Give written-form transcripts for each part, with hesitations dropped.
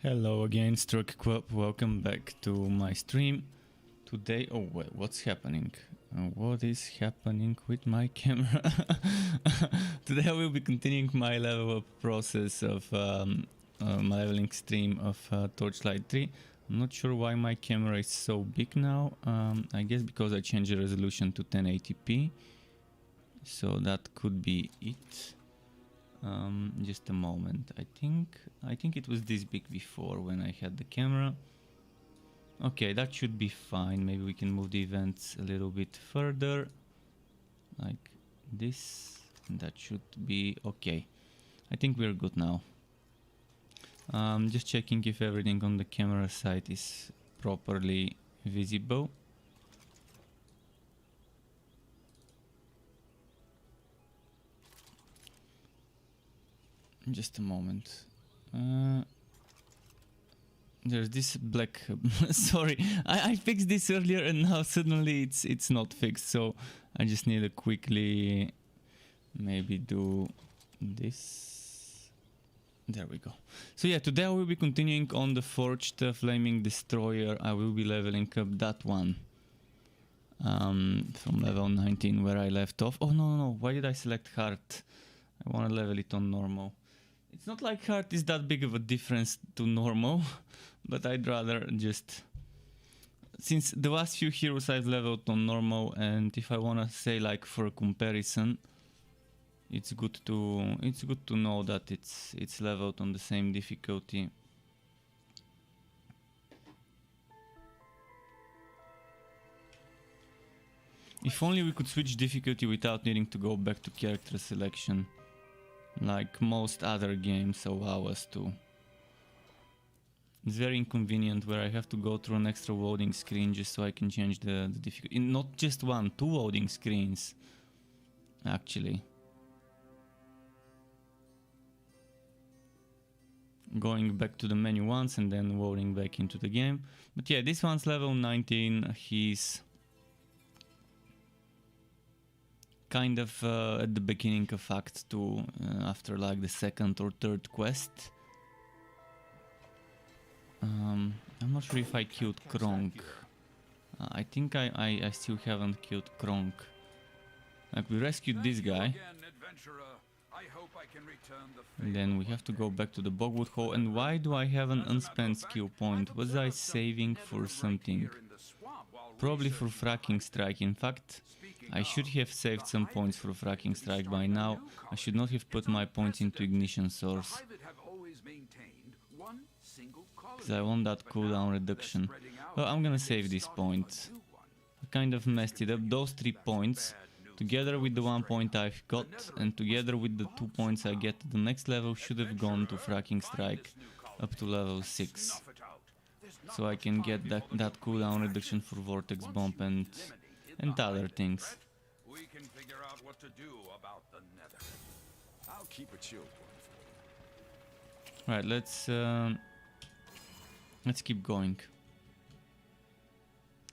Hello again, Struck Quip. Welcome back to my stream. Today, oh wait, what's happening? What is happening with my camera? Today I will be continuing my level up process of my leveling stream of Torchlight 3. I'm not sure why my camera is so big now. I guess because I changed the resolution to 1080p. So that could be it. Just a moment. I think it was this big before when I had the camera. Okay, that should be fine. Maybe we can move the events a little bit further, like this. That should be okay. I think we're good now. Just checking if everything on the camera side is properly visible. Just a moment. There's this black. Sorry, I fixed this earlier and now suddenly it's not fixed. So I just need to quickly maybe do this. There we go. So yeah, today I will be continuing on the Forged Flaming Destroyer. I will be leveling up that one from level 19 where I left off. Oh no! Why did I select hard? I want to level it on normal. It's not like hard is that big of a difference to normal, but I'd rather just... Since the last few heroes I've leveled on normal, and if I wanna say like for a comparison, it's good to know that it's leveled on the same difficulty. If only we could switch difficulty without needing to go back to character selection, like most other games allow us to. It's very inconvenient where I have to go through an extra loading screen just so I can change the difficulty. Not just one, two loading screens, actually. Going back to the menu once and then loading back into the game. But yeah, this one's level 19, he's kind of at the beginning of Act 2, after like the second or third quest. I'm not sure if I killed Kronk. I think I still haven't killed Kronk. Like, we rescued this guy. And then we have to go back to the Bogwood Hall. And why do I have an unspent skill point? Was I saving for something? Probably for Fracking Strike. In fact, I should have saved some points for Fracking Strike by now. I should not have put my points into Ignition Source, because I want that cooldown reduction. Well, I'm gonna save this point. I kind of messed it up. Those 3 points, together with the 1 point I've got, and together with the 2 points I get to the next level, should have gone to Fracking Strike up to level 6. So I can get that cooldown reduction for Vortex Bomb and other things. We can figure out what to do about the Nether. I'll keep a chill point for you. Right, let's keep going.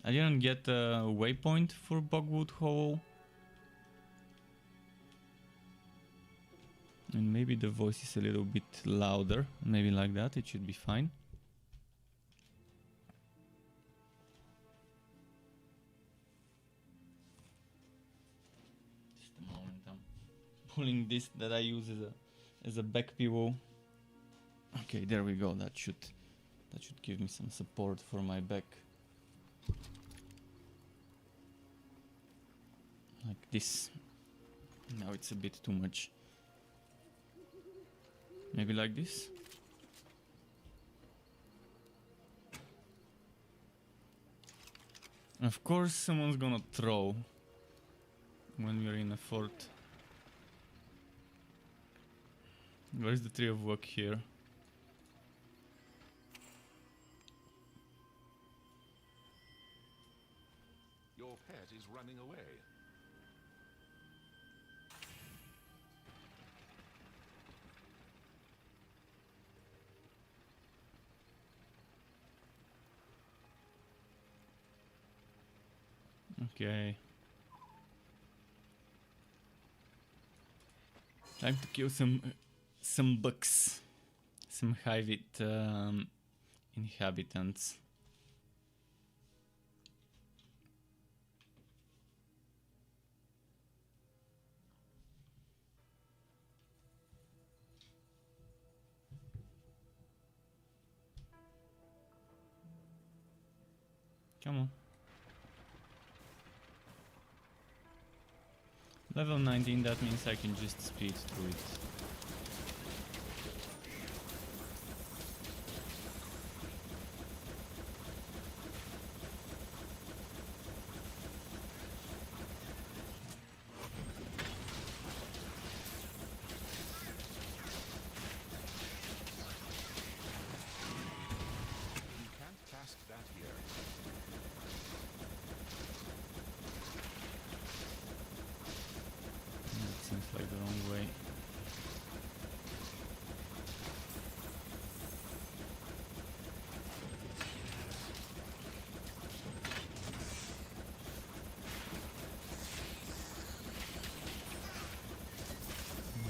I didn't get a waypoint for Bogwood Hall. And maybe the voice is a little bit louder. Maybe like that, it should be fine. Just a moment, I'm pulling this that I use as a back pillow. Okay, there we go. That should give me some support for my back. Like this. Now it's a bit too much. Maybe like this? Of course someone's gonna throw when we're in a fort. Where's the Tree of Work here? Your pet is running away. Okay. Time to kill some bugs. Some high-wit inhabitants. Come on. Level 19, that means I can just speed through it. You can't task that here. That seems like the wrong way.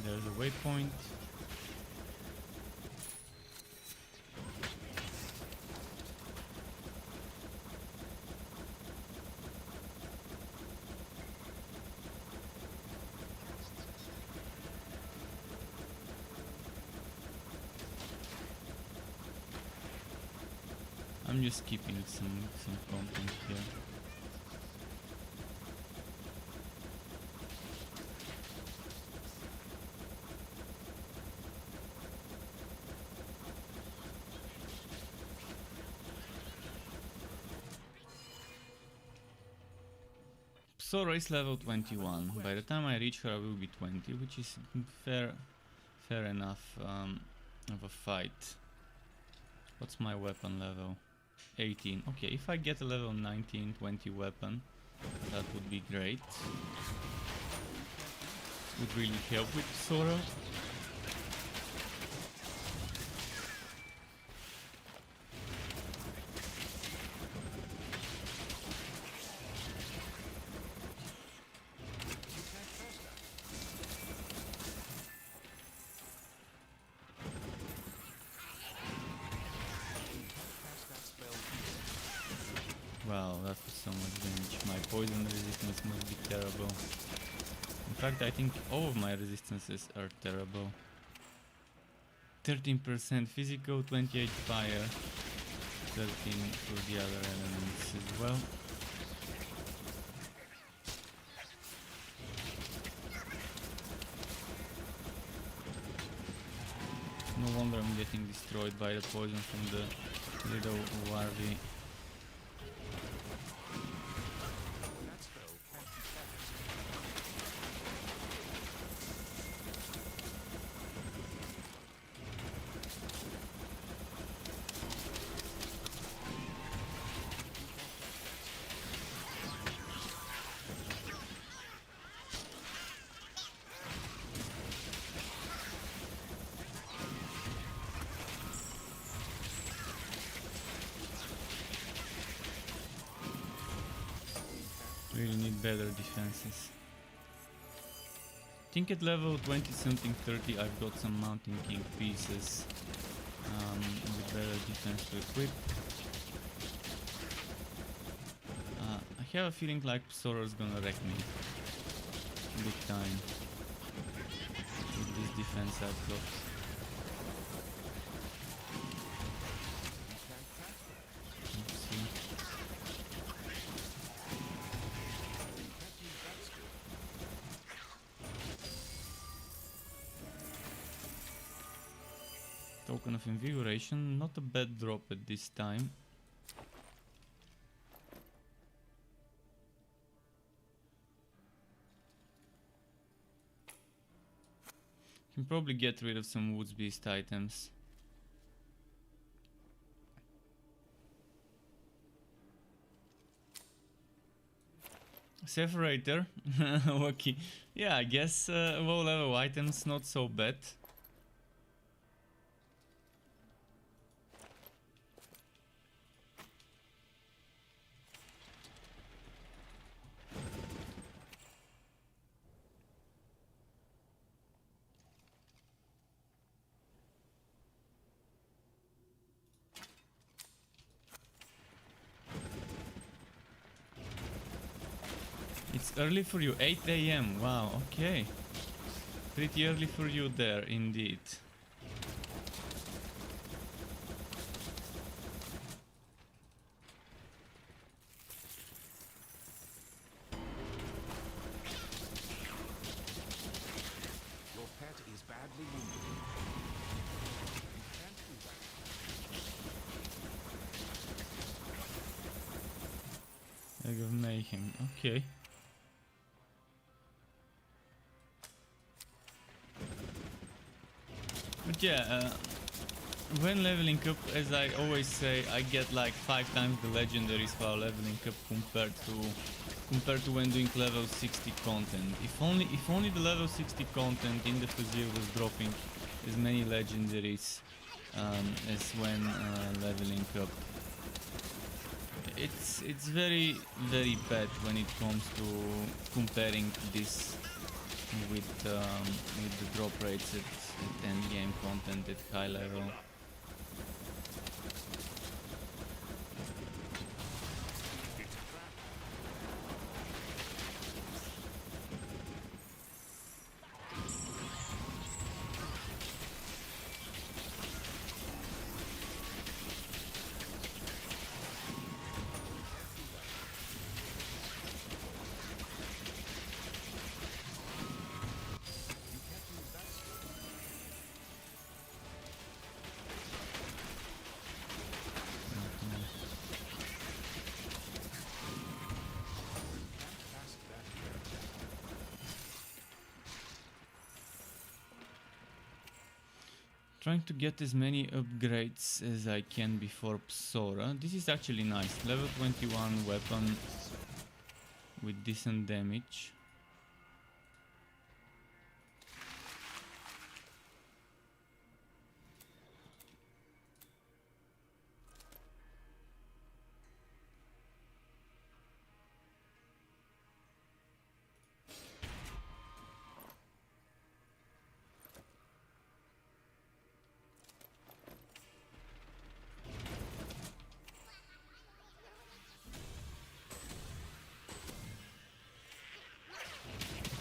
There's a waypoint. I'm just keeping some content here. Sora is level 21. By the time I reach her, I will be 20, which is fair enough of a fight. What's my weapon level? 18. Okay, if I get a level 19, 20 weapon, that would be great. Would really help with Sora. Wow, that was so much damage. My poison resistance must be terrible. In fact, I think all of my resistances are terrible. 13% physical, 28 fire, 13 for the other elements as well. No wonder I'm getting destroyed by the poison from the little larvae. That spell can't be cast. Really need better defenses. I think at level 20 something 30 I've got some Mountain King pieces with better defense to equip. I have a feeling like Sora's gonna wreck me big time with this defense I've got. Let's see. Token of Invigoration, not a bad drop at this time. Can probably get rid of some Woods Beast items. Separator, okay. Yeah, I guess low level items not so bad. It's early for you, 8 a.m. Wow, okay. Pretty early for you there, indeed. Your pet is badly wounded. You can't do that. Egg of Mayhem, okay. But yeah, when leveling up, as I always say, I get like 5 times the legendaries while leveling up compared to when doing level 60 content. If only the level 60 content in the Fuzil was dropping as many legendaries as when leveling up. It's very bad when it comes to comparing this with the drop rates at end game content at high level. Trying to get as many upgrades as I can before Psora. This is actually nice. Level 21 weapon with decent damage.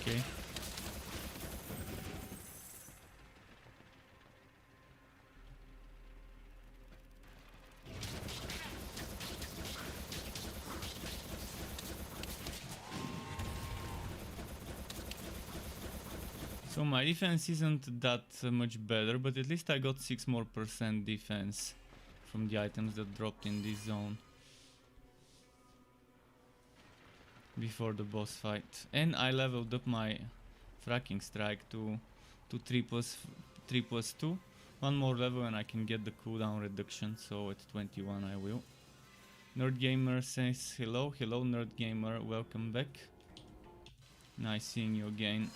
Okay. So my defense isn't that much better, but at least I got 6% more defense from the items that dropped in this zone before the boss fight. And I leveled up my fracking strike to 3 plus 2. One more level and I can get the cooldown reduction, so at 21 I will. Nerd Gamer says hello. Hello Nerd Gamer, welcome back. Nice seeing you again.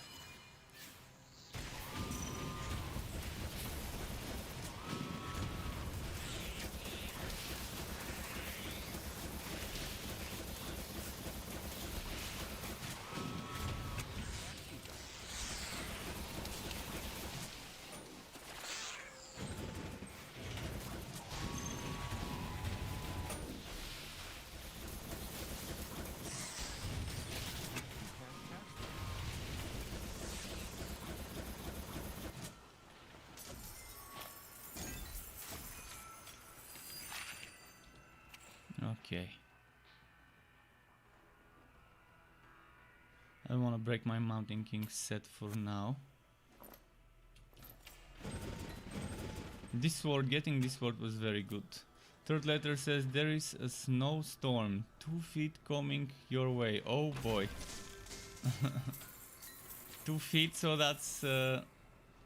Okay. I don't want to break my Mountain King set for now. This sword, getting this sword was very good. Third letter says there is a snowstorm 2 feet coming your way. Oh boy. 2 feet, so that's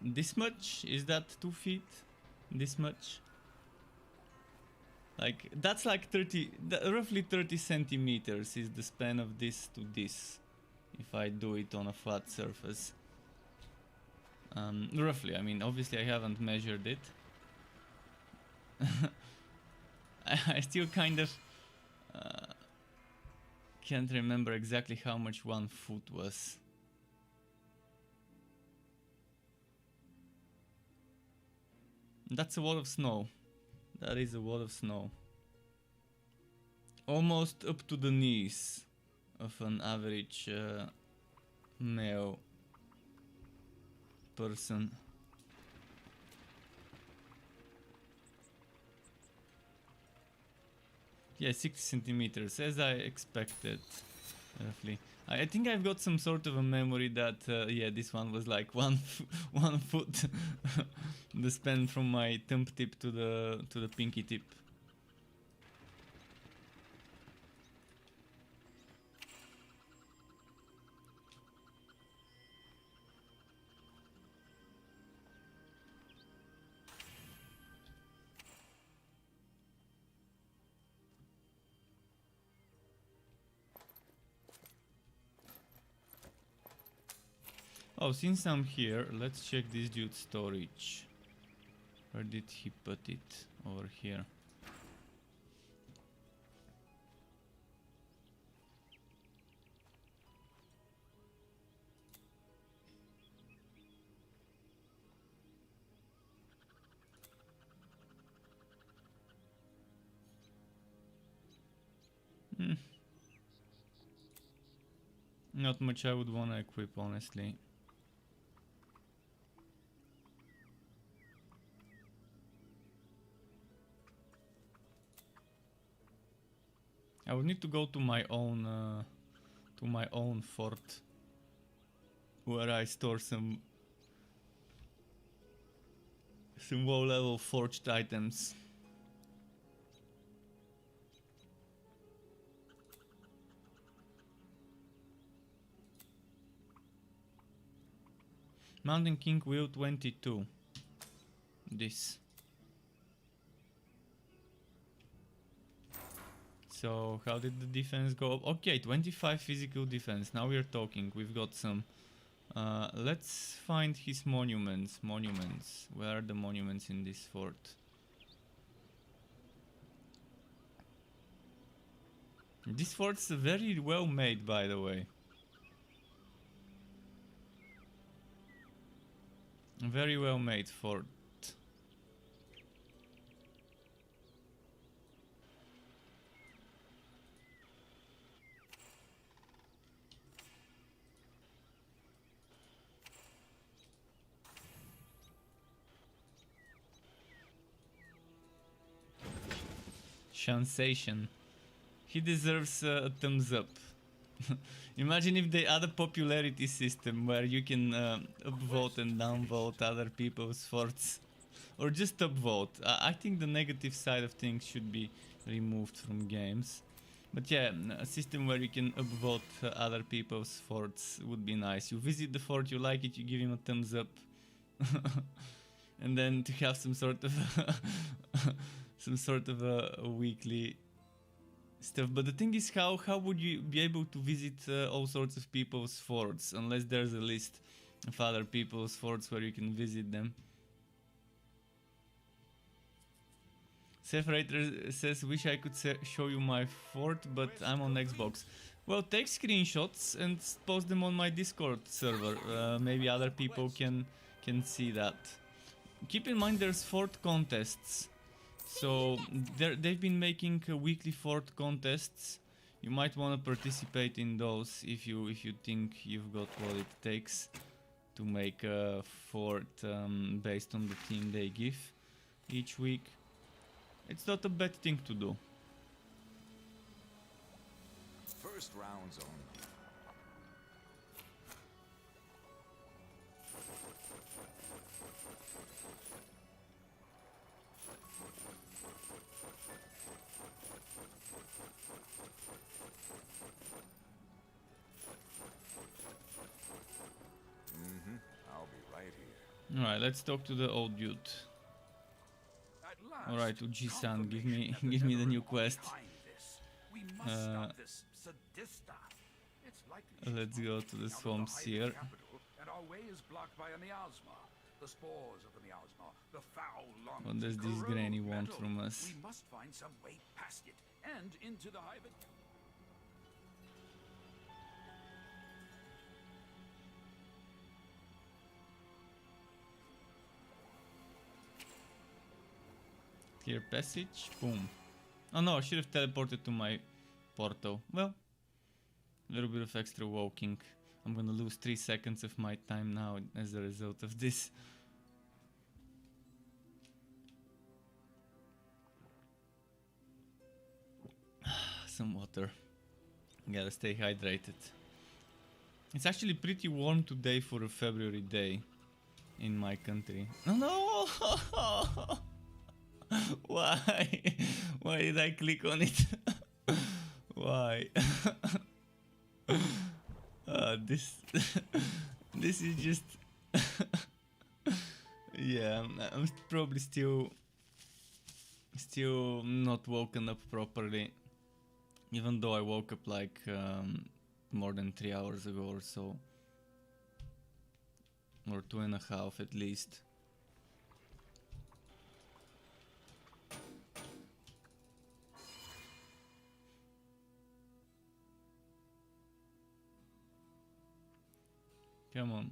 this much? Is that 2 feet? This much? Like, that's like 30, roughly 30 centimeters is the span of this to this, if I do it on a flat surface. Roughly, I mean, obviously I haven't measured it. I still kind of can't remember exactly how much 1 foot was. That's a lot of snow. That is a lot of snow. Almost up to the knees. of an average male person. Yeah, 60 centimeters, as I expected, roughly. I think I've got some sort of a memory that, yeah, this one was like 1 foot the span from my thumb tip to the pinky tip. Oh, since I'm here, let's check this dude's storage. Where did he put it? Over here. Not much I would want to equip, honestly. I would need to go to my own fort, where I store some low level forged items. Mountain King Wheel 22. This. So how did the defense go up? Okay, 25 physical defense. Now we're talking. We've got some. Let's find his monuments. Monuments. Where are the monuments in this fort? This fort's very well made, by the way. Very well made fort. Sensation. He deserves a thumbs up. Imagine if they add a popularity system where you can upvote and downvote other people's forts. Or just upvote. I think the negative side of things should be removed from games. But yeah, a system where you can upvote other people's forts would be nice. You visit the fort, you like it, you give him a thumbs up. And then to have some sort of a weekly stuff. But the thing is, how would you be able to visit all sorts of people's forts unless there's a list of other people's forts where you can visit them? Separator says, wish I could show you my fort, but I'm on Xbox. Well, take screenshots and post them on my Discord server. Maybe other people can see that. Keep in mind there's fort contests. So they've been making weekly fort contests. You might want to participate in those if you think you've got what it takes to make a fort based on the theme they give each week. It's not a bad thing to do. First rounds only. I'll be right here. Alright, let's talk to the old dude. Alright, Uji-san, give me the new quest. Let's go to the swamps here. And our way is blocked by a miasma. The spores of the miasma, the foul lungs. What does this corrode granny want metal. from us? We must find some way past it and into the hive. Clear passage, boom. Oh no, I should have teleported to my portal. Well, A little bit of extra walking. I'm gonna lose 3 seconds of my time now as a result of this. Some water. Gotta stay hydrated. It's actually pretty warm today for a February day in my country. Oh no! Why? Why did I click on it? Why? This this is just yeah. I'm probably still not woken up properly, even though I woke up like more than 3 hours ago or so, or 2.5 at least. Come on.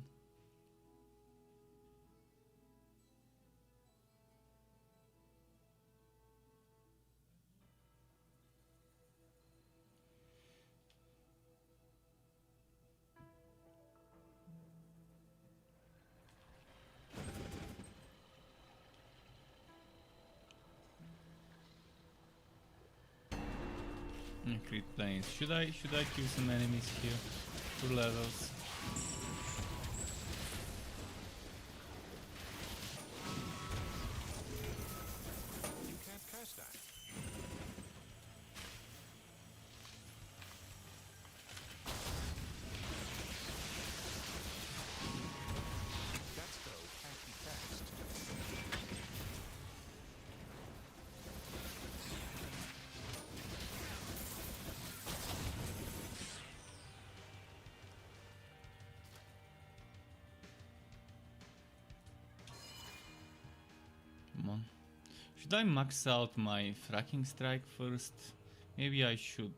Crit planes. Should I kill some enemies here? 2 levels. You can't cast that. That spell can't be cast. Come on. Should I max out my fracking strike first? Maybe I should.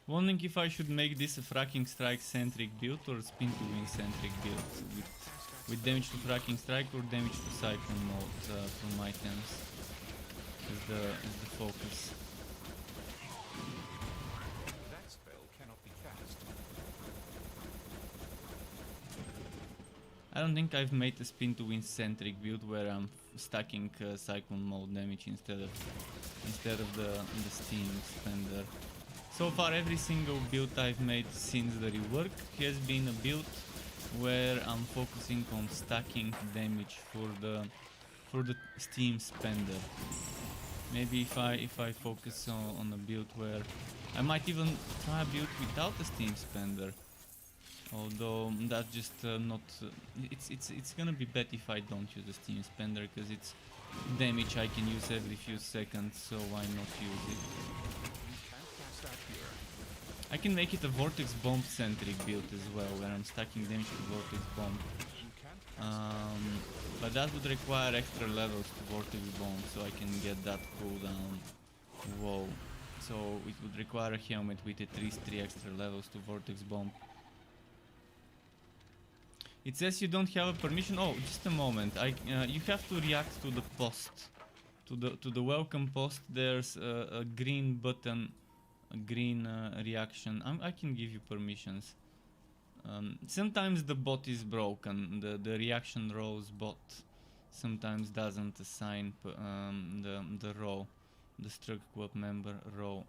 Wondering if I should make this a fracking strike centric build or spin to win centric build with damage to fracking strike or damage to cyclone mode from items is the focus. That spell cannot be cast. I don't think I've made a spin to win centric build where I'm stacking cyclone mode damage instead of the steam spender. So far every single build I've made since the rework has been a build where I'm focusing on stacking damage for the steam spender. Maybe if I focus on a build where I might even try a build without a steam spender. Although that's just not. It's gonna be bad if I don't use the steam spender because it's damage I can use every few seconds. So why not use it? You can't cast that here. I can make it a vortex bomb centric build as well, where I'm stacking damage to vortex bomb. You can't cast But that would require extra levels to vortex bomb, so I can get that cooldown. Whoa! So it would require a helmet with at least 3 extra levels to vortex bomb. It says you don't have a permission. Oh, just a moment. You have to react to the post, to the welcome post. There's a green button, a green reaction. I can give you permissions. Sometimes the bot is broken. The reaction rows bot sometimes doesn't assign the row, the struck quad member row.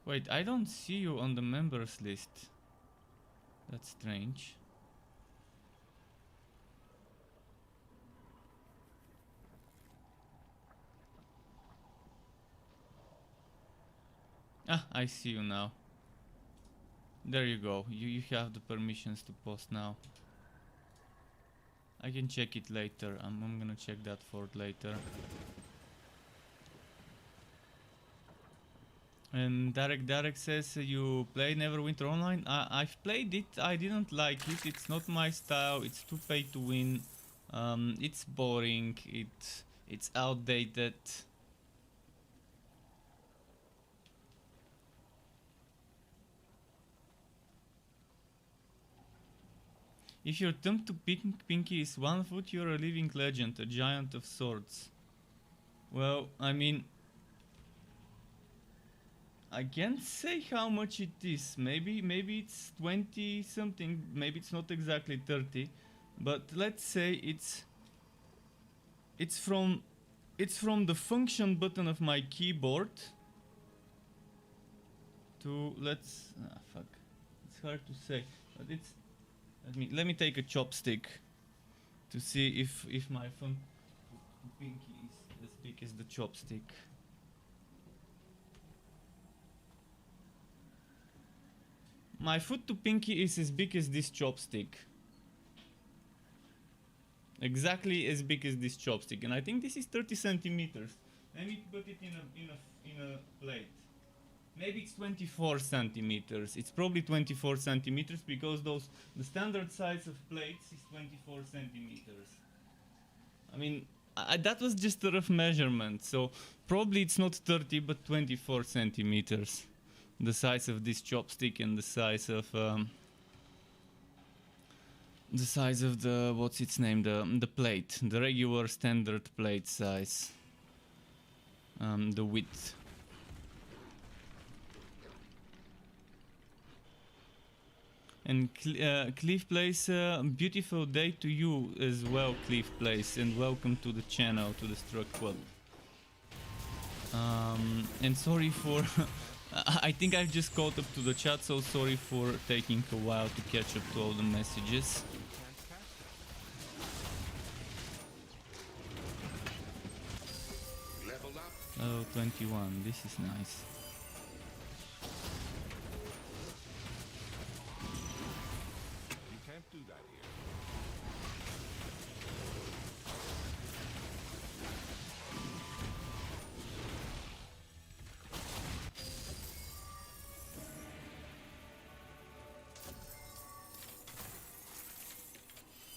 Wait, I don't see you on the members list. That's strange. Ah, I see you now. There you go. You have the permissions to post now. I can check it later. I'm gonna check that for later. And Derek says you play Neverwinter Online. I've played it. I didn't like it. It's not my style. It's too pay to win. It's boring. It's outdated. If your thumb to pinky is 1 foot, you're a living legend, a giant of swords. Well, I mean, I can't say how much it is. Maybe it's 20 something. Maybe it's not exactly 30, but let's say it's from the function button of my keyboard to fuck. It's hard to say, but it's let me take a chopstick to see if my thumb pinky is as big as the chopstick. My foot to pinky is as big as this chopstick. Exactly as big as this chopstick, and I think this is 30 centimeters. Let me put it in a plate. Maybe it's 24 centimeters. It's probably 24 centimeters because the standard size of plates is 24 centimeters. I mean, that was just a rough measurement, so probably it's not 30 but 24 centimeters. The size of this chopstick and the size of the what's its name, the plate, the regular standard plate size, the width. And Cliff Place, beautiful day to you as well, Cliff Place, and welcome to the channel, to the Struck Club. And sorry for I think I've just caught up to the chat, so sorry for taking a while to catch up to all the messages. Oh, 21, this is nice. You can't do that here.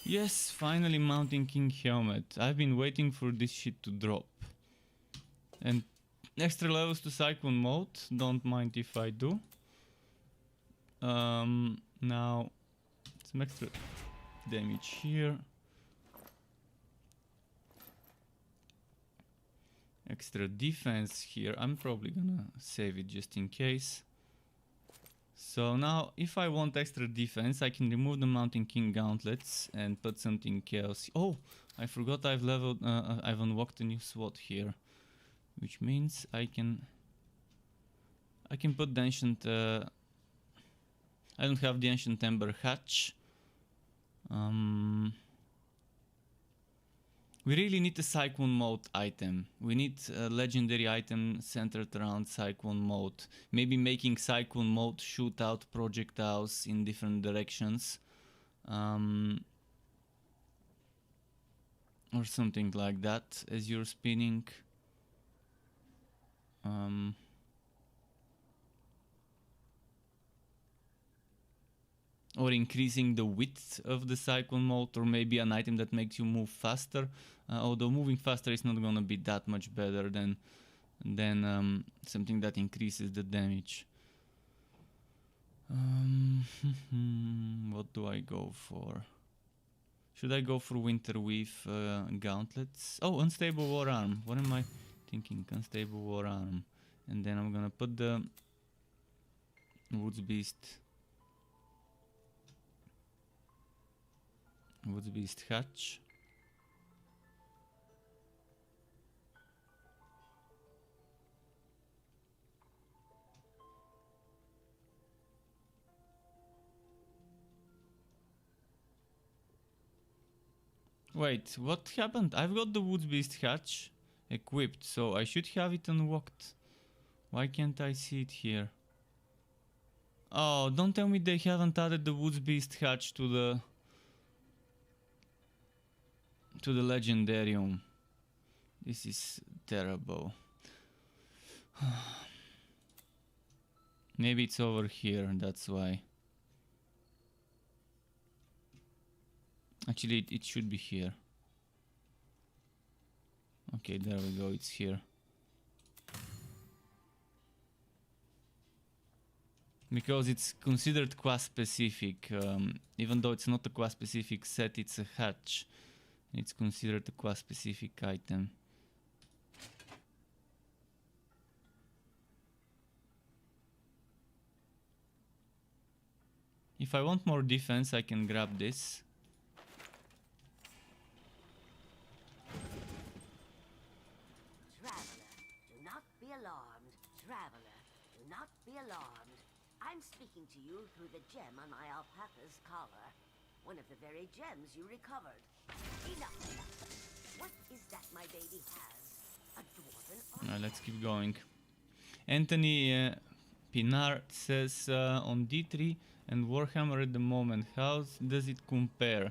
Yes, finally mounting King Helmet. I've been waiting for this shit to drop. And extra levels to Cyclone mode, don't mind if I do. Now some extra damage here. Extra defense here. I'm probably gonna save it just in case. So now, if I want extra defense, I can remove the Mountain King gauntlets and put something else. Oh, I forgot I've unlocked a new SWAT here, which means I can put the ancient. I don't have the ancient Ember hatch. We really need a Cyclone mode item. We need a legendary item centered around Cyclone mode. Maybe making Cyclone mode shoot out projectiles in different directions. Or something like that as you're spinning. Or increasing the width of the Cyclone mode, or maybe an item that makes you move faster. Although moving faster is not gonna be that much better than something that increases the damage. What do I go for? Should I go for Winterweave gauntlets? Oh, Unstable War Arm. What am I thinking? Unstable War Arm. And then I'm gonna put the Woods Beast hatch. Wait, what happened? I've got the Woods Beast hatch equipped, so I should have it unlocked. Why can't I see it here? Oh, don't tell me they haven't added the Woods Beast hatch to the Legendarium. This is terrible. Maybe it's over here, that's why. Actually, it should be here. Okay, there we go, it's here. because it's considered quest specific. Even though it's not a quest specific set, it's a hatch. It's considered a quest specific item. If I want more defense, I can grab this. Traveler, do not be alarmed. Traveler, do not be alarmed. I'm speaking to you through the gem on my alpaca's collar. One of the very gems you recovered. Enough. What is that my baby has? A dwarven arm? Let's keep going. Anthony Pinard says on D3 and Warhammer at the moment, how does it compare?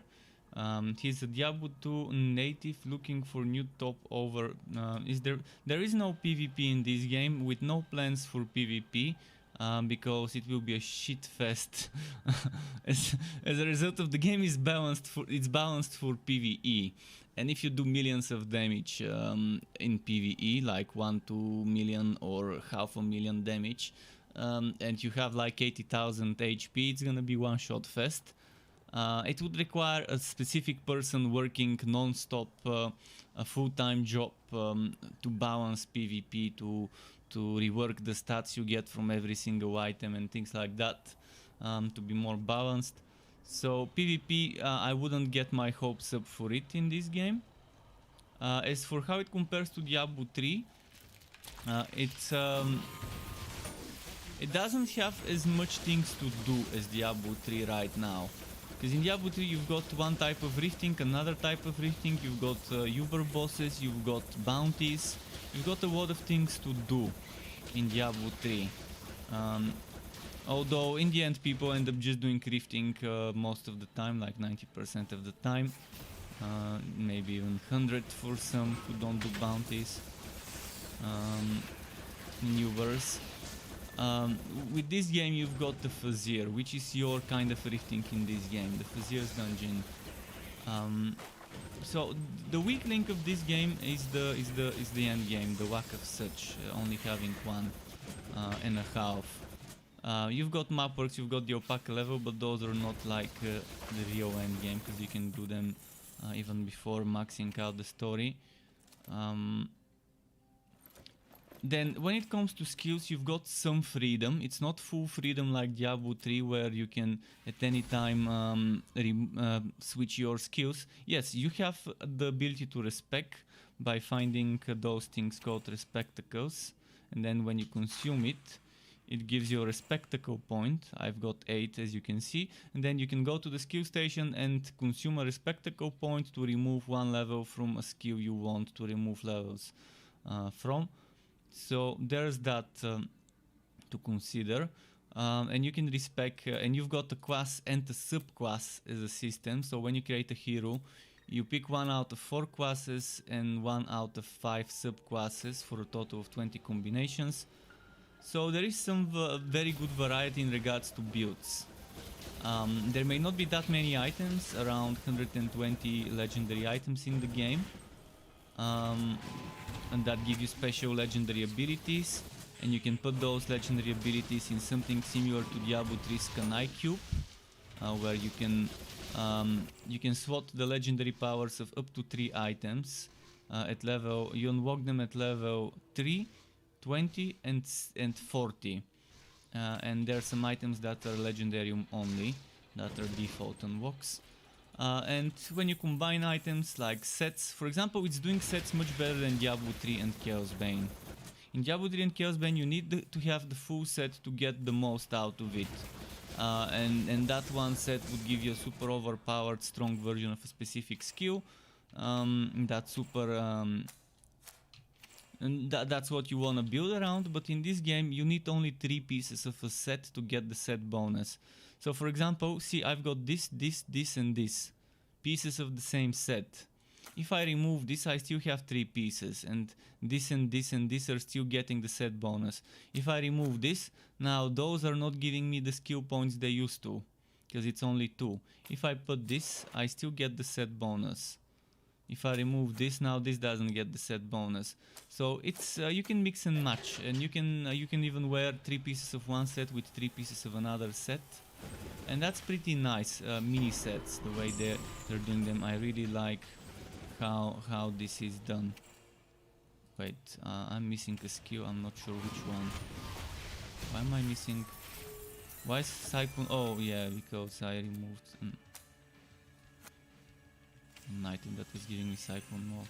He's a Diablo 2 native looking for new top over. There is no PvP in this game, with no plans for PvP, because it will be a shit fest. as a result of the game is balanced for PvE, and if you do millions of damage in PvE, like 1-2 million or 500,000 damage, and you have like 80,000 HP, it's gonna be one shot fest. It would require a specific person working non-stop, a full-time job to balance PvP, to rework the stats you get from every single item and things like that, to be more balanced. So PvP, I wouldn't get my hopes up for it in this game. As for how it compares to Diablo 3, it doesn't have as much things to do as Diablo 3 right now. Because in Diablo 3 you've got one type of rifting, another type of rifting, you've got Uber bosses, you've got bounties, you've got a lot of things to do in Diablo 3. Although in the end people end up just doing rifting most of the time, like 90% of the time. Maybe even 100 for some who don't do bounties. Ubers. With this game you've got the Fazir, which is your kind of rifting in this game, the Fazir's dungeon. So the weak link of this game is the end game, the lack of such, only having 1.5. You've got map works, you've got the alpaca level, but those are not like the real end game, because you can do them even before maxing out the story. Then when it comes to skills, you've got some freedom. It's not full freedom like Diablo 3, where you can at any time switch your skills. Yes, you have the ability to respec by finding those things called respectacles, and then when you consume it, it gives you a respectacle point. I've got 8, as you can see, and then you can go to the skill station and consume a respectacle point to remove one level from a skill you want to remove levels from. So there's that to consider, and you can respec, and you've got a class and a subclass as a system. So when you create a hero, you pick 1 out of 4 classes and 1 out of 5 subclasses for a total of 20 combinations. So there is some very good variety in regards to builds. There may not be that many items, around 120 legendary items in the game. And that give you special legendary abilities, and you can put those legendary abilities in something similar to Diablo 3's Skanai Cube, where you can slot the legendary powers of up to 3 items at level. You unlock them at level 3, 20 and 40, and there are some items that are legendarium only, that are default unlocks. And when you combine items like sets, for example, it's doing sets much better than Diablo 3 and Chaos Bane. In Diablo 3 and Chaos Bane you need to have the full set to get the most out of it. And that one set would give you a super overpowered strong version of a specific skill. That's what you want to build around, but in this game you need only 3 pieces of a set to get the set bonus. So for example, see, I've got this and this pieces of the same set. If I remove this, I still have 3 pieces, and this and this are still getting the set bonus. If I remove this, now those are not giving me the skill points they used to, because it's only 2. If I put this, I still get the set bonus. If I remove this now, this doesn't get the set bonus. So it's you can mix and match, and you can even wear 3 pieces of one set with 3 pieces of another set, and that's pretty nice. Mini sets, the way they're doing them, I really like how this is done. Wait, I'm missing a skill. I'm not sure which one. Why am I missing? Why is Cyclone? Oh yeah, because I removed an item that was giving me Cyclone mode.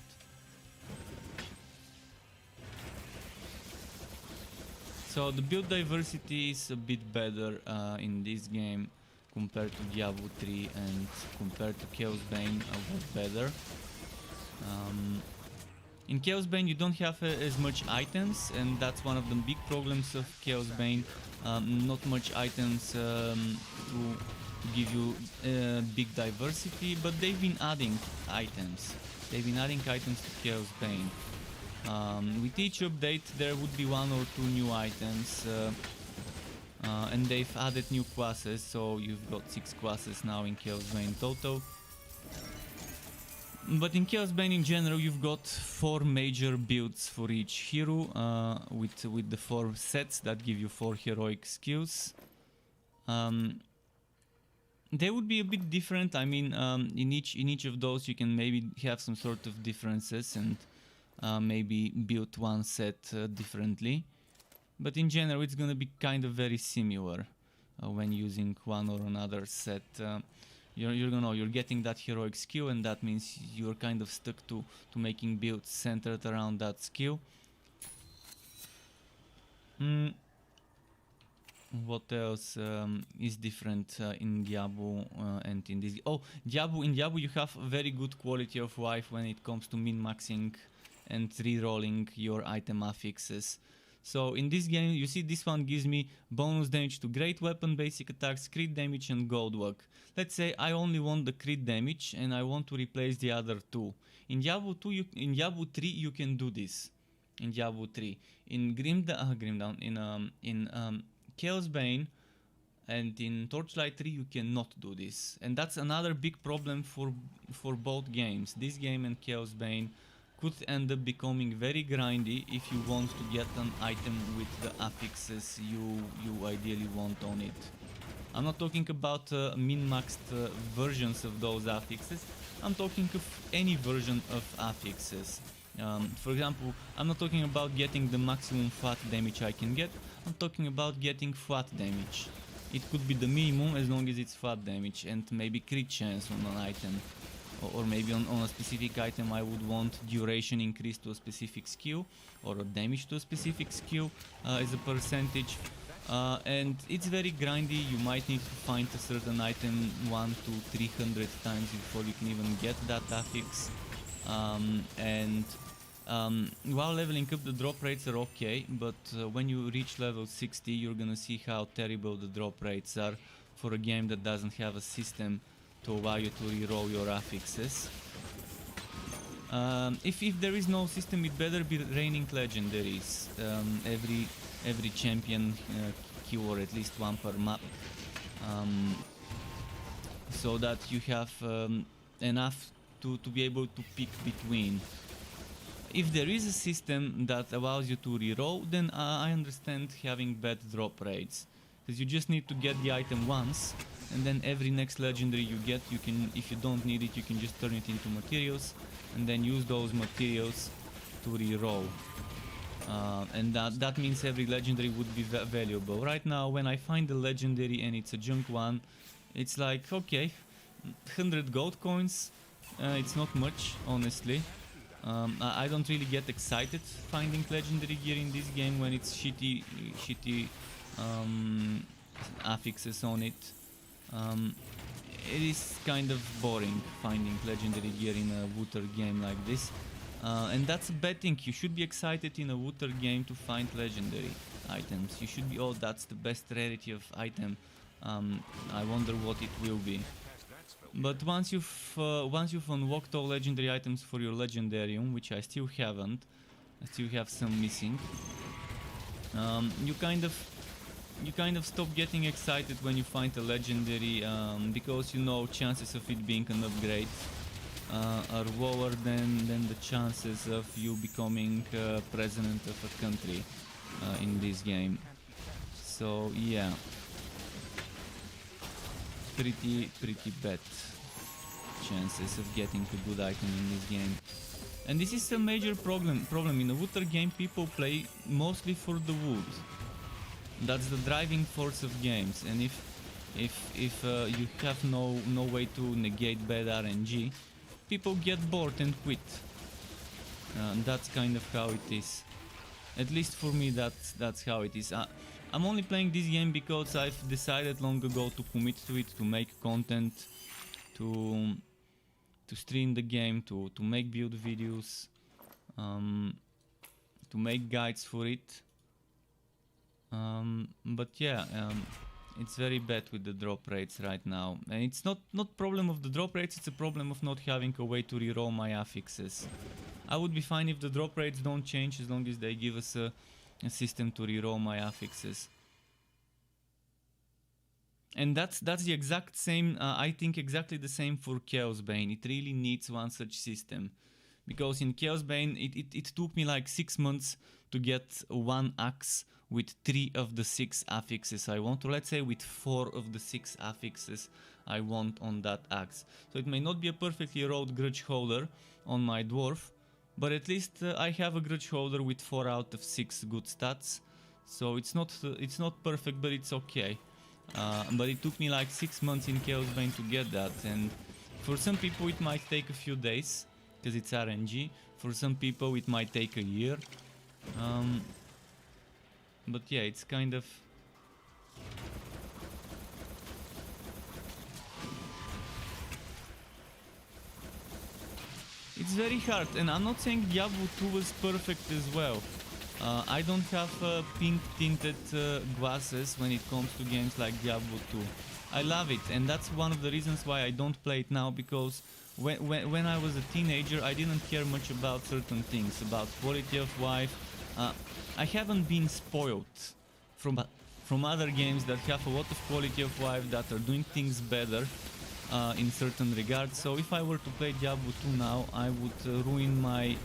So the build diversity is a bit better in this game compared to Diablo 3, and compared to Chaos Bane a lot better. In Chaos Bane you don't have as much items, and that's one of the big problems of Chaos Bane. Not much items to give you big diversity, but they've been adding items. They've been adding items to Chaos Bane. With each update there would be 1 or 2 new items, and they've added new classes, so you've got 6 classes now in Chaos Bane total. But in Chaos Bane in general you've got 4 major builds for each hero, with the 4 sets that give you 4 heroic skills. They would be a bit different. I mean, in each of those you can maybe have some sort of differences and maybe build one set differently. But in general it's gonna be kind of very similar when using one or another set. You're getting that heroic skill, and that means you're kind of stuck to making builds centered around that skill. What else is different in Diablo and in this? Oh, in Diablo you have a very good quality of life when it comes to min-maxing and re-rolling your item affixes. So in this game you see this one gives me bonus damage to great weapon, basic attacks, crit damage and gold work. Let's say I only want the crit damage and I want to replace the other 2. In Diablo 3 you can do this. In Diablo 3. In Chaos Bane and in Torchlight 3 you cannot do this. And that's another big problem for both games. This game and Chaos Bane could end up becoming very grindy if you want to get an item with the affixes you ideally want on it. I'm not talking about min-maxed versions of those affixes. I'm talking of any version of affixes. For example, I'm not talking about getting the maximum flat damage I can get. I'm talking about getting flat damage. It could be the minimum as long as it's flat damage, and maybe crit chance on an item. Or maybe on a specific item I would want duration increase to a specific skill, or a damage to a specific skill as a percentage. And it's very grindy. You might need to find a certain item 100 to 300 times before you can even get that affix. While leveling up, the drop rates are okay, but when you reach level 60 you're gonna see how terrible the drop rates are for a game that doesn't have a system to allow you to reroll your affixes. If there is no system, it better be raining legendaries. Every champion kill, or at least 1 per map, so that you have enough to be able to pick between. If there is a system that allows you to reroll, then I understand having bad drop rates, because you just need to get the item once, and then every next legendary you get, you can, if you don't need it, you can just turn it into materials and then use those materials to reroll. And that means every legendary would be valuable. Right now when I find a legendary and it's a junk one, it's like, okay, 100 gold coins, it's not much, honestly. I don't really get excited finding legendary gear in this game when it's shitty affixes on it. It is kind of boring finding legendary gear in a Wooter game like this. And that's a bad thing. You should be excited in a Wooter game to find legendary items. You should be, oh, that's the best rarity of item. I wonder what it will be. But once you've unlocked all legendary items for your legendarium, which I still haven't, I still have some missing. You kind of stop getting excited when you find a legendary, because you know chances of it being an upgrade are lower than the chances of you becoming president of a country in this game. So yeah, pretty bad chances of getting a good item in this game. And this is a major problem. In a looter game, people play mostly for the wood. That's the driving force of games. And if you have no way to negate bad RNG, people get bored and quit. That's kind of how it is. At least for me, that's how it is. I'm only playing this game because I've decided long ago to commit to it, to make content, to stream the game, to make build videos, to make guides for it. But yeah, it's very bad with the drop rates right now, and it's not problem of the drop rates, it's a problem of not having a way to reroll my affixes. I would be fine if the drop rates don't change, as long as they give us a system to reroll my affixes. And that's the exact same, I think exactly the same for Chaos Bane. It really needs one such system. Because in Chaos Bane, it took me like 6 months to get one axe with 3 of the 6 affixes I want, or let's say with 4 of the 6 affixes I want on that axe. So it may not be a perfectly rolled grudge holder on my dwarf, but at least I have a grudge holder with 4 out of 6 good stats. So it's not perfect, but it's okay. But it took me like 6 months in Chaos Bane to get that, and for some people it might take a few days, because it's RNG. For some people it might take a year. But yeah, it's kind of... It's very hard, and I'm not saying Diablo 2 was perfect as well. I don't have pink tinted glasses when it comes to games like Diablo 2. I love it, and that's one of the reasons why I don't play it now, because when I was a teenager I didn't care much about certain things, about quality of life. I haven't been spoiled from other games that have a lot of quality of life, that are doing things better in certain regards. So if I were to play Diablo 2 now, I would ruin my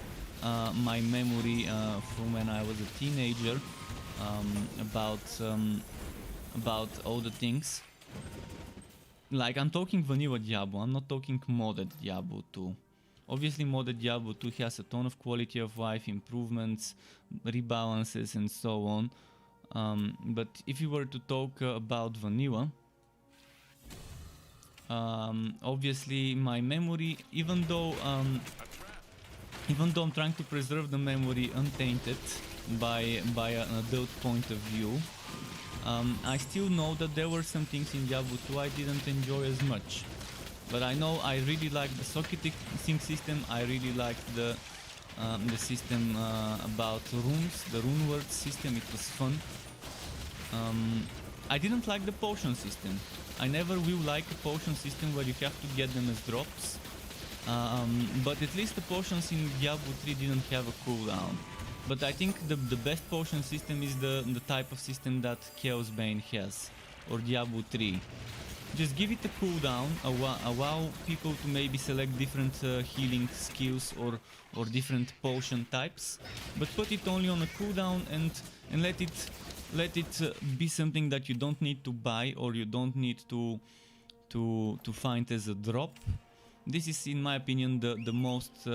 memory from when I was a teenager about all the things. Like, I'm talking vanilla Diablo, I'm not talking modded Diablo 2. Obviously modded Diablo 2 has a ton of quality of life improvements, rebalances and so on. But if you were to talk about vanilla, obviously my memory, even though I'm trying to preserve the memory untainted by an adult point of view, I still know that there were some things in Diablo 2 I didn't enjoy as much. But I know I really liked the socket sync system, I really liked the system about runes, the rune words system, it was fun. I didn't like the potion system. I never will like a potion system where you have to get them as drops. But at least the potions in Diablo 3 didn't have a cooldown. But I think the best potion system is the type of system that Chaos Bane has, or Diablo 3. Just give it a cooldown, allow people to maybe select different healing skills or different potion types, but put it only on a cooldown and let it be something that you don't need to buy or you don't need to find as a drop. This is, in my opinion, the most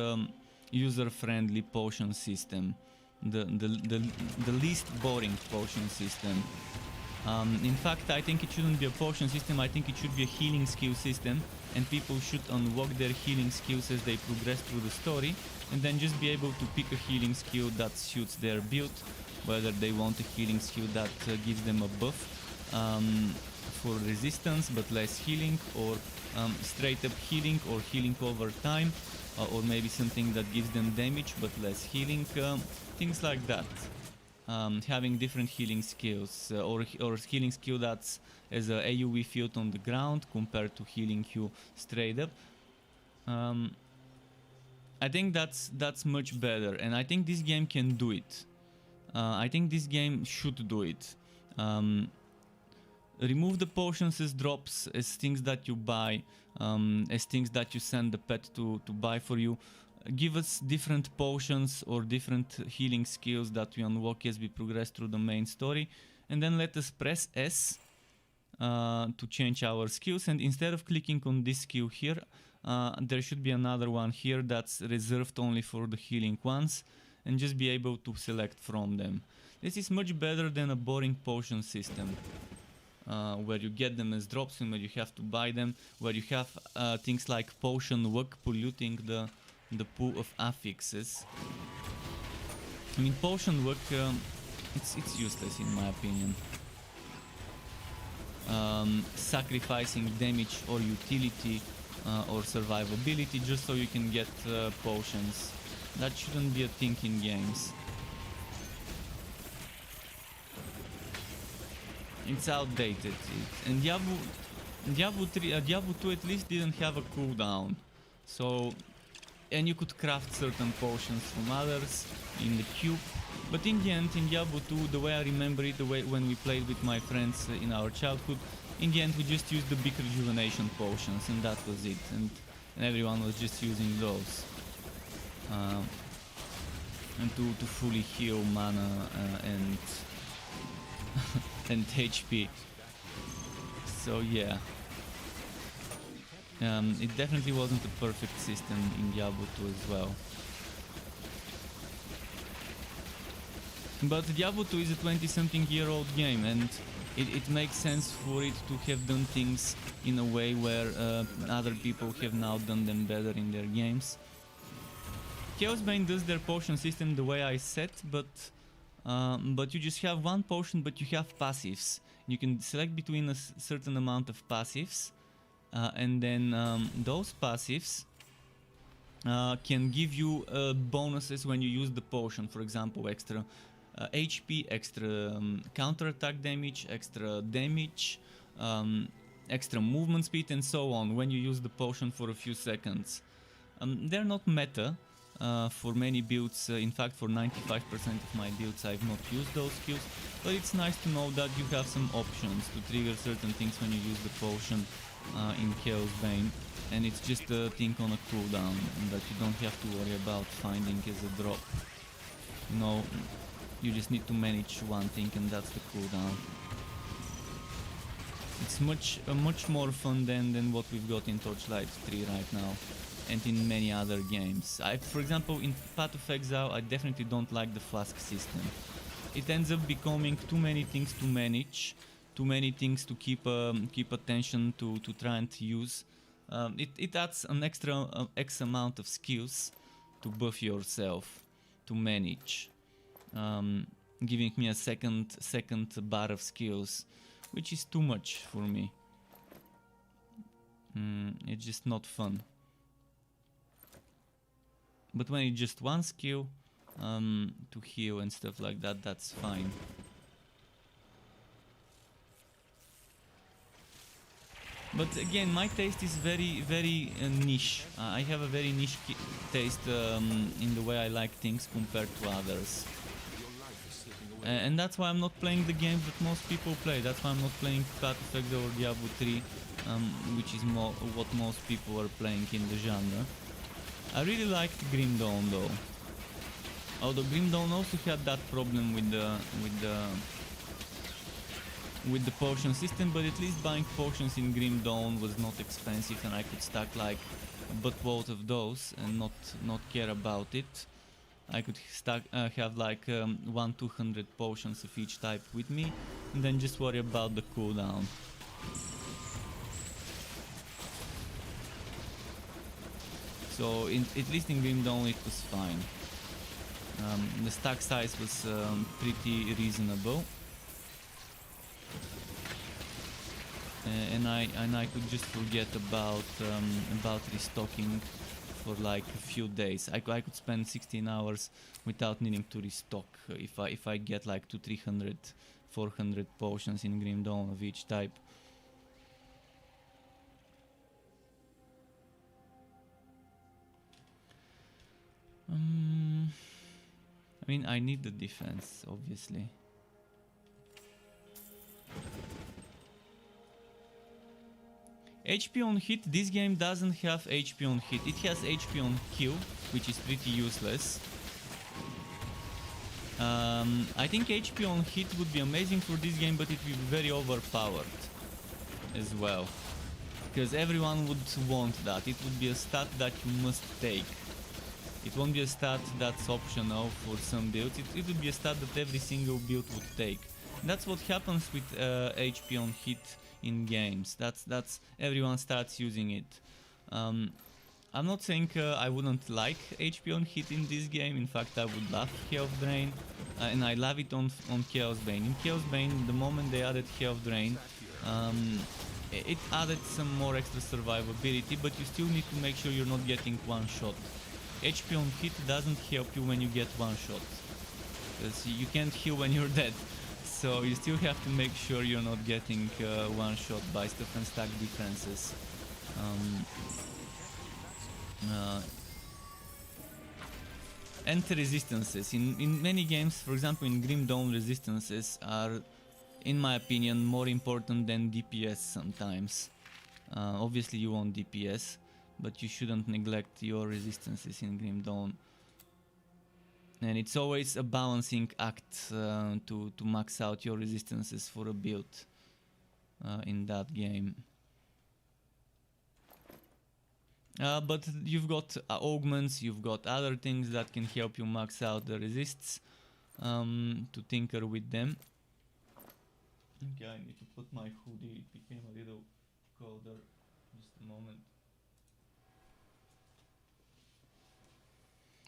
user-friendly potion system, the least boring potion system. In fact, I think it shouldn't be a potion system, I think it should be a healing skill system, and people should unlock their healing skills as they progress through the story, and then just be able to pick a healing skill that suits their build, whether they want a healing skill that gives them a buff for resistance but less healing, or straight up healing or healing over time, or maybe something that gives them damage but less healing, things like that. Having different healing skills, or healing skill that's as a AoE field on the ground compared to healing you straight up. I think that's much better, and I think this game can do it. I think this game should do it. remove the potions as drops, as things that you buy, as things that you send the pet to buy for you. Give us different potions or different healing skills that we unlock as we progress through the main story. And then let us press S to change our skills. And instead of clicking on this skill here, there should be another one here that's reserved only for the healing ones. And just be able to select from them. This is much better than a boring potion system. Where you get them as drops and where you have to buy them. Where you have things like potion luck polluting the pool of affixes. I mean, potion luck, it's useless in my opinion. Sacrificing damage or utility or survivability just so you can get potions. That shouldn't be a thing in games. It's outdated. And Diablo 2 at least didn't have a cooldown. So, and you could craft certain potions from others in the cube. But in the end, in Diablo 2, the way I remember it, the way when we played with my friends in our childhood, in the end we just used the big rejuvenation potions and that was it. And everyone was just using those. And to fully heal mana and and HP. So yeah. It definitely wasn't a perfect system in Diablo 2 as well. But Diablo 2 is a 20-something year old game, and it makes sense for it to have done things in a way where other people have now done them better in their games. Chaosbane does their potion system the way I said, but you just have one potion, but you have passives. You can select between a certain amount of passives, and then those passives can give you bonuses when you use the potion. For example, extra HP, extra counterattack damage, extra damage, extra movement speed, and so on when you use the potion for a few seconds. They're not meta for many builds. In fact, for 95% of my builds I've not used those skills, but it's nice to know that you have some options to trigger certain things when you use the potion in Chaosbane, and it's just a thing on a cooldown that you don't have to worry about finding as a drop. You know, you just need to manage one thing, and that's the cooldown. It's much more fun than what we've got in Torchlight 3 right now, and in many other games. For example, in Path of Exile, I definitely don't like the flask system. It ends up becoming too many things to manage, too many things to keep attention to try and use. It adds an extra X amount of skills to buff yourself, to manage. Giving me a second bar of skills, which is too much for me. It's just not fun. But when it's just one skill to heal and stuff like that, that's fine. But again, my taste is very niche. I have a very niche taste in the way I like things compared to others. And that's why I'm not playing the games that most people play. That's why I'm not playing Path of Exile or Diablo 3, which is what most people are playing in the genre. I really liked Grim Dawn though. Although Grim Dawn also had that problem with the potion system, but at least buying potions in Grim Dawn was not expensive, and I could stack like a buttload of those and not care about it. I could have like 100-200 potions of each type with me, and then just worry about the cooldown. So at least in Grim Dawn it was fine. The stack size was pretty reasonable. And I could just forget about restocking for like a few days. I could spend 16 hours without needing to restock if I get like 200-300 400 potions in Grim Dawn of each type. I mean, I need the defense, obviously. HP on hit, this game doesn't have HP on hit. It has HP on kill, which is pretty useless. I think HP on hit would be amazing for this game, but it would be very overpowered as well. Because everyone would want that. It would be a stat that you must take. It won't be a stat that's optional for some builds. It would be a stat that every single build would take. That's what happens with HP on hit in games. That's everyone starts using it. I'm not saying I wouldn't like HP on hit in this game. In fact, I would love Health Drain, and I love it on Chaos Bane. In Chaos Bane, the moment they added Health Drain, it added some more extra survivability, but you still need to make sure you're not getting one shot. HP on hit doesn't help you when you get one shot, because you can't heal when you're dead. So you still have to make sure you're not getting one shot by stuff and stack defenses. And resistances. In many games, for example in Grim Dawn, resistances are, in my opinion, more important than DPS sometimes. Obviously you want DPS, but you shouldn't neglect your resistances in Grim Dawn. And it's always a balancing act to max out your resistances for a build in that game. But you've got augments, you've got other things that can help you max out the resists, to tinker with them. Okay, I need to put my hoodie, it became a little colder. Just a moment.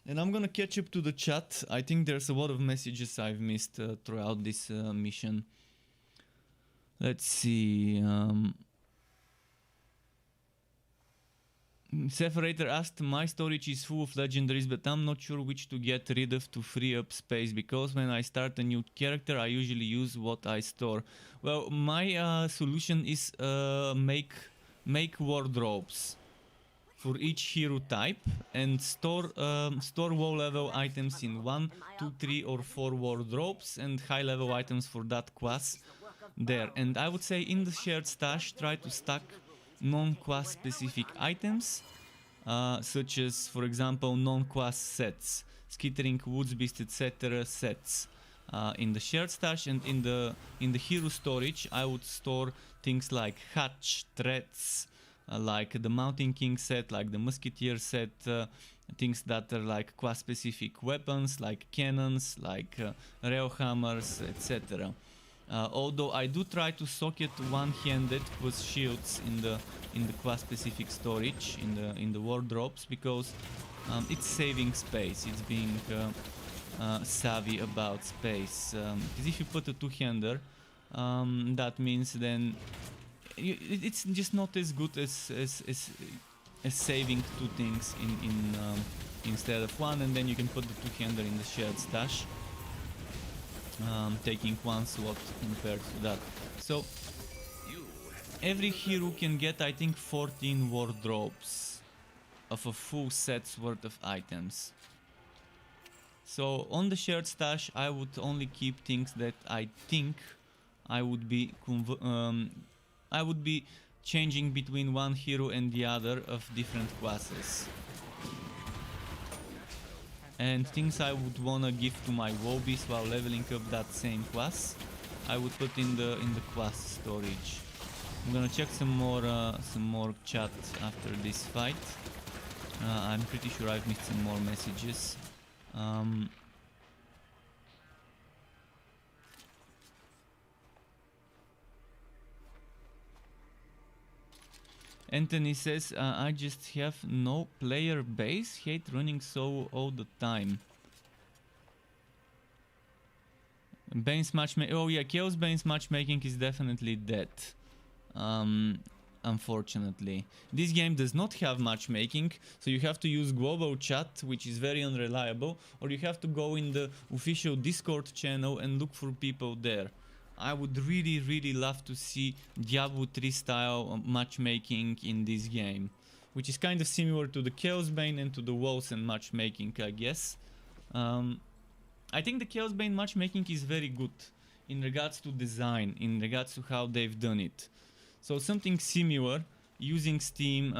And I'm gonna catch up to the chat. I think there's a lot of messages I've missed throughout this mission. Let's see. Separator asked, my storage is full of legendaries, but I'm not sure which to get rid of to free up space, because when I start a new character I usually use what I store. Well, my solution is make wardrobes for each hero type and store low level items in 1, 2, 3 or 4 wardrobes, and high level items for that class there. And I would say in the shared stash try to stack non-class specific items, such as, for example, non-class sets, Skittering, Woods Beast, etc. sets in the shared stash. And in the hero storage I would store things like hatch, threats, like the Mountain King set, like the Musketeer set, things that are like class specific weapons, like cannons, like rail hammers, etc. Although I do try to socket one-handed with shields in the class specific storage in the wardrobes, because it's saving space, it's being savvy about space. Because if you put a two-hander, that means then it's just not as good as saving two things in instead of one, and then you can put the two-hander in the shared stash. Taking one slot compared to that. So every hero can get, I think, 14 wardrobes of a full set's worth of items. So on the shared stash I would only keep things that I think I would be changing between one hero and the other of different classes. And things I would wanna give to my Wobbies while leveling up that same class, I would put in the class storage. I'm gonna check some more chat after this fight. I'm pretty sure I've missed some more messages. Anthony says, I just have no player base, hate running so all the time. Bane's matchmaking, oh yeah, Chaos Bane's matchmaking is definitely dead. Unfortunately. This game does not have matchmaking, so you have to use global chat, which is very unreliable, or you have to go in the official Discord channel and look for people there. I would really love to see Diablo 3 style matchmaking in this game, which is kind of similar to the Chaos Bane and to the Walls and matchmaking, I guess. I think the Chaos Bane matchmaking is very good in regards to design, in regards to how they've done it. So something similar using Steam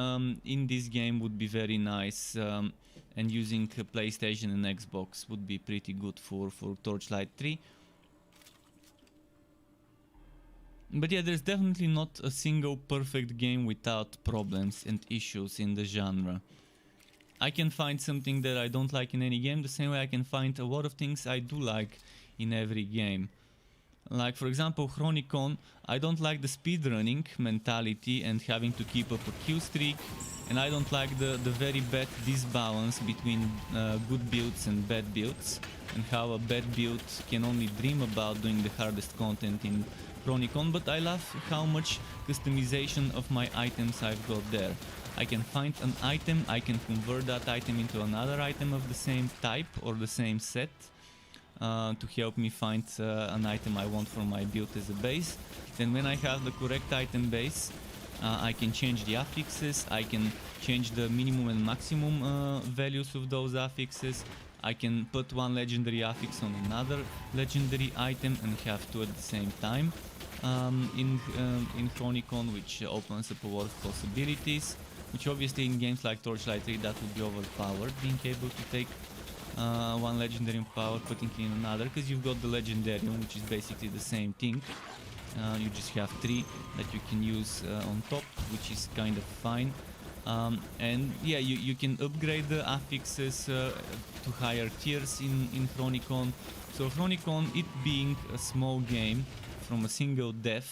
in this game would be very nice, and using PlayStation and Xbox would be pretty good for Torchlight 3. But yeah, there's definitely not a single perfect game without problems and issues in the genre. I can find something that I don't like in any game, the same way I can find a lot of things I do like in every game. Like for example Chronicon, I don't like the speedrunning mentality and having to keep up a kill streak, and I don't like the very bad disbalance between good builds and bad builds, and how a bad build can only dream about doing the hardest content in Chronicon, but I love how much customization of my items I've got there. I can find an item, I can convert that item into another item of the same type or the same set, to help me find an item I want for my build as a base. Then when I have the correct item base, I can change the affixes, I can change the minimum and maximum values of those affixes. I can put one legendary affix on another legendary item and have two at the same time in Chronicon, which opens up a lot of possibilities, which obviously in games like Torchlight 3 that would be overpowered, being able to take one legendary power, putting it in another, because you've got the legendarium, which is basically the same thing. You just have 3 that you can use on top, which is kind of fine. And yeah, you can upgrade the affixes to higher tiers in Chronicon. So Chronicon, it being a small game from a single dev,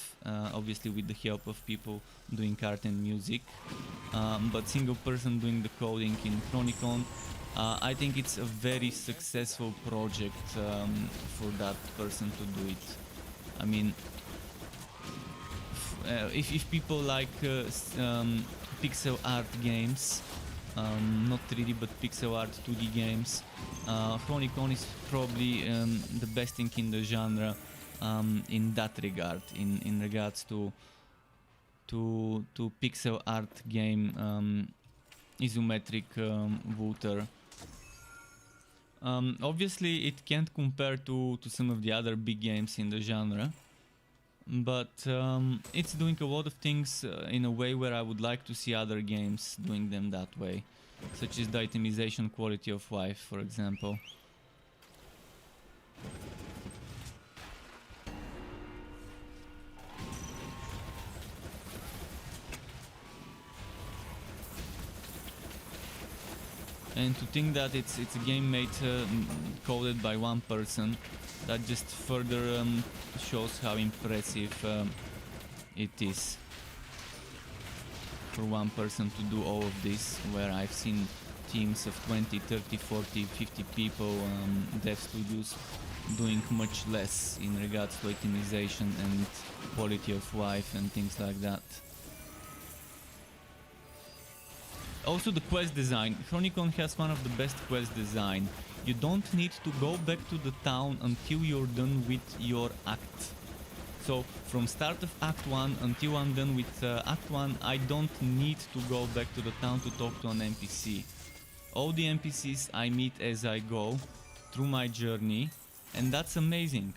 obviously with the help of people doing art and music, but single person doing the coding in Chronicon, I think it's a very successful project for that person to do it. I mean, if people like pixel art games, not 3D but pixel art 2D games, Chronicon is probably the best thing in the genre in that regard, in regards to pixel art game, isometric Wooter. Obviously it can't compare to some of the other big games in the genre, but it's doing a lot of things in a way where I would like to see other games doing them that way, such as the itemization quality of life, for example. And to think that it's a game made, coded by one person, that just further shows how impressive it is for one person to do all of this, where I've seen teams of 20, 30, 40, 50 people, dev studios, doing much less in regards to optimization and quality of life and things like that. Also the quest design. Chronicon has one of the best quest design. You don't need to go back to the town until you're done with your act. So from start of Act 1 until I'm done with Act 1, I don't need to go back to the town to talk to an NPC. All the NPCs I meet as I go through my journey, and that's amazing.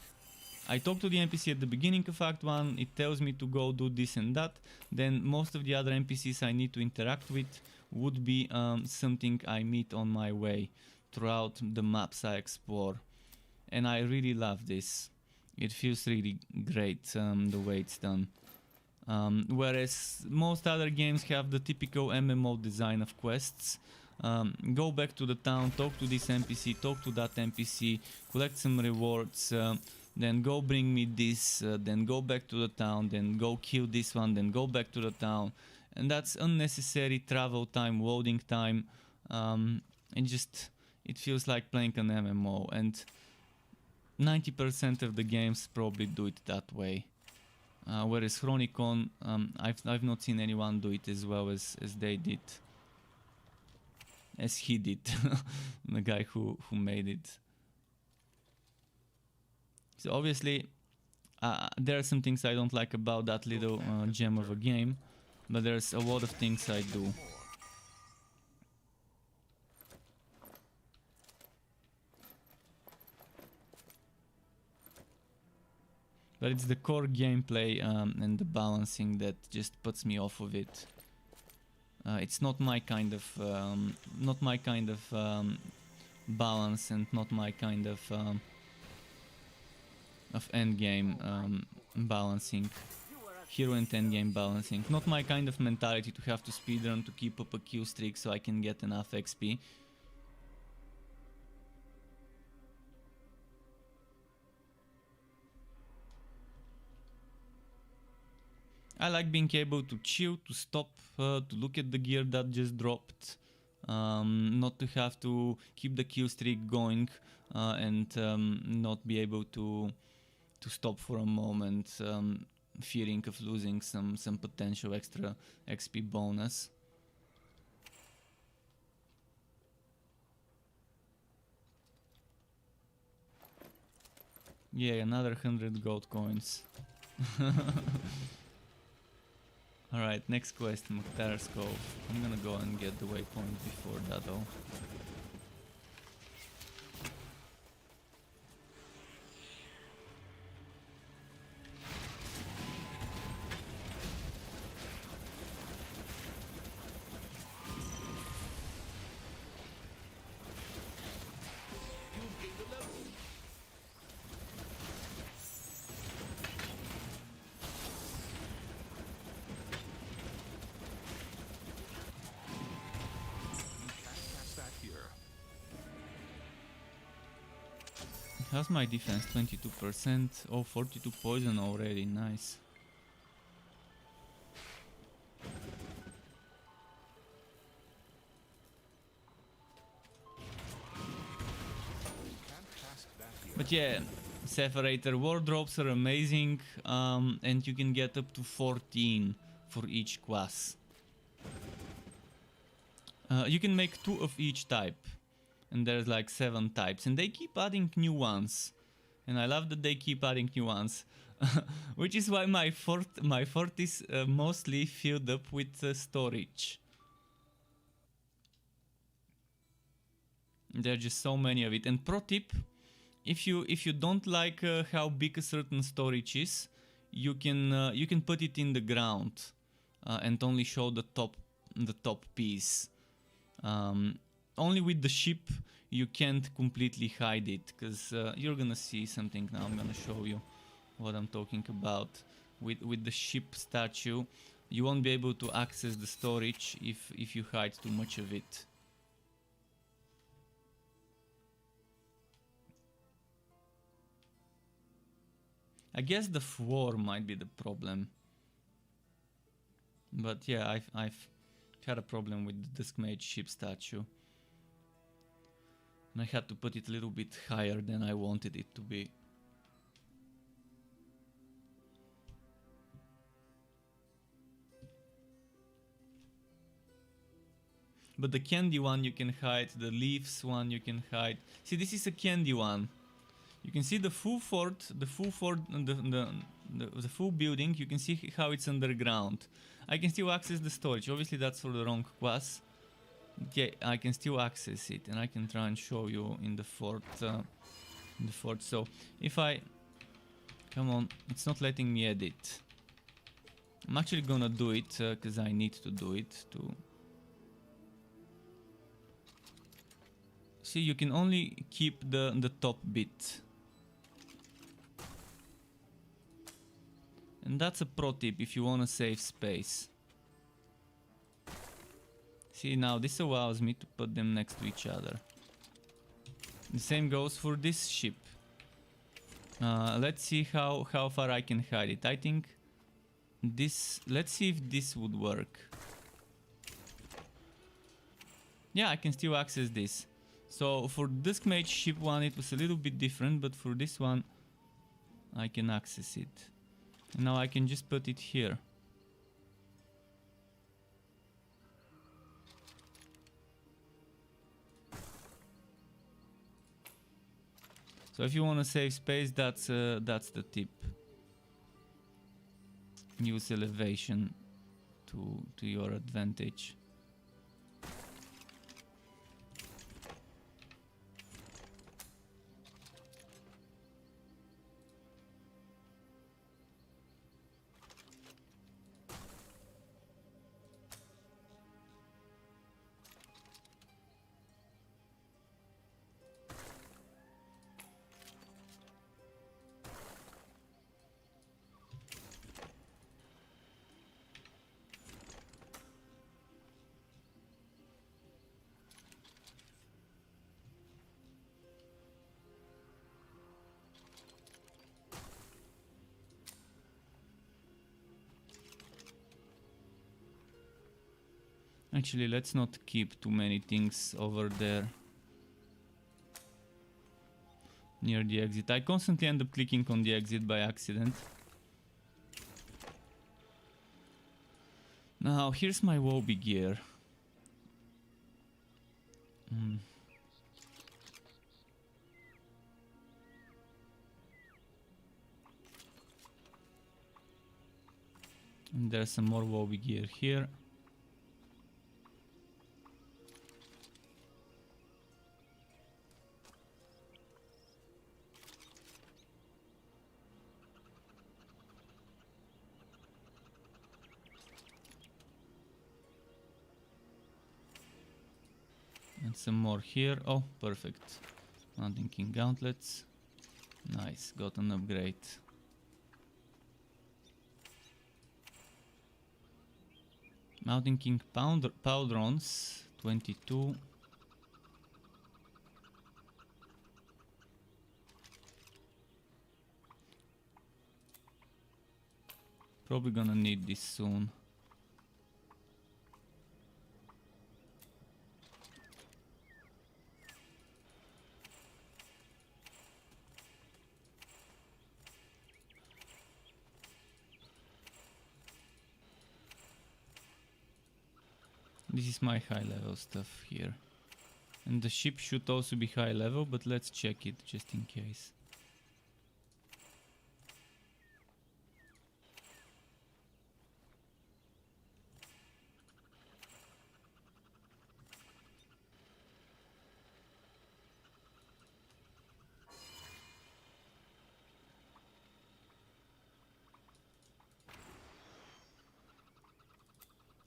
I talk to the NPC at the beginning of Act 1, it tells me to go do this and that, then most of the other NPCs I need to interact with would be something I meet on my way throughout the maps I explore. And I really love this. It feels really great the way it's done. Whereas most other games have the typical MMO design of quests. Go back to the town, talk to this NPC, talk to that NPC, collect some rewards, then go bring me this, then go back to the town, then go kill this one, then go back to the town. And that's unnecessary travel time, loading time, and just, it feels like playing an MMO, and 90% of the games probably do it that way. Whereas Chronicon, I've not seen anyone do it as well as they did. As he did, the guy who made it. So obviously, there are some things I don't like about that little gem of a game, but there's a lot of things I do. But it's the core gameplay and the balancing that just puts me off of it. It's not my kind of balance, and not my kind of end game balancing. Hero and end game balancing. Not my kind of mentality to have to speedrun to keep up a kill streak so I can get enough XP. I like being able to chill, to stop, to look at the gear that just dropped, not to have to keep the kill streak going, and not be able to stop for a moment, fearing of losing some potential extra XP bonus. Yeah, another 100 gold coins. Alright, next quest, Mukhtar's Cove. I'm gonna go and get the waypoint before that though. How's my defense? 22%. Oh, 42 poison already. Nice. But yeah, Separator wardrobes are amazing, and you can get up to 14 for each class. You can make 2 of each type. And there's like 7 types, and they keep adding new ones, and I love that they keep adding new ones. Which is why my fort is mostly filled up with storage. There are just so many of it. And pro tip, if you don't like how big a certain storage is, you can put it in the ground and only show the top piece. Only with the ship you can't completely hide it, because you're gonna see something now. I'm gonna show you what I'm talking about. With the ship statue, you won't be able to access the storage if you hide too much of it. I guess the floor might be the problem. But yeah, I've had a problem with the Duskmage ship statue. And I had to put it a little bit higher than I wanted it to be. But the candy one you can hide, the leaves one you can hide. See, this is a candy one. You can see the full fort, the full building. You can see how it's underground. I can still access the storage. Obviously that's for the wrong class. Yeah, I can still access it, and I can try and show you in the fort. So if I come on, it's not letting me edit. I'm actually gonna do it because I need to do it to. See, you can only keep the top bit, and that's a pro tip if you wanna save space. See, now this allows me to put them next to each other. The same goes for this ship. Let's see how far I can hide it. I think this... Let's see if this would work. Yeah, I can still access this. So for Duskmage ship one it was a little bit different, but for this one I can access it. And now I can just put it here. So if you want to save space, that's the tip. Use elevation to your advantage. Actually, let's not keep too many things over there near the exit. I constantly end up clicking on the exit by accident. Now, here's my Wobby gear. And there's some more Wobby gear here. And some more here. Oh, perfect. Mountain King gauntlets. Nice, got an upgrade. Mountain King Powderons, 22. Probably gonna need this soon. This is my high level stuff here. And the ship should also be high level, but let's check it just in case.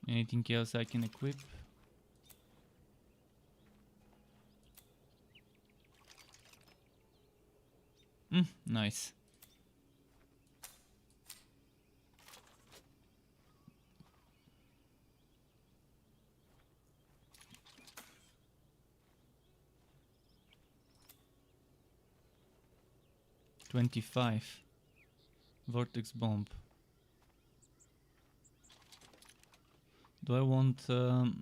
Anything else I can equip? Nice. $25. Vortex bomb. Do I want to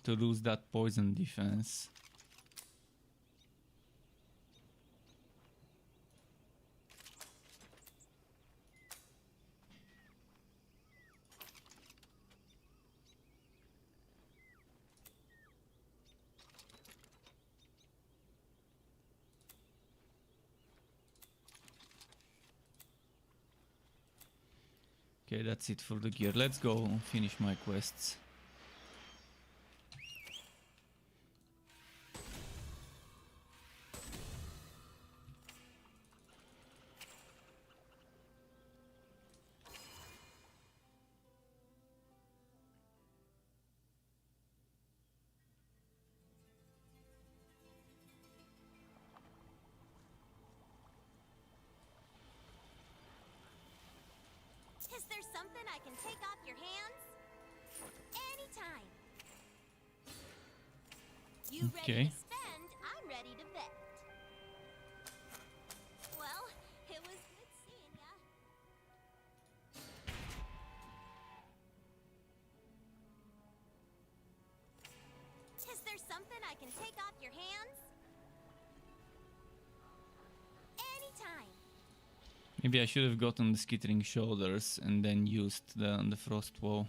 lose that poison defense? Okay, that's it for the gear. Let's go and finish my quests. Is there something I can take off your hands? Anytime. You Okay. ready to spend? I'm ready to bet. Well, it was good seeing ya. Is there something I can take off your hands? Anytime. Maybe I should have gotten the skittering shoulders and then used the frost wall.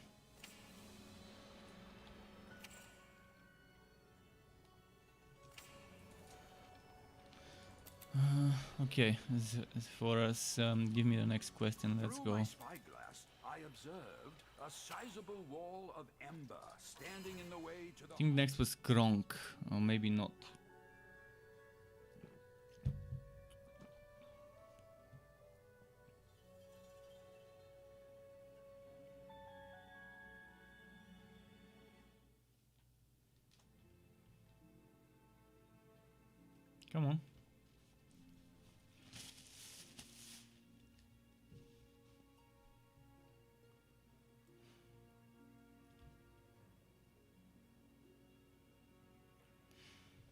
Okay, as for us, give me the next question. Let's Through go. my spyglass, I observed a sizable wall of ember standing in the way to the. I think next was Kronk, or maybe not. Come on.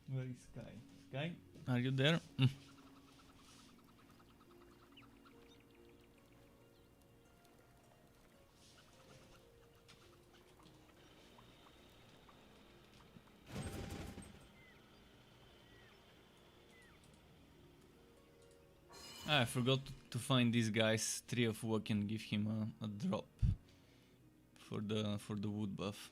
Where is Sky? Sky, are you there? I forgot to find this guy's Tree of Woe and give him a drop for the wood buff.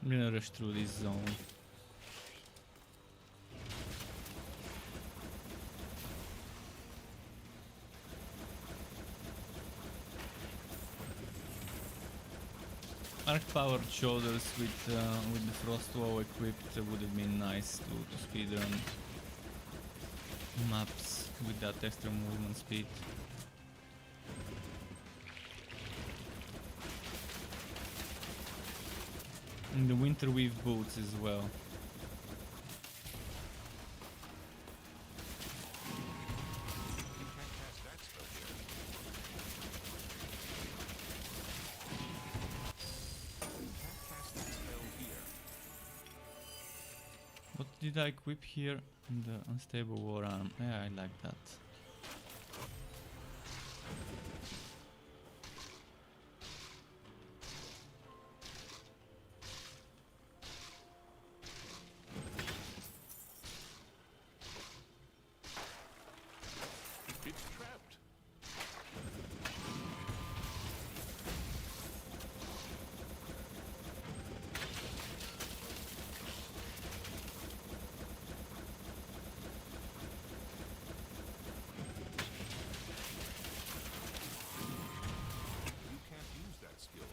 I'm gonna rush through this zone. Arc powered shoulders with the frost wall equipped would have been nice to speedrun maps with that extra movement speed. And the winter weave boots as well. You can't cast that spell here. You can't cast that spell here. What did I equip here? The unstable war arm. Yeah, I like that. It's trapped. You can't use that skill.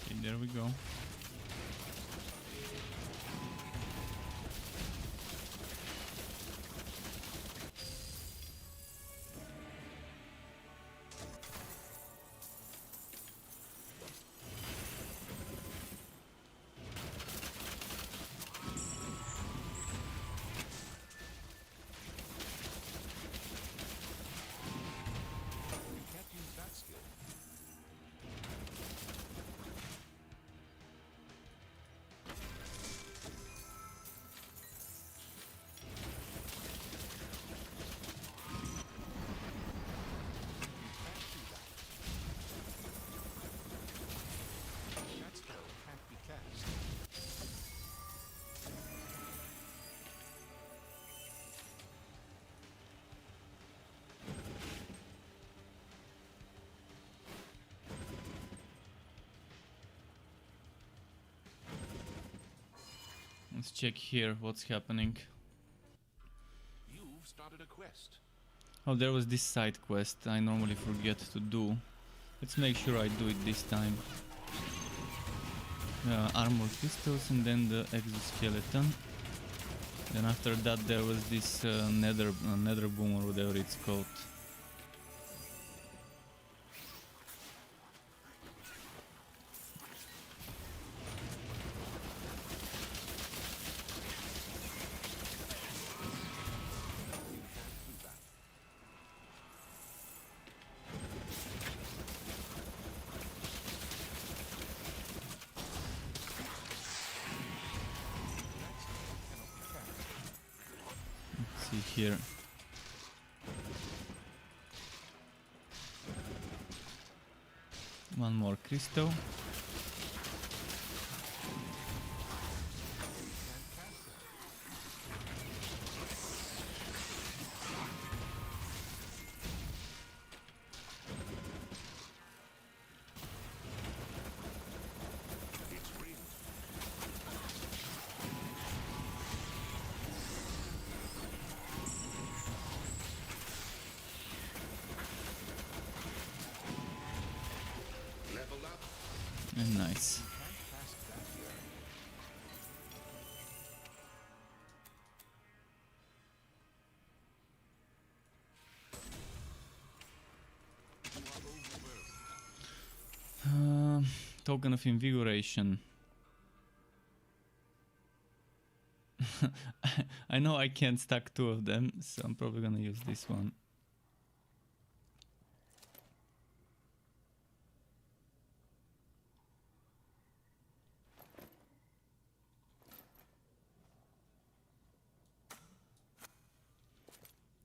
Okay, there we go. You can't use that skill. You can't do that. That spell can't be cast. Let's check here what's happening. You've started a quest. Oh, there was this side quest I normally forget to do. Let's make sure I do it this time. Armor crystals and then the exoskeleton. Then after that there was this nether boom or whatever it's called. You can't do that. That spell cannot be cast. Let's see here. One more crystal. You can't cast it. It's ringed. Level up. And nice. Can't cast that here. Token of invigoration. I know I can't stack 2 of them, so I'm probably gonna use this one.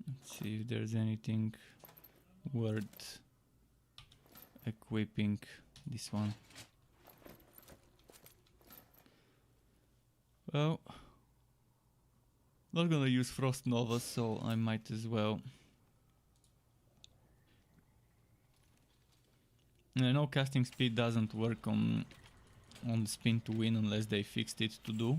Let's see if there's anything worth equipping. This one. Well, not gonna use Frost Nova, so I might as well. And I know casting speed doesn't work on the spin to win unless they fixed it to do.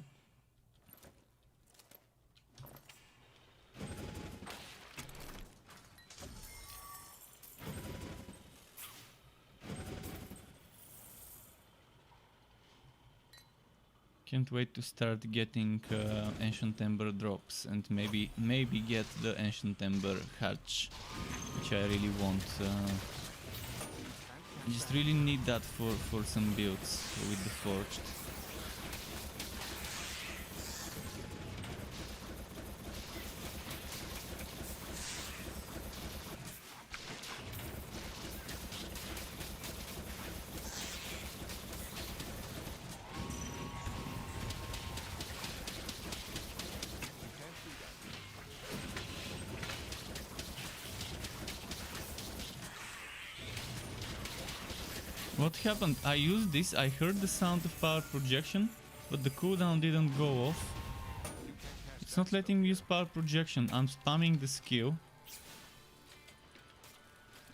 Can't wait to start getting Ancient Ember drops and maybe get the Ancient Ember hatch, which I really want. I just really need that for some builds with the Forged. What happened? I used this, I heard the sound of power projection, but the cooldown didn't go off. It's not letting me use power projection. I'm spamming the skill.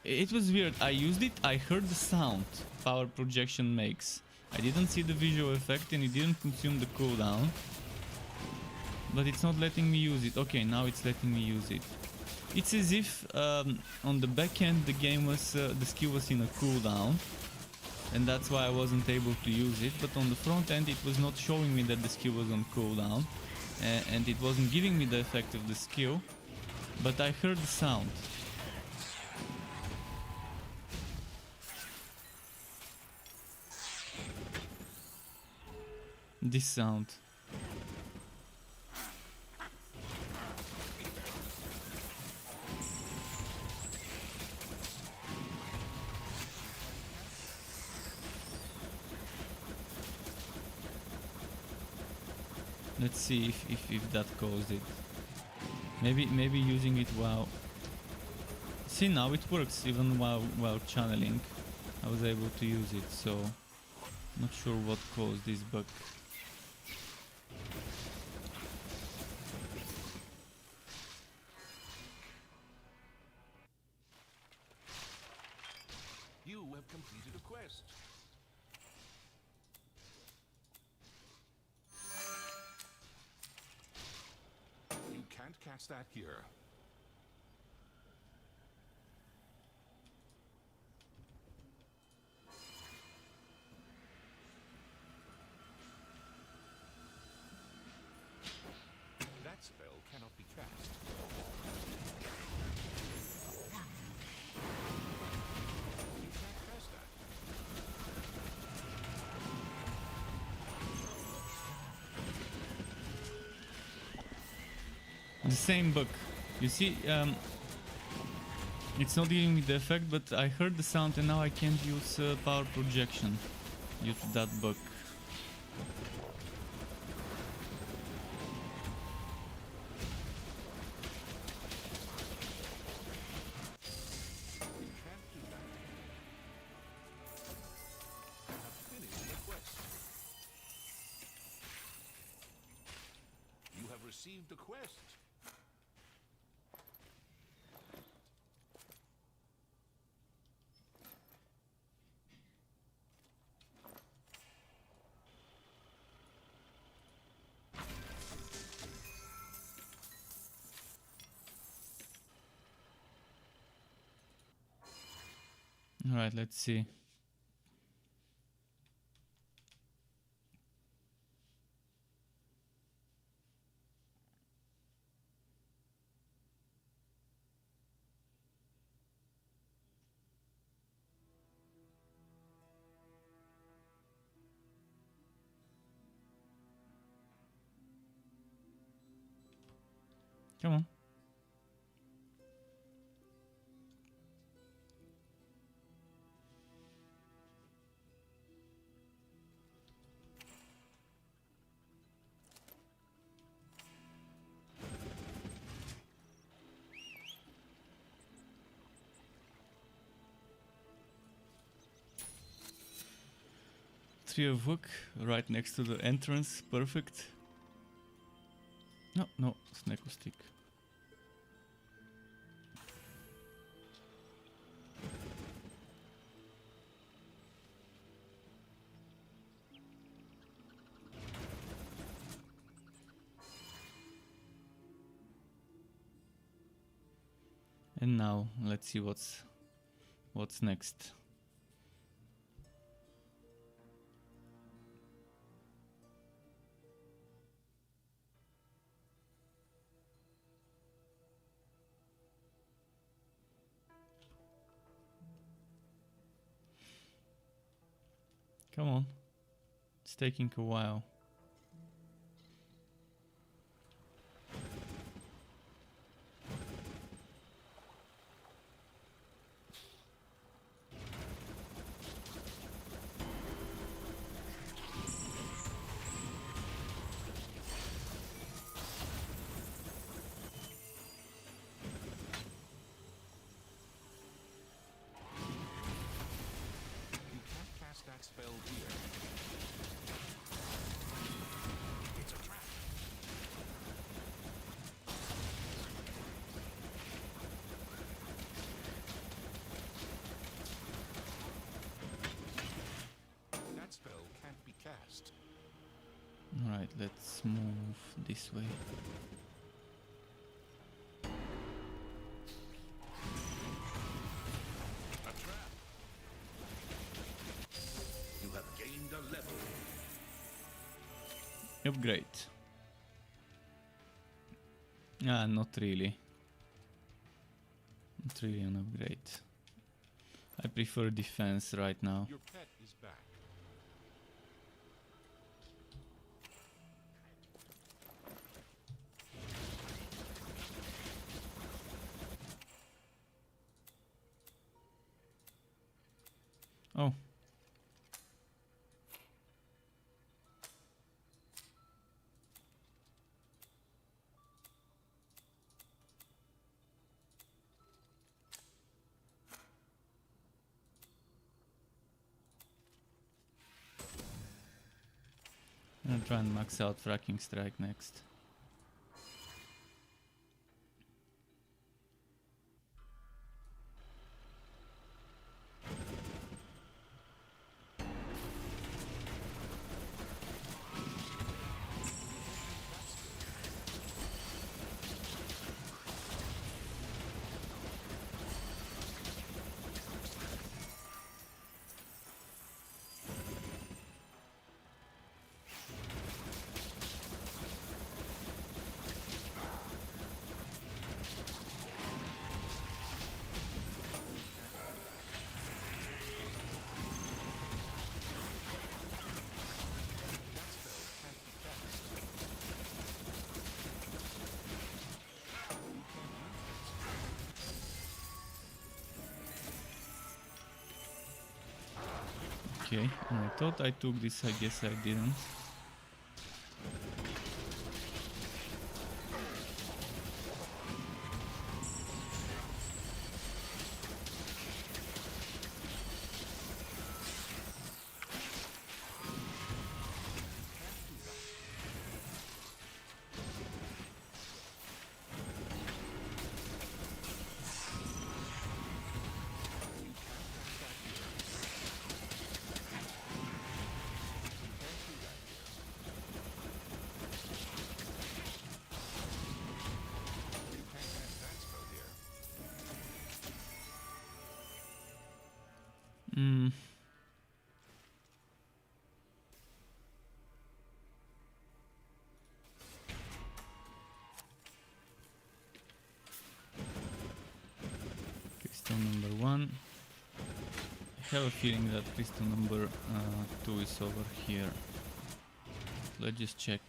It was weird. I used it, I heard the sound power projection makes. I didn't see the visual effect and it didn't consume the cooldown. But it's not letting me use it. Okay, now it's letting me use it. It's as if on the back end the game was, the skill was in a cooldown. And that's why I wasn't able to use it, but on the front end it was not showing me that the skill was on cooldown, and it wasn't giving me the effect of the skill, but I heard the sound. This sound. Let's see if that caused it. Maybe using it while... See, now it works even while channeling. I was able to use it, so not sure what caused this bug. You have completed a quest. You can't cast that here. That spell cannot be cast. You can't cast that. The same bug. You see, it's not giving me the effect, but I heard the sound and now I can't use power projection due to that bug. You can't do that. You have finished the quest. You have received a quest. Alright, let's see. Come on. Tree of Hook right next to the entrance. Perfect. No, no, snake stick. And now let's see what's next. Come on. It's taking a while. You can't cast that spell here. It's a trap. That spell can't be cast. Alright, let's move this way. A trap. You have gained a level. Upgrade. Ah, not really. Not really an upgrade. I prefer defense right now. Your pet is back. Oh. I'm gonna try and max out Fracking Strike next. Okay, I thought I took this, I guess I didn't. Hmm. Crystal number 1. I have a feeling that crystal number 2 is over here. Let's just check.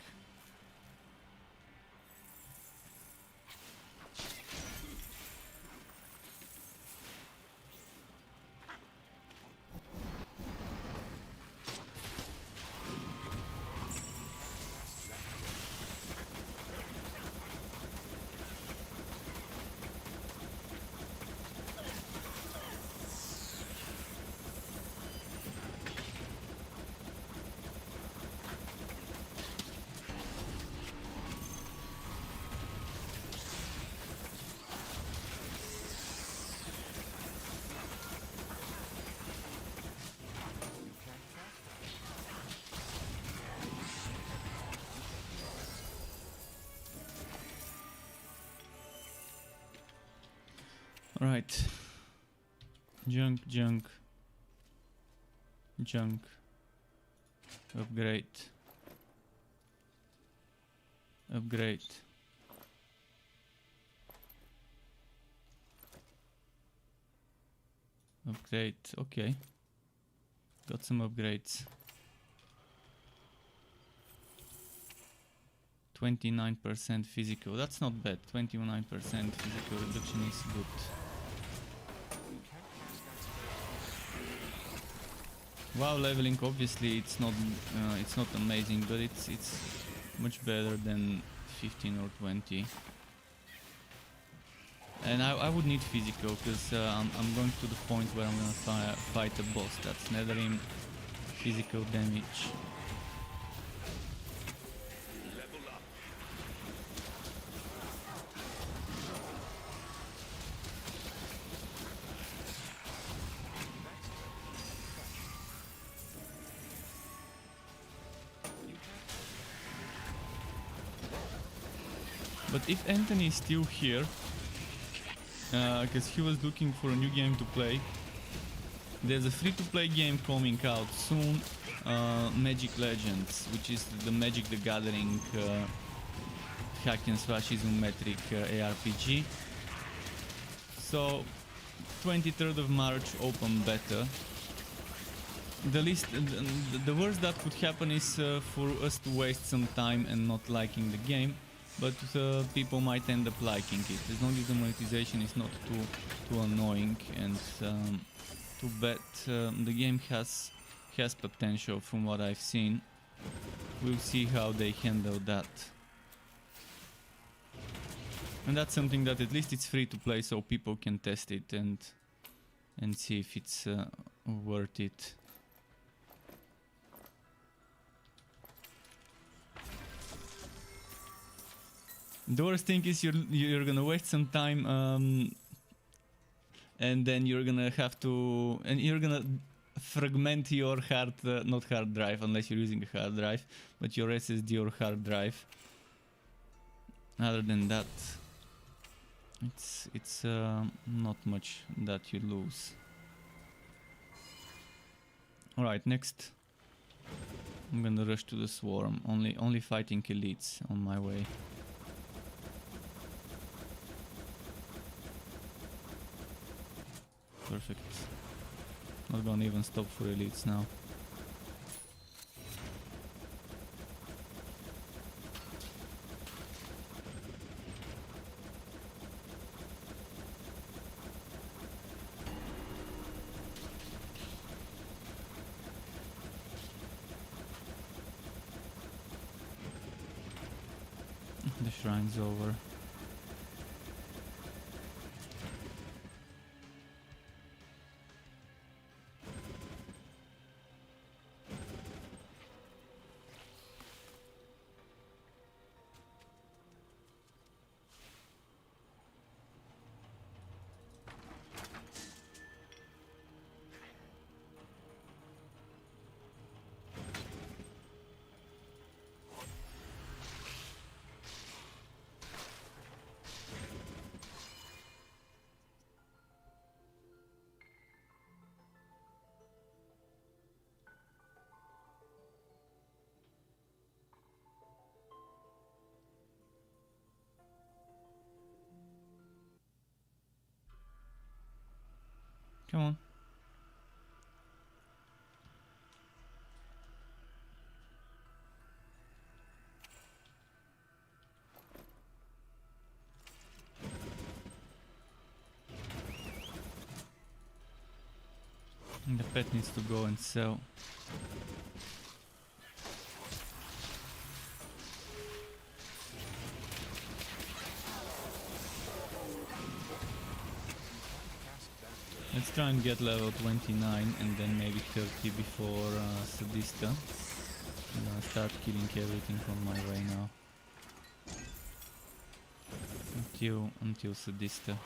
Alright. Junk, junk. Junk. Upgrade. Upgrade. Upgrade, okay. Got some upgrades. 29% physical, that's not bad. 29% physical reduction is good. Wow, leveling obviously it's not amazing, but it's much better than 15 or 20. And I would need physical because I'm going to the point where I'm gonna fight a boss that's Netherim physical damage. But if Anthony is still here, because he was looking for a new game to play, there's a free-to-play game coming out soon, Magic Legends, which is the Magic the Gathering hack and slash isometric ARPG. So 23rd of March open beta. The worst that could happen is for us to waste some time and not liking the game, but people might end up liking it as long as the monetization is not too annoying. And too bad, the game has potential from what I've seen. We'll see how they handle that. And that's something that at least it's free to play, so people can test it and see if it's worth it. The worst thing is you're gonna waste some time, and then you're gonna fragment your not hard drive unless you're using a hard drive, but your SSD or hard drive. Other than that, it's not much that you lose. All right, next I'm gonna rush to the swarm. Only fighting elites on my way. Perfect. Not gonna even stop for elites now. The shrine's over. Come on. And the pet needs to go and sell. Let's try and get level 29 and then maybe 30 before Sadista. I'm gonna start killing everything on my way now. Until Sadista.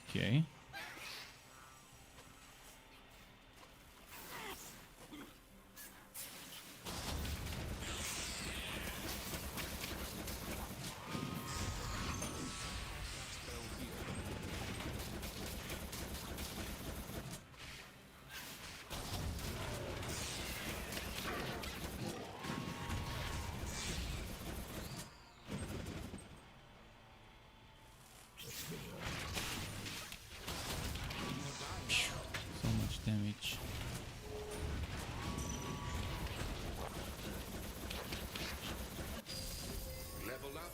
Okay. So much damage. Level up.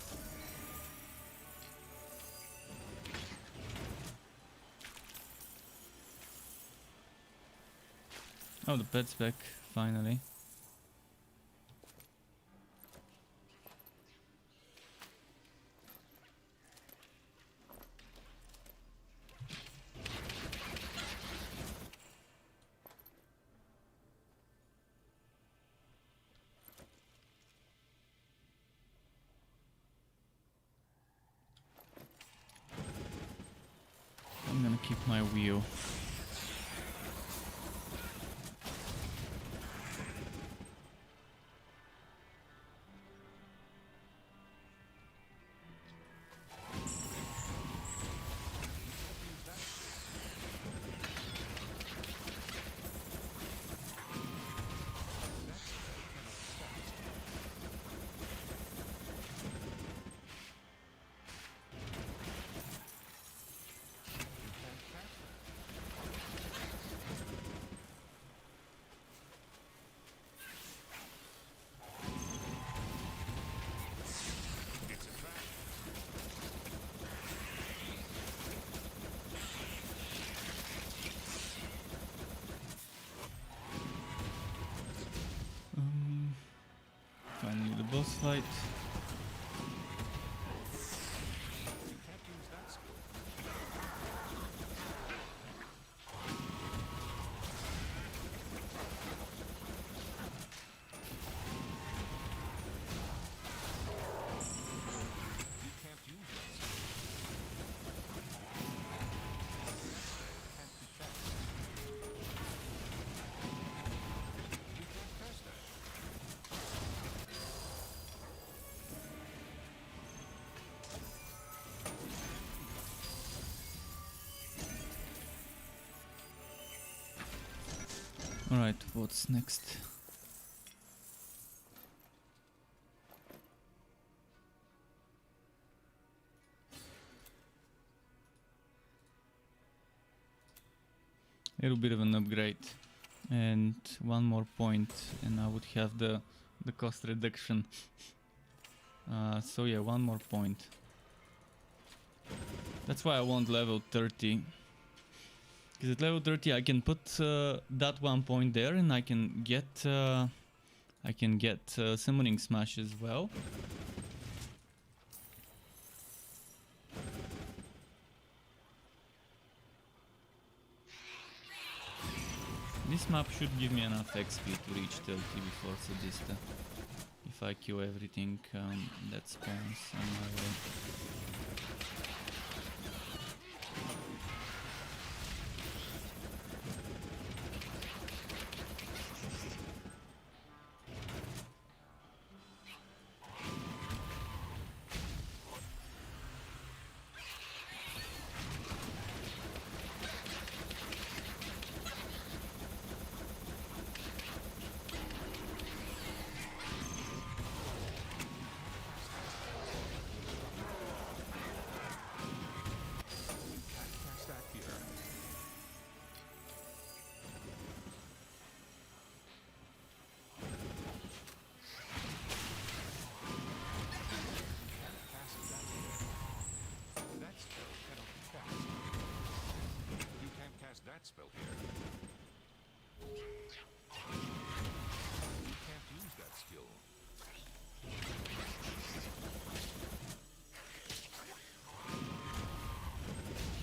Oh, the pet's back, finally. I'm gonna keep my wheel. It's a trap. Finally the boss fight. You can't use that skill. You can't use that skill. Can't be fast. You can't cast that. Alright, what's next? A little bit of an upgrade and one more point and I would have the cost reduction. So yeah, one more point. That's why I want level 30. Because at level 30 I can put that 1 point there and I can get summoning smash as well. This map should give me enough XP to reach 30 before Sadista. If I kill everything that spawns on my way. Cast that here. Cast that here. That spell cannot be cast. You can't cast that spell here. You can't use that skill.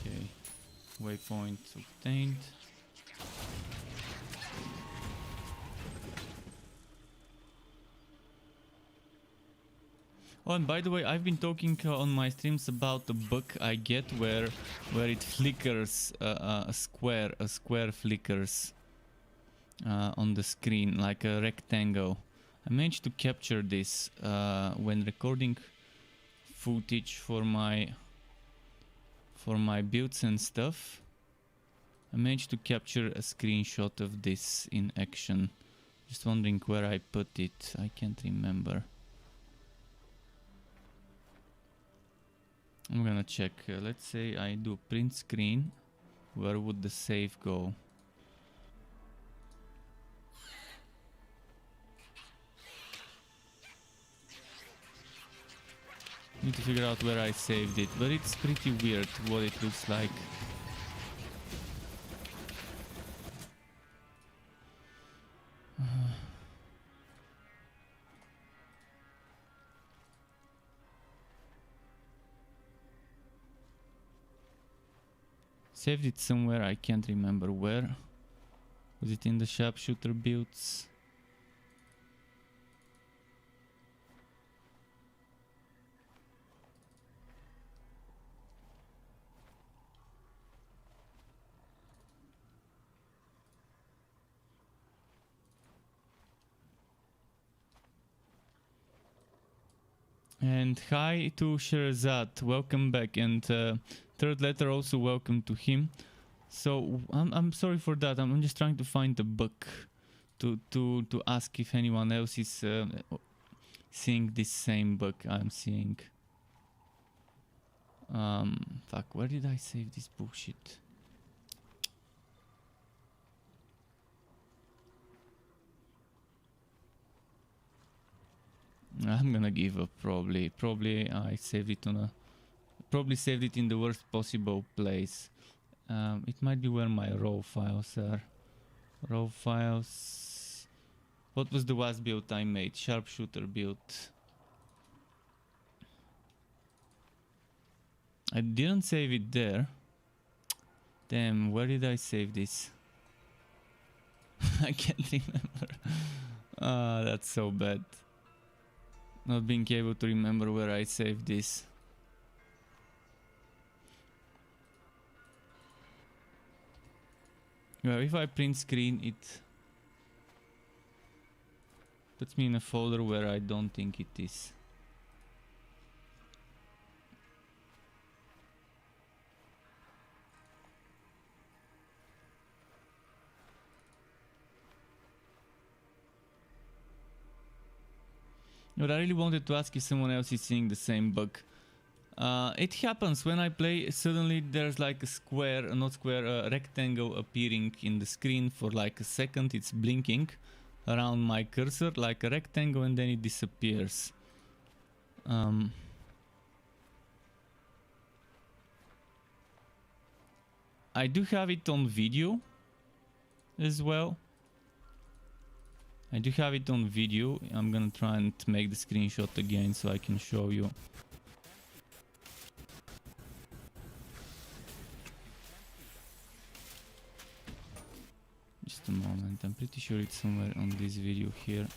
Okay, waypoint obtained. Oh, and by the way, I've been talking on my streams about the bug I get where it flickers a square flickers on the screen like a rectangle. I managed to capture this when recording footage for my builds and stuff. I managed to capture a screenshot of this in action. Just wondering where I put it. I can't remember. I'm gonna check. Let's say I do print screen. Where would the save go? Need to figure out where I saved it, but it's pretty weird what it looks like. Saved it somewhere, I can't remember where. Was it in the sharpshooter builds? And hi to Sherzad, welcome back, and third letter also welcome to him. So I'm sorry for that. I'm just trying to find the book to ask if anyone else is seeing this same book I'm seeing. Fuck, where did I save this bullshit? I'm gonna give up probably. Probably I saved it on a... Probably saved it in the worst possible place. It might be where my raw files are. Raw files... What was the last build I made? Sharpshooter build. I didn't save it there. Damn, where did I save this? I can't remember. Ah, that's so bad. Not being able to remember where I saved this. Well, if I print screen, it puts me in a folder where I don't think it is. But I really wanted to ask if someone else is seeing the same bug. It happens when I play, suddenly there's like a square, not square, a rectangle appearing in the screen for like a second. It's blinking around my cursor like a rectangle and then it disappears. I do have it on video as well. I do have it on video. I'm gonna try and make the screenshot again so I can show you. Just a moment. I'm pretty sure it's somewhere on this video here.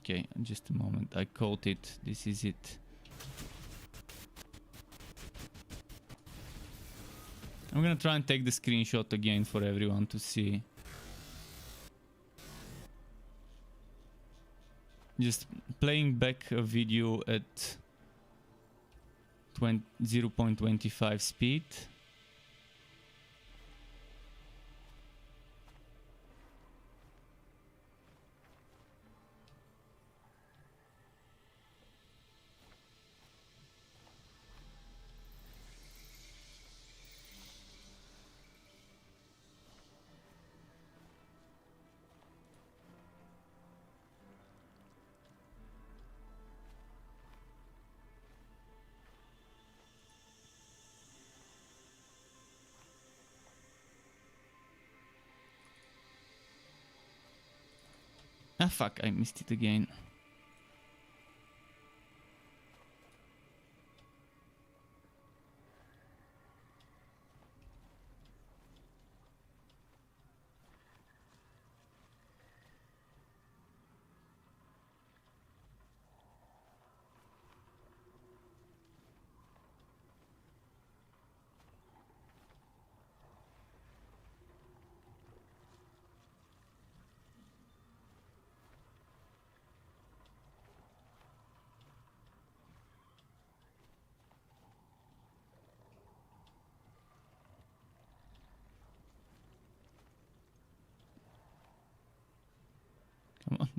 Okay, just a moment. I caught it. This is it. I'm gonna try and take the screenshot again for everyone to see. Just playing back a video at 0.25 speed. Ah fuck, I missed it again.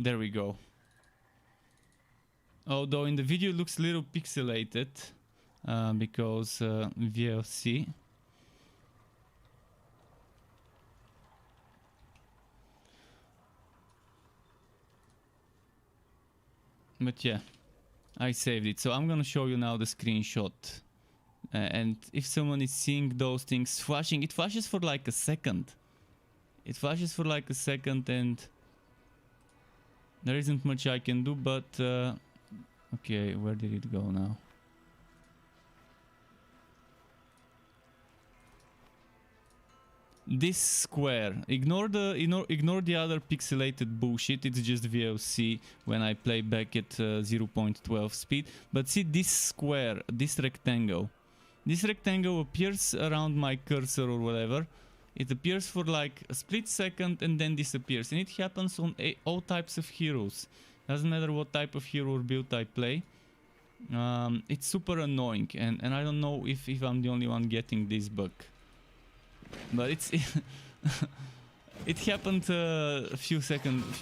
There we go. Although in the video it looks a little pixelated because VLC. But yeah, I saved it. So I'm gonna show you now the screenshot. And if someone is seeing those things flashing, it flashes for like a second. It flashes for like a second and there isn't much I can do, but okay, where did it go now? This square, ignore the other pixelated bullshit, it's just VLC when I play back at 0.12 speed. But see this square, this rectangle appears around my cursor or whatever. It appears for like a split second and then disappears, and it happens on all types of heroes. Doesn't matter what type of hero or build I play. It's super annoying, and I don't know if I'm the only one getting this bug. But it's it happened a few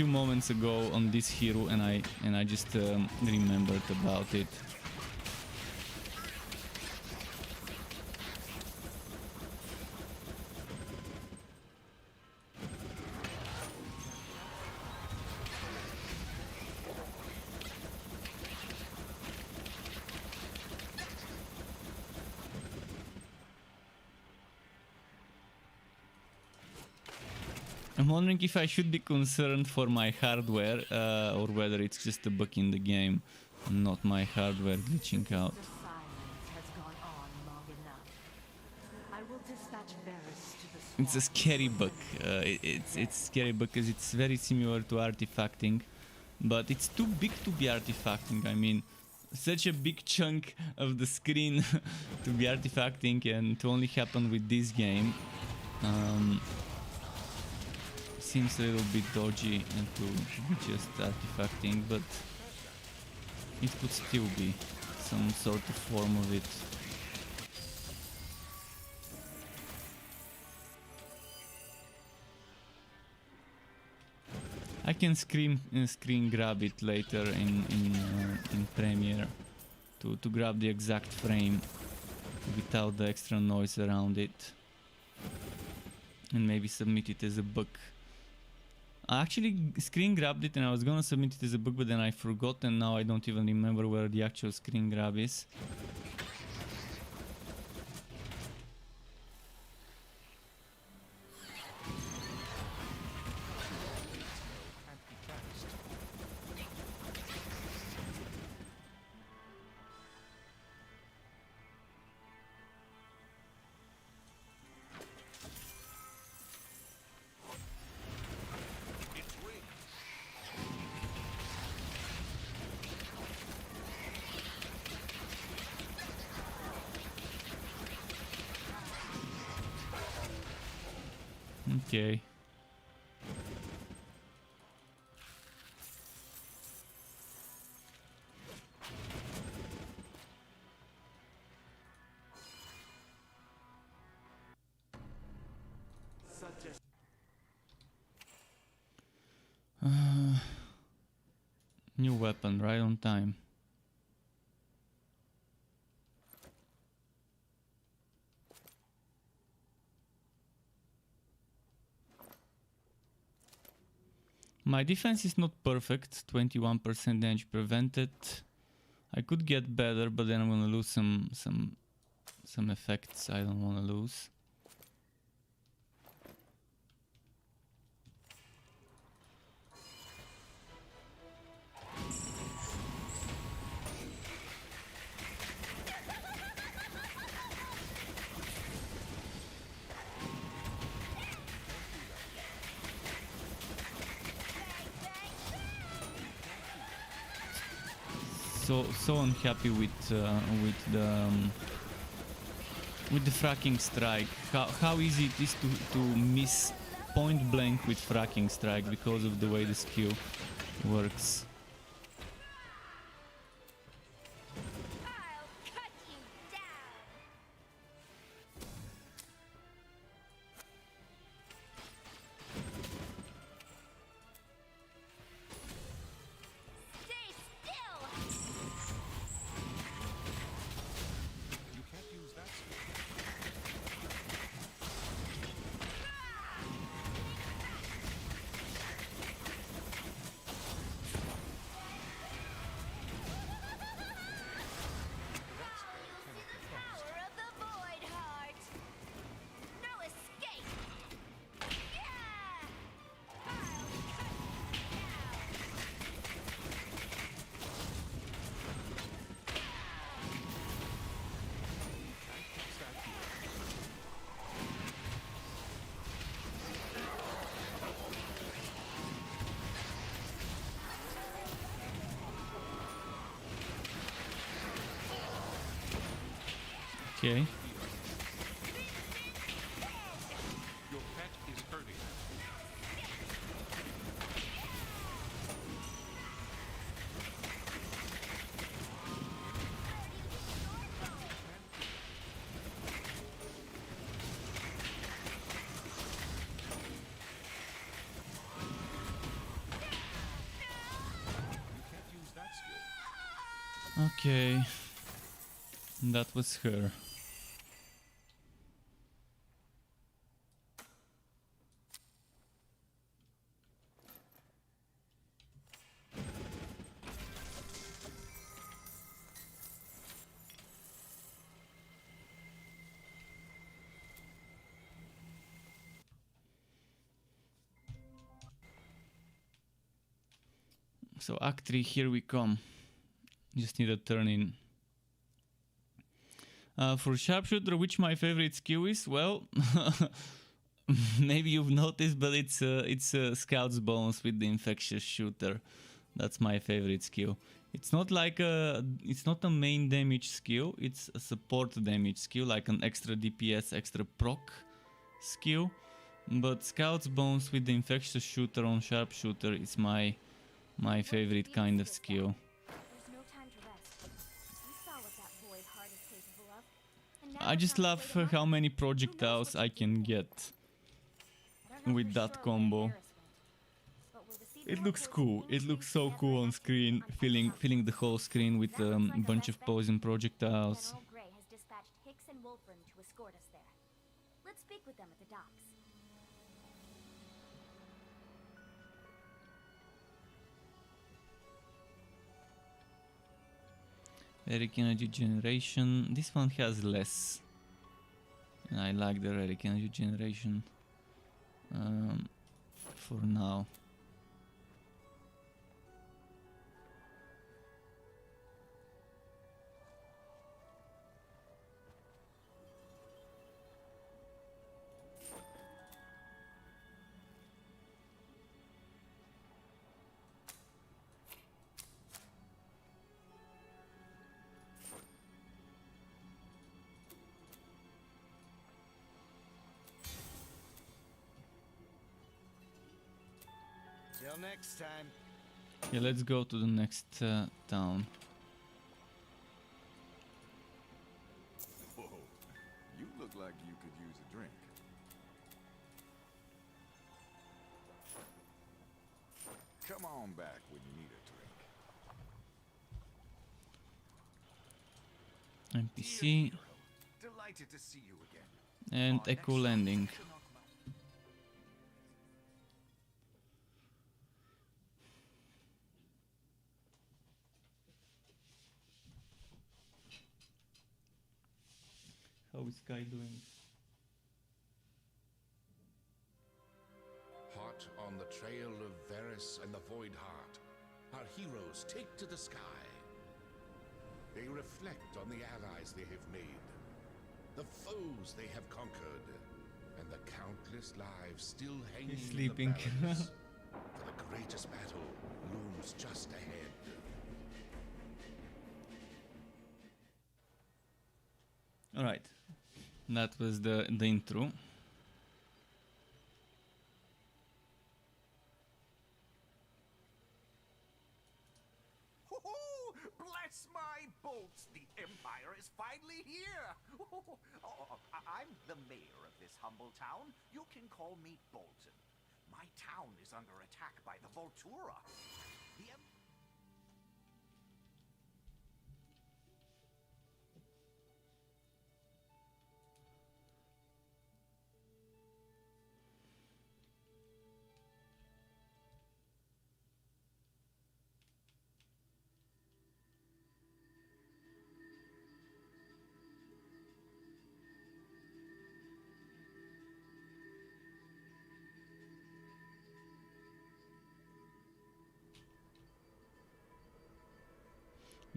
moments ago on this hero, and I just remembered about it. I'm wondering if I should be concerned for my hardware or whether it's just a bug in the game, not my hardware glitching out. The silence has gone on long enough. I will dispatch Varys to the It's a scary bug. It's scary because it's very similar to artifacting, but it's too big to be artifacting. I mean, such a big chunk of the screen to be artifacting, and to only happen with this game. Seems a little bit dodgy and to be just artifacting, but it could still be some sort of form of it. I can screen grab it later in Premiere to grab the exact frame without the extra noise around it, and maybe submit it as a bug. I actually screen grabbed it and I was gonna submit it as a bug, but then I forgot, and now I don't even remember where the actual screen grab is. Okay. New weapon, right on time. My defense is not perfect, 21% damage prevented. I could get better, but then I'm gonna lose some effects I don't wanna lose. So unhappy with the fracking strike. How easy it is to miss point blank with fracking strike because of the way the skill works. I'll cut you down. Okay. Your pet is hurting. You can't use that skill. Okay. That was her. So Act 3, here we come. Just need a turn in. For Sharpshooter, which my favorite skill is? Well, maybe you've noticed, but it's Scout's Bones with the Infectious Shooter. That's my favorite skill. It's not like it's not a main damage skill. It's a support damage skill, like an extra DPS, extra proc skill. But Scout's Bones with the Infectious Shooter on Sharpshooter is my favorite kind of skill. There's no time to rest. You saw what that void heart is capable of. And now I it's just on love its way to how mine. many projectiles I can get I don't know with for that sure where combo. Varys went, but we'll receive It more looks poison cool. beams It looks and so never cool on activate screen, on filling the whole screen with That looks like a bunch of best bet. poison projectiles. General Grey has dispatched Hicks and Wolfram to escort us there. Let's speak with them at the docks. Relic energy generation. This one has less. And I like the relic energy generation. For now. Till next time. Yeah, let's go to the next town. Whoa, you look like you could use a drink. Come on back when you need a drink. NPC Delighted to see you again. and Echo Landing. How is Sky doing? Hot on the trail of Varys and the Void Heart, our heroes take to the sky. They reflect on the allies they have made, the foes they have conquered, and the countless lives still hanging He's in sleeping. the balance. For the greatest battle looms just ahead. Alright. That was the intro. Bless my bolts! The Empire is finally here! I'm the mayor of this humble town. You can call me Bolton. My town is under attack by the Voltura. The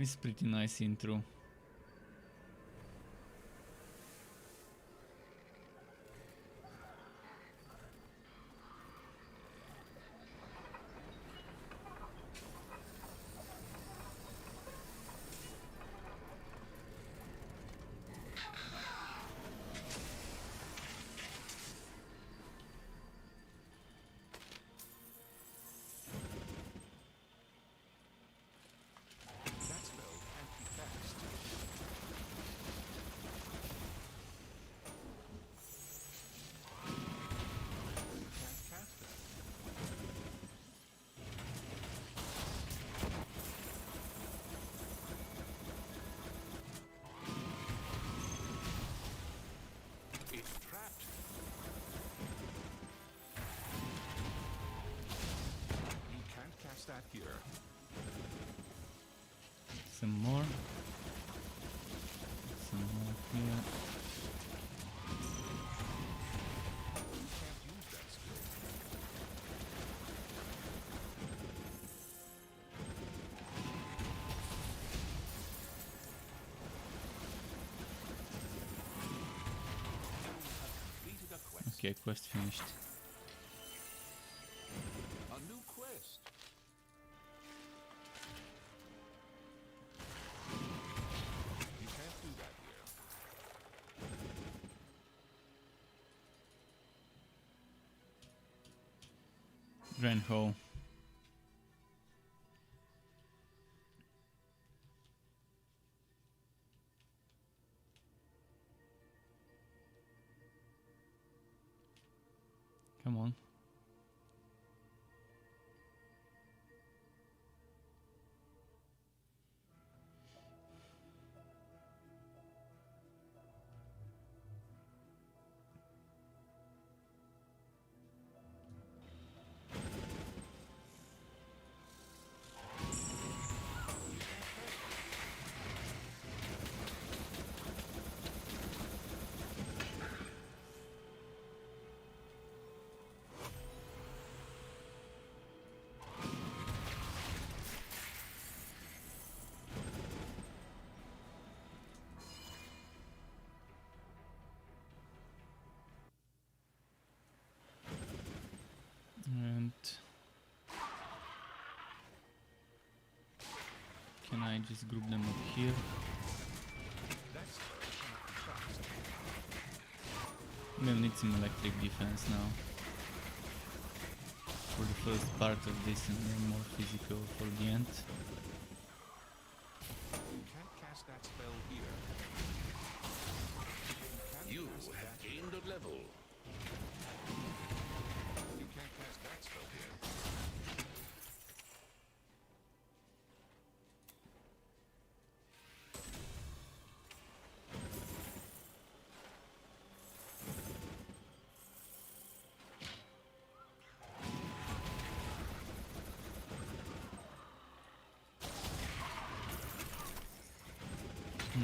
It's pretty nice intro. Some more. Some more here. Can't use that skill. Completed a quest. Okay, quest finished. A new quest. You can't do that here. Grand Hall. Come on. And can I just group them up here? That spell cannot be cast. We'll need some electric defense now for the first part of this, and then more physical for the end. You can't cast that spell here. You can't cast have that. gained a level. You can't cast that spell here.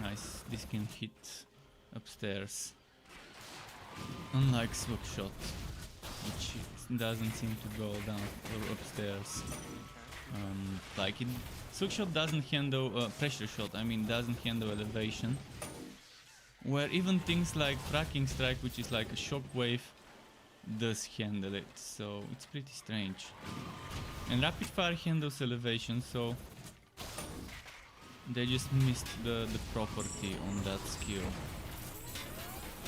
Nice, this can hit upstairs. Unlike Swookshot, which doesn't seem to go down or upstairs. Like it, Swookshot doesn't handle pressure shot. I mean, doesn't handle elevation. Where even things like Fracking Strike, which is like a shockwave, does handle it. So it's pretty strange. And Rapid Fire handles elevation, so they just missed the property on that skill.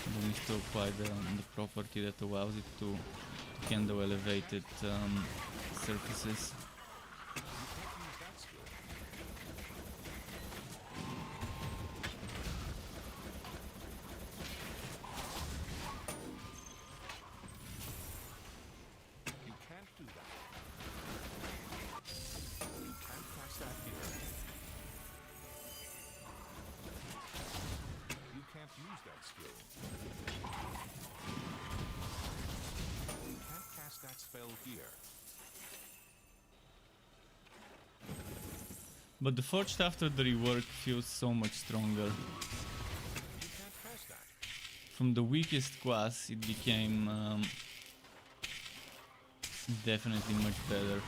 They missed to apply the property that allows it to handle elevated surfaces. You can't use that skill. You can't do that. You can't cast that here. You can't use that skill. You can't cast that spell here. But the Forged after the rework feels so much stronger. You can't cast that. From the weakest class, it became definitely much better.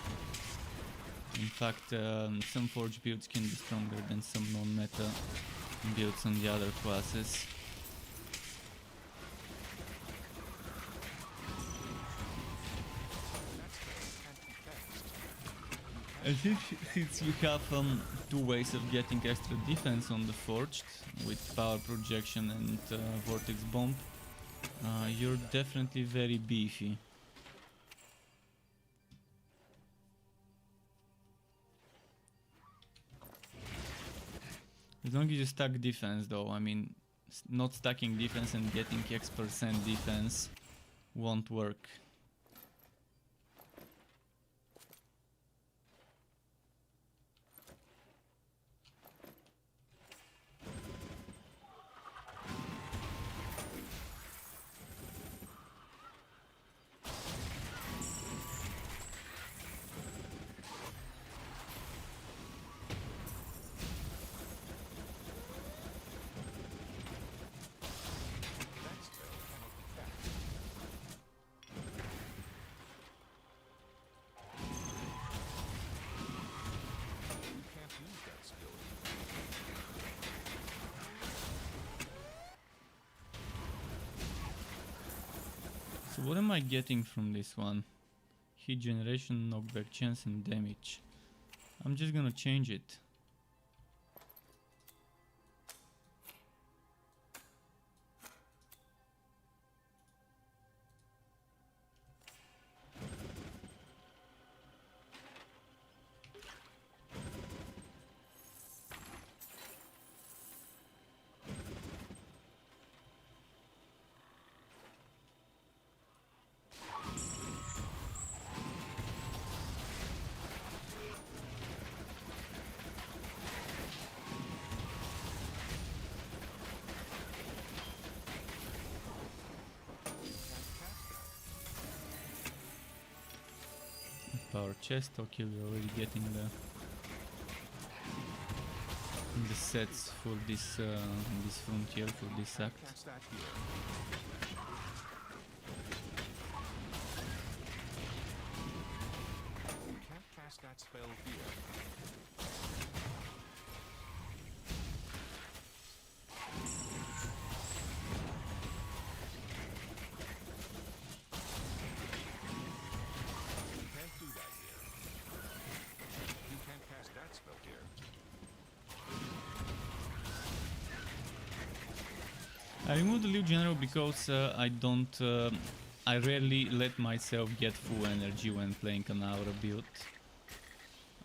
In fact, some Forge builds can be stronger than some non-meta builds on the other classes. That spell can't be cast. And since you have two ways of getting extra defense on the Forged, with Power Projection and Vortex Bomb, you're definitely very beefy. As long as you stack defense though, I mean, not stacking defense and getting X% defense won't work. So what am I getting from this one? Heat generation, knockback chance and damage. I'm just gonna change it. Power chest, okay, we're already getting the sets for this frontier, for this act. Cast that here. Can't cast that spell here. You can't do that here. You can't cast that spell here. I removed the Liu General because I rarely let myself get full energy when playing an Aura build,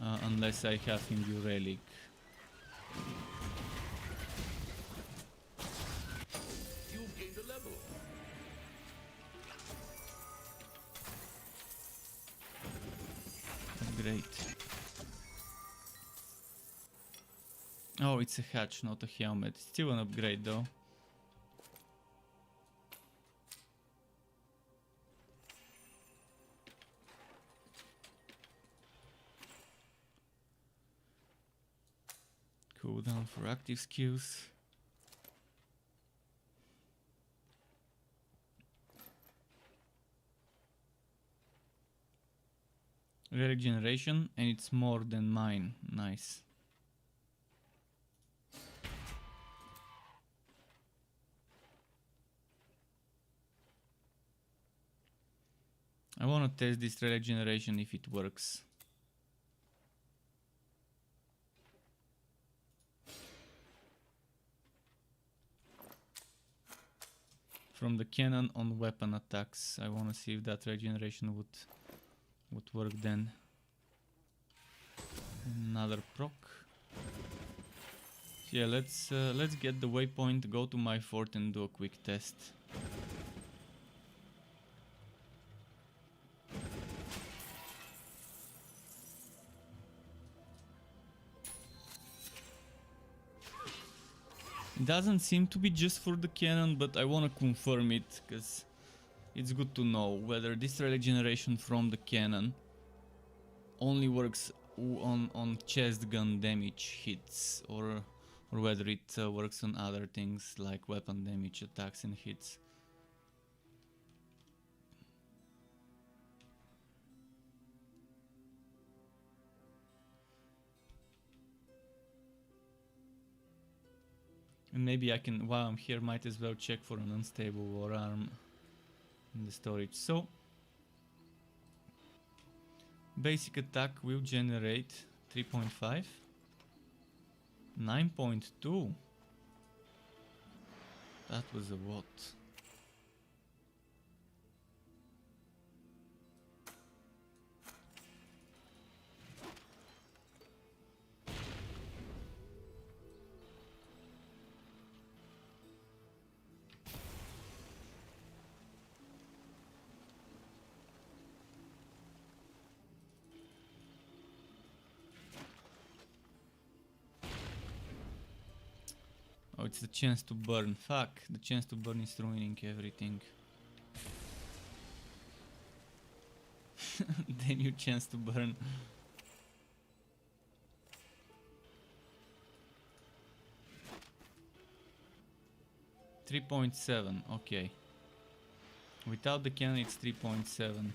unless I have Imbue Relic. You've gained a level. Great. Oh, it's a hatch, not a helmet. Still an upgrade though. Cooldown for active skills. Relic generation, and it's more than mine. Nice. I wanna test this relic generation if it works. From the cannon on weapon attacks. I wanna see if that regeneration would work then. Another proc. Yeah, let's get the waypoint, go to my fort and do a quick test. It doesn't seem to be just for the cannon, but I wanna confirm it, because it's good to know whether this relic generation from the cannon only works on chest gun damage hits, or whether it works on other things like weapon damage, attacks and hits. And maybe I can, while I'm here, might as well check for an unstable war arm in the storage. So, basic attack will generate 3.5, 9.2. That was a lot. Oh, it's the chance to burn. Fuck, the chance to burn is ruining everything. Then you chance to burn. $3.7, okay. Without the cannon it's 3.7.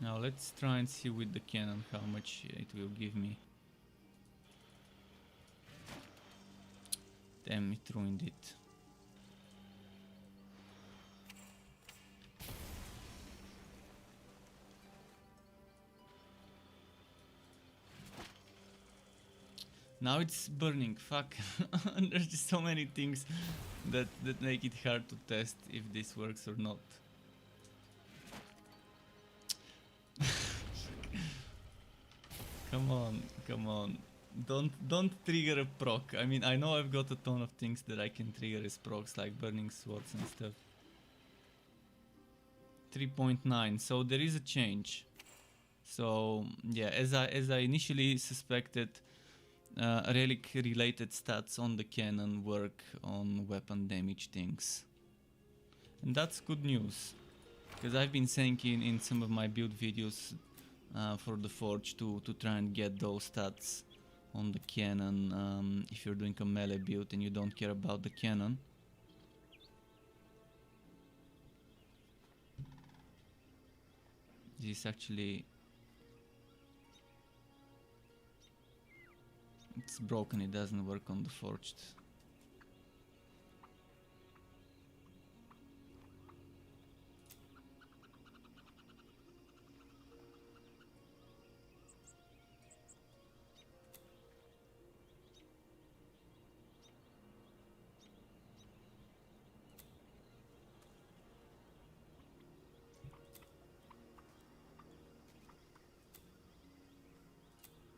Now let's try and see with the cannon how much it will give me. Damn, it ruined it. Now it's burning, fuck. There's just so many things that make it hard to test if this works or not. Come on, come on. Don't trigger a proc. I mean, I know I've got a ton of things that I can trigger as procs, like burning swords and stuff. 3.9, so there is a change. So yeah, as I initially suspected, relic related stats on the cannon work on weapon damage things, and that's good news, because I've been saying in some of my build videos for the forge to try and get those stats on the cannon if you're doing a melee build and you don't care about the cannon. This actually, it's broken, it doesn't work on the forged.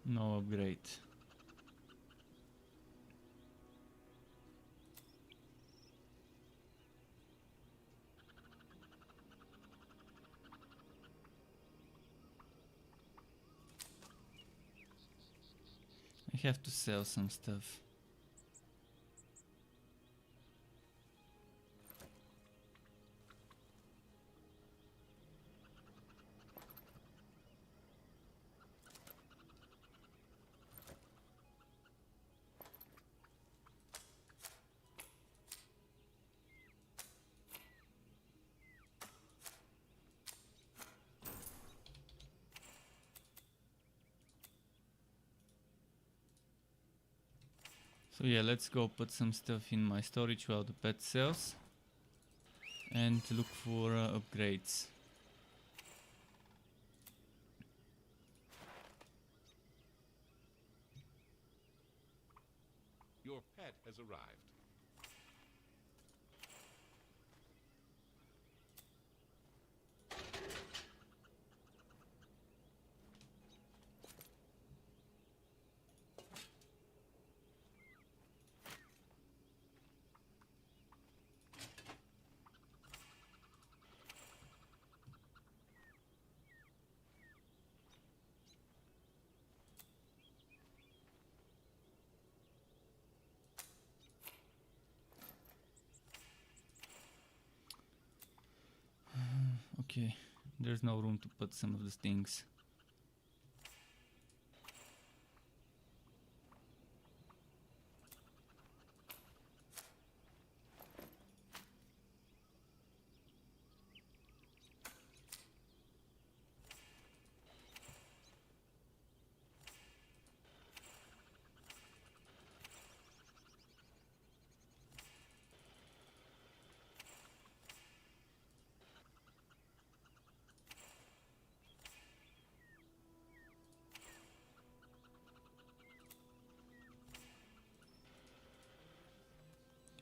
No upgrade. I have to sell some stuff. So yeah, let's go put some stuff in my storage while the pet sells and look for upgrades. Your pet has arrived. Okay, there's no room to put some of the things.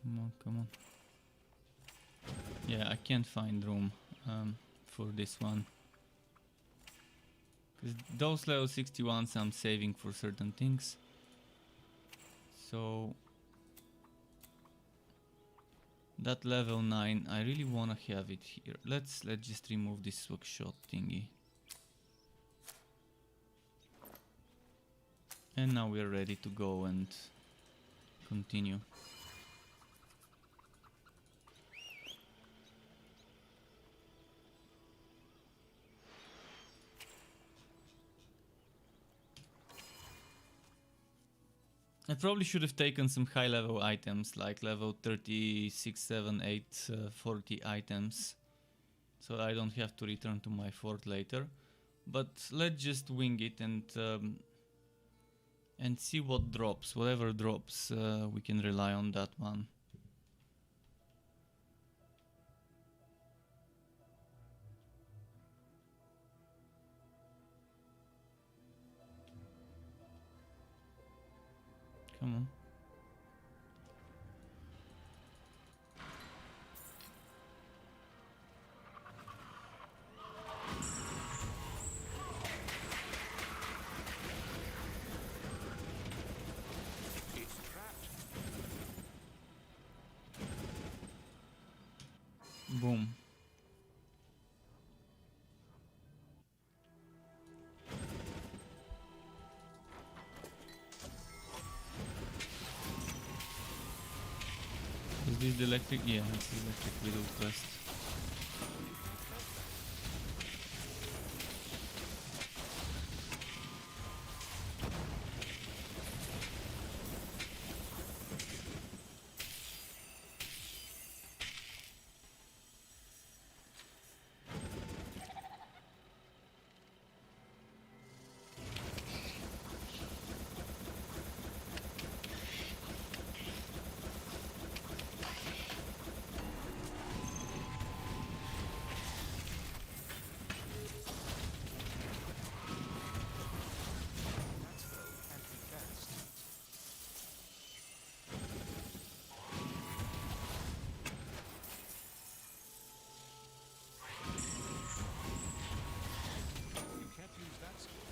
Come on, come on. Yeah, I can't find room for this one. Because those level 61s I'm saving for certain things. So that level 9, I really wanna have it here. Let's just remove this hookshot thingy. And now we're ready to go and continue. I probably should have taken some high level items like level 36, 7, 8, 40 items, so I don't have to return to my fort later. But let's just wing it and see what drops. Whatever drops, we can rely on that one. Come on. It's trapped. Boom. Is this the electric? Yeah, it's the electric widow quest. That spell can't be cast. You can't use that skill.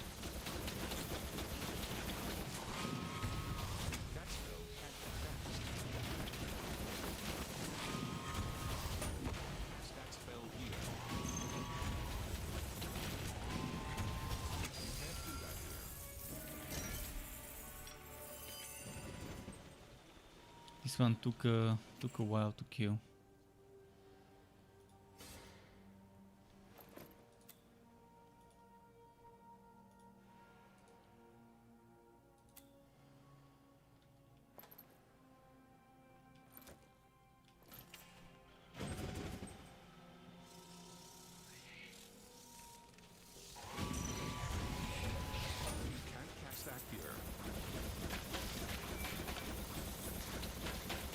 That spell can't be cast. Cast that spell here. You can't do that here. This one took a while to kill. You can't cast that here.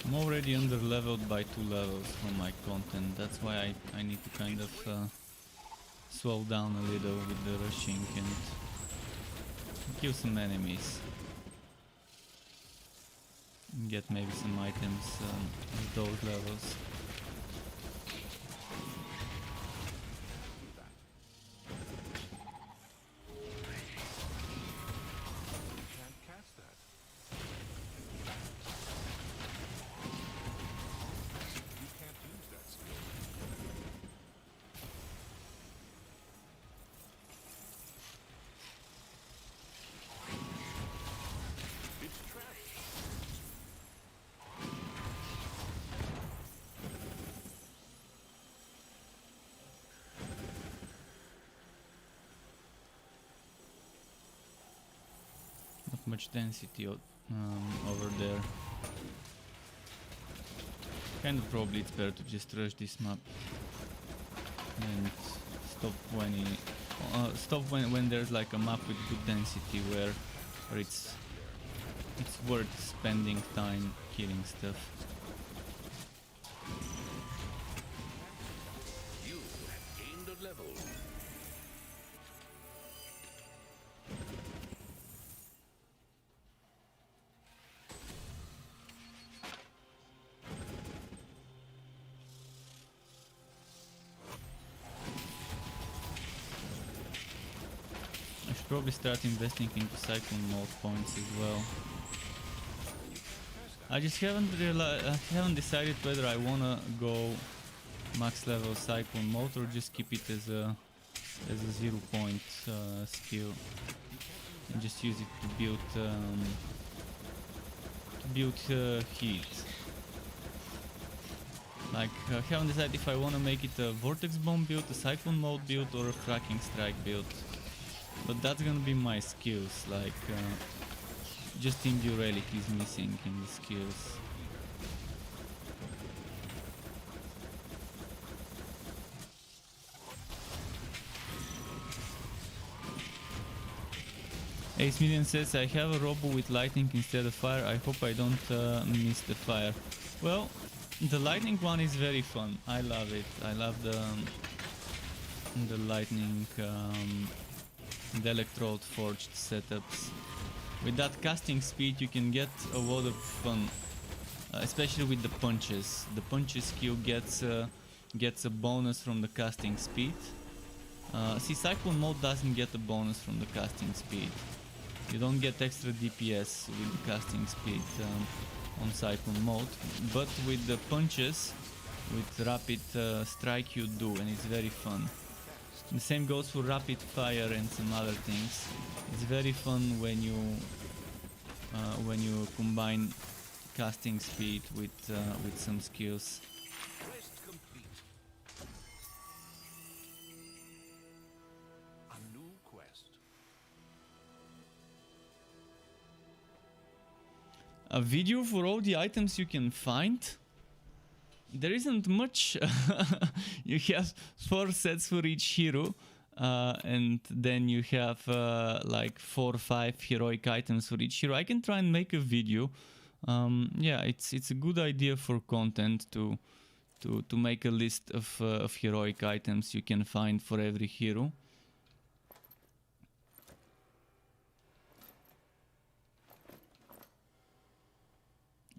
I'm already under leveled by 2 levels from my content. That's why I need to kind of slow down a little with the rushing and kill some enemies. And get maybe some items with those levels. Do that. You can't cast that. You can't use that skill. It's trapped. Not much density over there. Kind of probably it's better to just rush this map and stop when there's like a map with good density where it's worth spending time killing stuff. You have gained a level. I should probably start investing into cyclone mode points as well. I just haven't decided whether I wanna go max level cyclone mode or just keep it as a 0 point skill and just use it to build heat. Like I haven't decided if I wanna make it a vortex bomb build, a cyclone mode build, or a fracking strike build. But that's gonna be my skills. Like just Imbue Relic is missing in the skills. Ace Million says, I have a robo with lightning instead of fire. I hope I don't miss the fire. Well, the lightning one is very fun. I love it. I love the lightning, the electrode forged setups. With that casting speed, you can get a lot of fun, especially with the punches. The punches skill gets a bonus from the casting speed. See, Cyclone mode doesn't get a bonus from the casting speed. You don't get extra DPS with the casting speed on Cyclone mode, but with the punches, with rapid strike you do, and it's very fun. The same goes for rapid fire and some other things. It's very fun when you combine casting speed with some skills. Quest complete. A new quest. A video for all the items you can find? There isn't much. You have 4 sets for each hero, and then you have like 4 or 5 heroic items for each hero. I can try and make a video. Yeah, it's a good idea for content to make a list of heroic items you can find for every hero.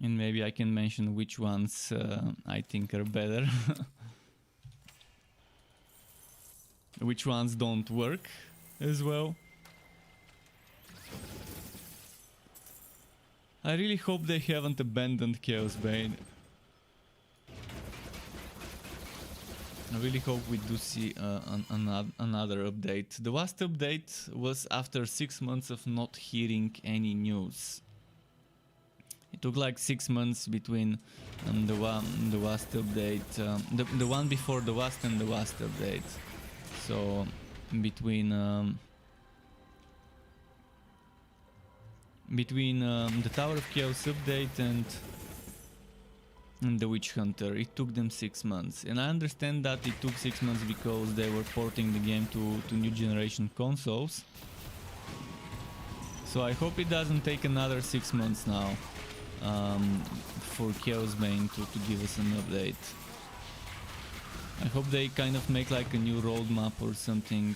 And maybe I can mention which ones I think are better. Which ones don't work as well. I really hope they haven't abandoned Chaos Bane. I really hope we do see another update. The last update was after 6 months of not hearing any news. It took like 6 months between the last update, the one before the last and the last update. So between the Tower of Chaos update and the Witch Hunter, it took them 6 months. And I understand that it took 6 months because they were porting the game to new generation consoles. So I hope it doesn't take another 6 months now. For Chaos Bane to give us an update. I hope they kind of make like a new roadmap or something,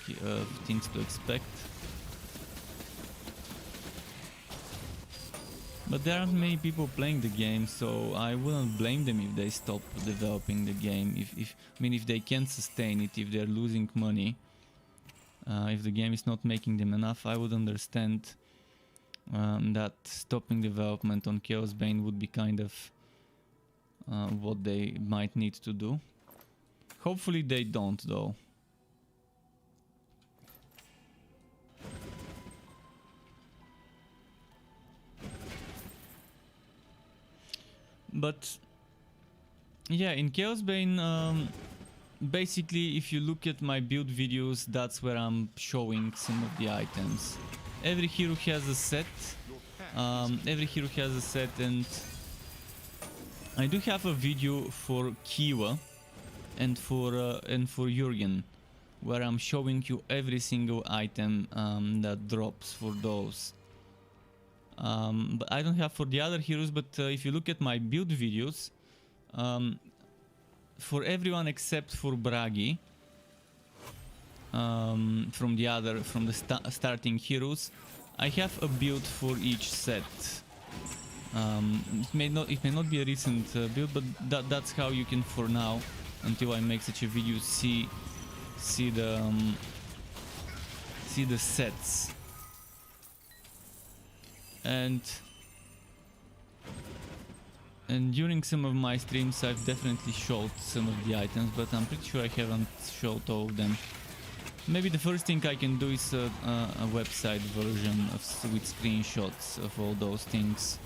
things to expect. But there aren't many people playing the game, so I wouldn't blame them if they stop developing the game. If they can't sustain it, if they're losing money, if the game is not making them enough, I would understand. That stopping development on Chaos Bane would be kind of what they might need to do. Hopefully they don't, though. But yeah, in Chaos Bane, basically if you look at my build videos, that's where I'm showing some of the items. Every hero has a set. And I do have a video for Kiwa and for Jurgen, where I'm showing you every single item that drops for those. But I don't have for the other heroes. But if you look at my build videos, for everyone except for Bragi, from the starting heroes, I have a build for each set. It may not be a recent build, but that's how you can, for now, until I make such a video, see the sets. And during some of my streams I've definitely showed some of the items, but I'm pretty sure I haven't showed all of them. Maybe the first thing I can do is a website version with screenshots of all those things.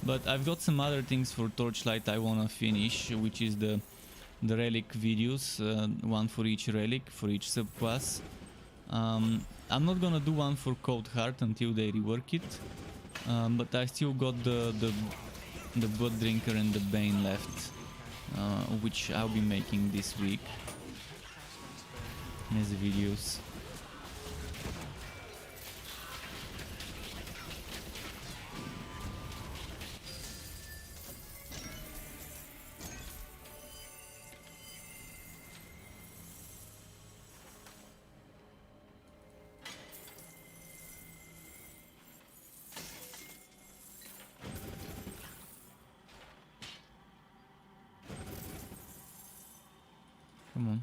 But I've got some other things for Torchlight I wanna finish, which is the relic videos, one for each relic, for each subclass. I'm not gonna do one for Cold Heart until they rework it, but I still got the Blood Drinker and the Bane left, which I'll be making this week as videos. Come on.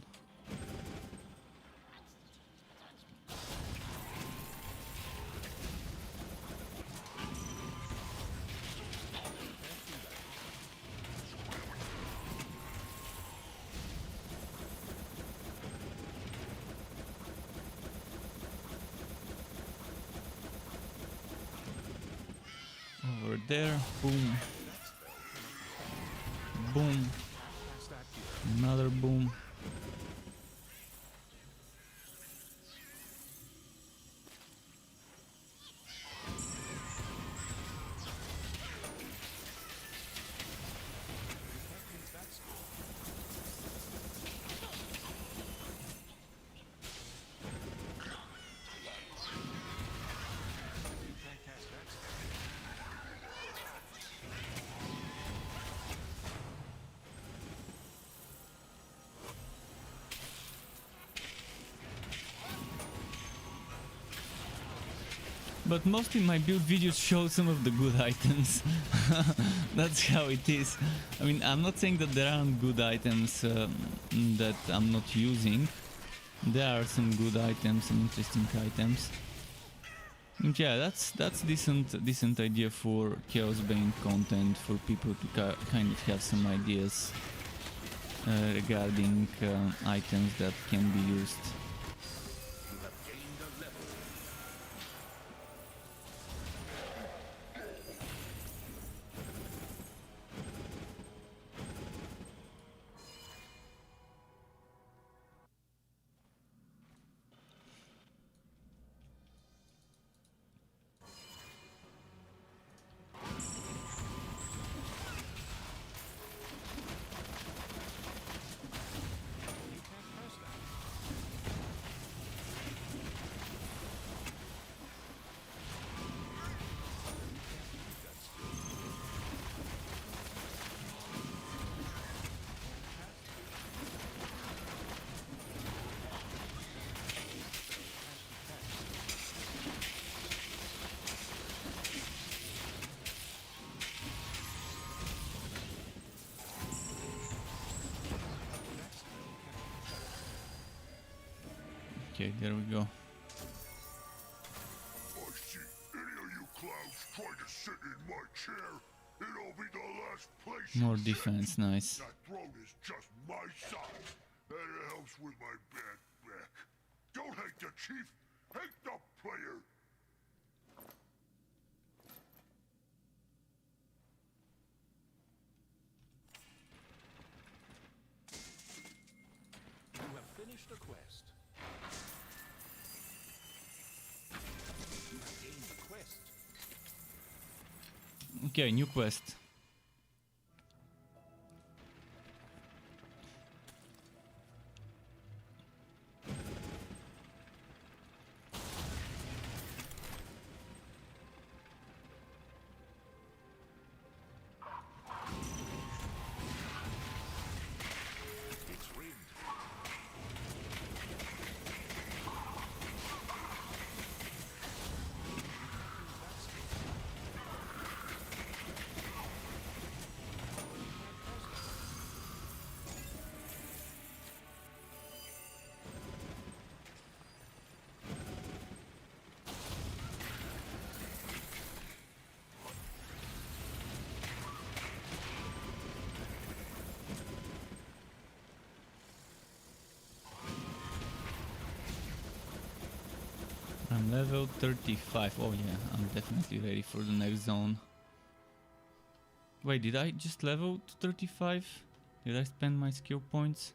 Over there, boom. Boom. Another boom. But mostly my build videos show some of the good items. That's how it is. I mean, I'm not saying that there aren't good items that I'm not using. There are some good items, some interesting items. And yeah, that's decent idea for Chaos Bane content, for people to kind of have some ideas regarding items that can be used. You have gained a level. Okay, there we go. I see any of you clowns try to sit in my chair, it'll be the last place. More defense, nice. That throne is just my size, and it helps with my bad back. Don't hate the chief, hate the player. You have finished a quest. You have gained a quest. Okay, new quest. It's rigged. I'm level 35. Oh yeah, I'm definitely ready for the next zone. Wait, did I just level to 35? Did I spend my skill points?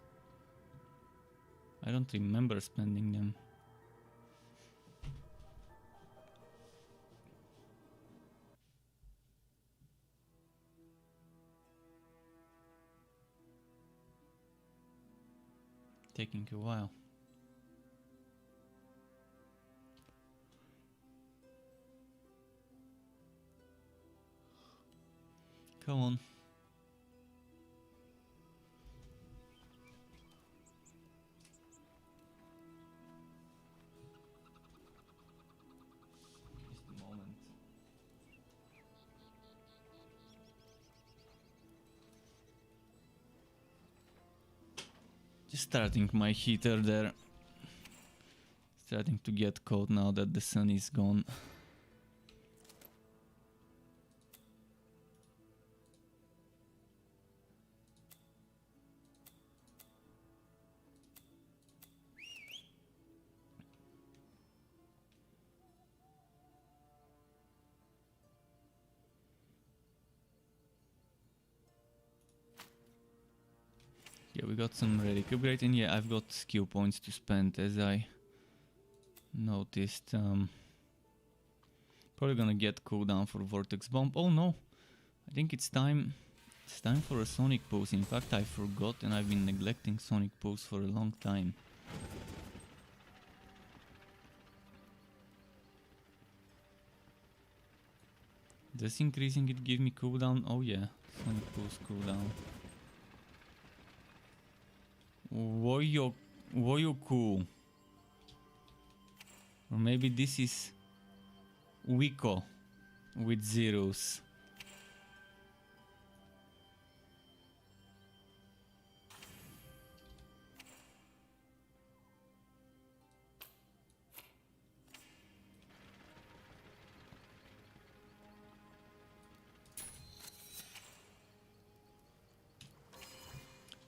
I don't remember spending them. Taking a while. Come on. Just a moment. Starting my heater there. Starting to get cold now that the sun is gone. Yeah, we got some relic upgrade, and yeah, I've got skill points to spend, as I noticed. Probably gonna get cooldown for Vortex Bomb. Oh no, I think it's time. It's time for a Sonic Pose. In fact, I forgot, and I've been neglecting Sonic Pose for a long time. Does increasing it give me cooldown? Oh yeah, Sonic Pose cooldown. Woyoku. Or maybe this is Wiko with zeros.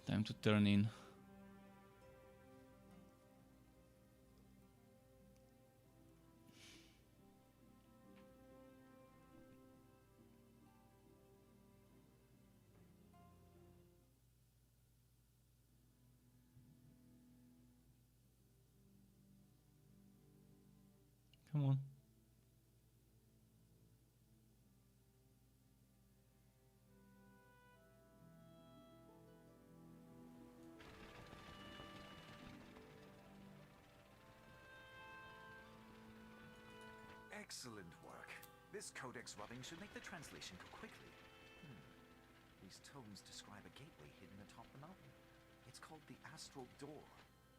Time to turn in. Come on. Excellent work. This codex rubbing should make the translation go quickly. These tomes describe a gateway hidden atop the mountain. It's called the Astral Door,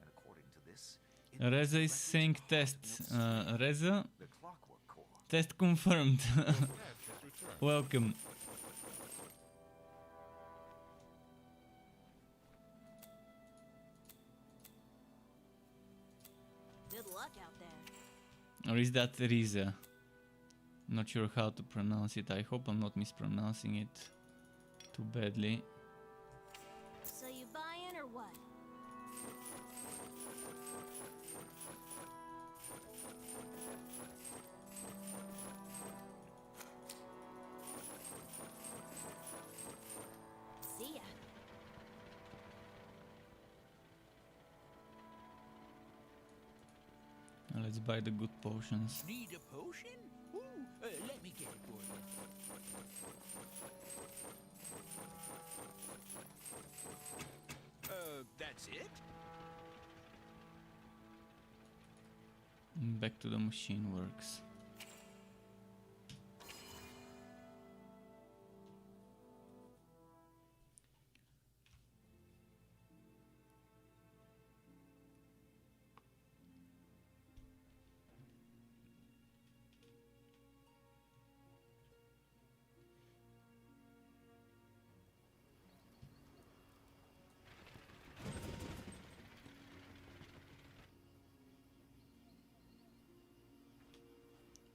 and according to this, it leads Reza is directly to saying the heart of test. Milk City, Reza, the Clockwork Core. test confirmed. Your pledge has returned. Welcome. Good luck out there. Or is that Riza? Not sure how to pronounce it. I hope I'm not mispronouncing it too badly. So you buy in or what? See ya. Now let's buy the good potions. Need a potion? Ooh, let me get it for you. That's it? Back to the machine works.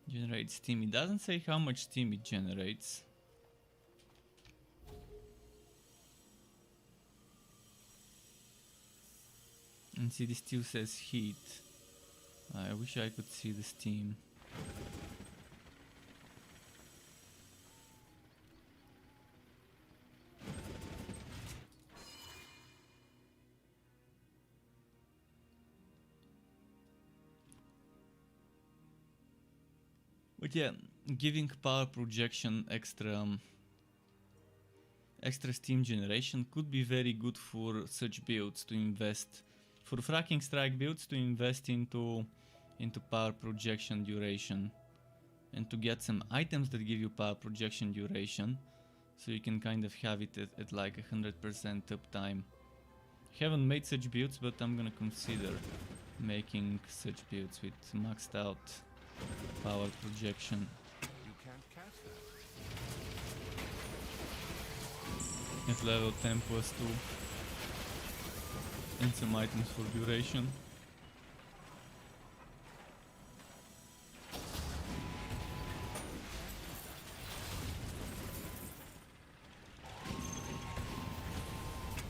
Generates steam. It doesn't say how much steam it generates. And see, this still says heat. I wish I could see the steam. But yeah, giving power projection extra steam generation could be very good for such builds to invest, for fracking strike builds to invest into power projection duration, and to get some items that give you power projection duration, so you can kind of have it at like 100% uptime. Haven't made such builds, but I'm gonna consider making such builds with maxed out power projection. You can't cast that. At level 10 plus 2. and some items for duration.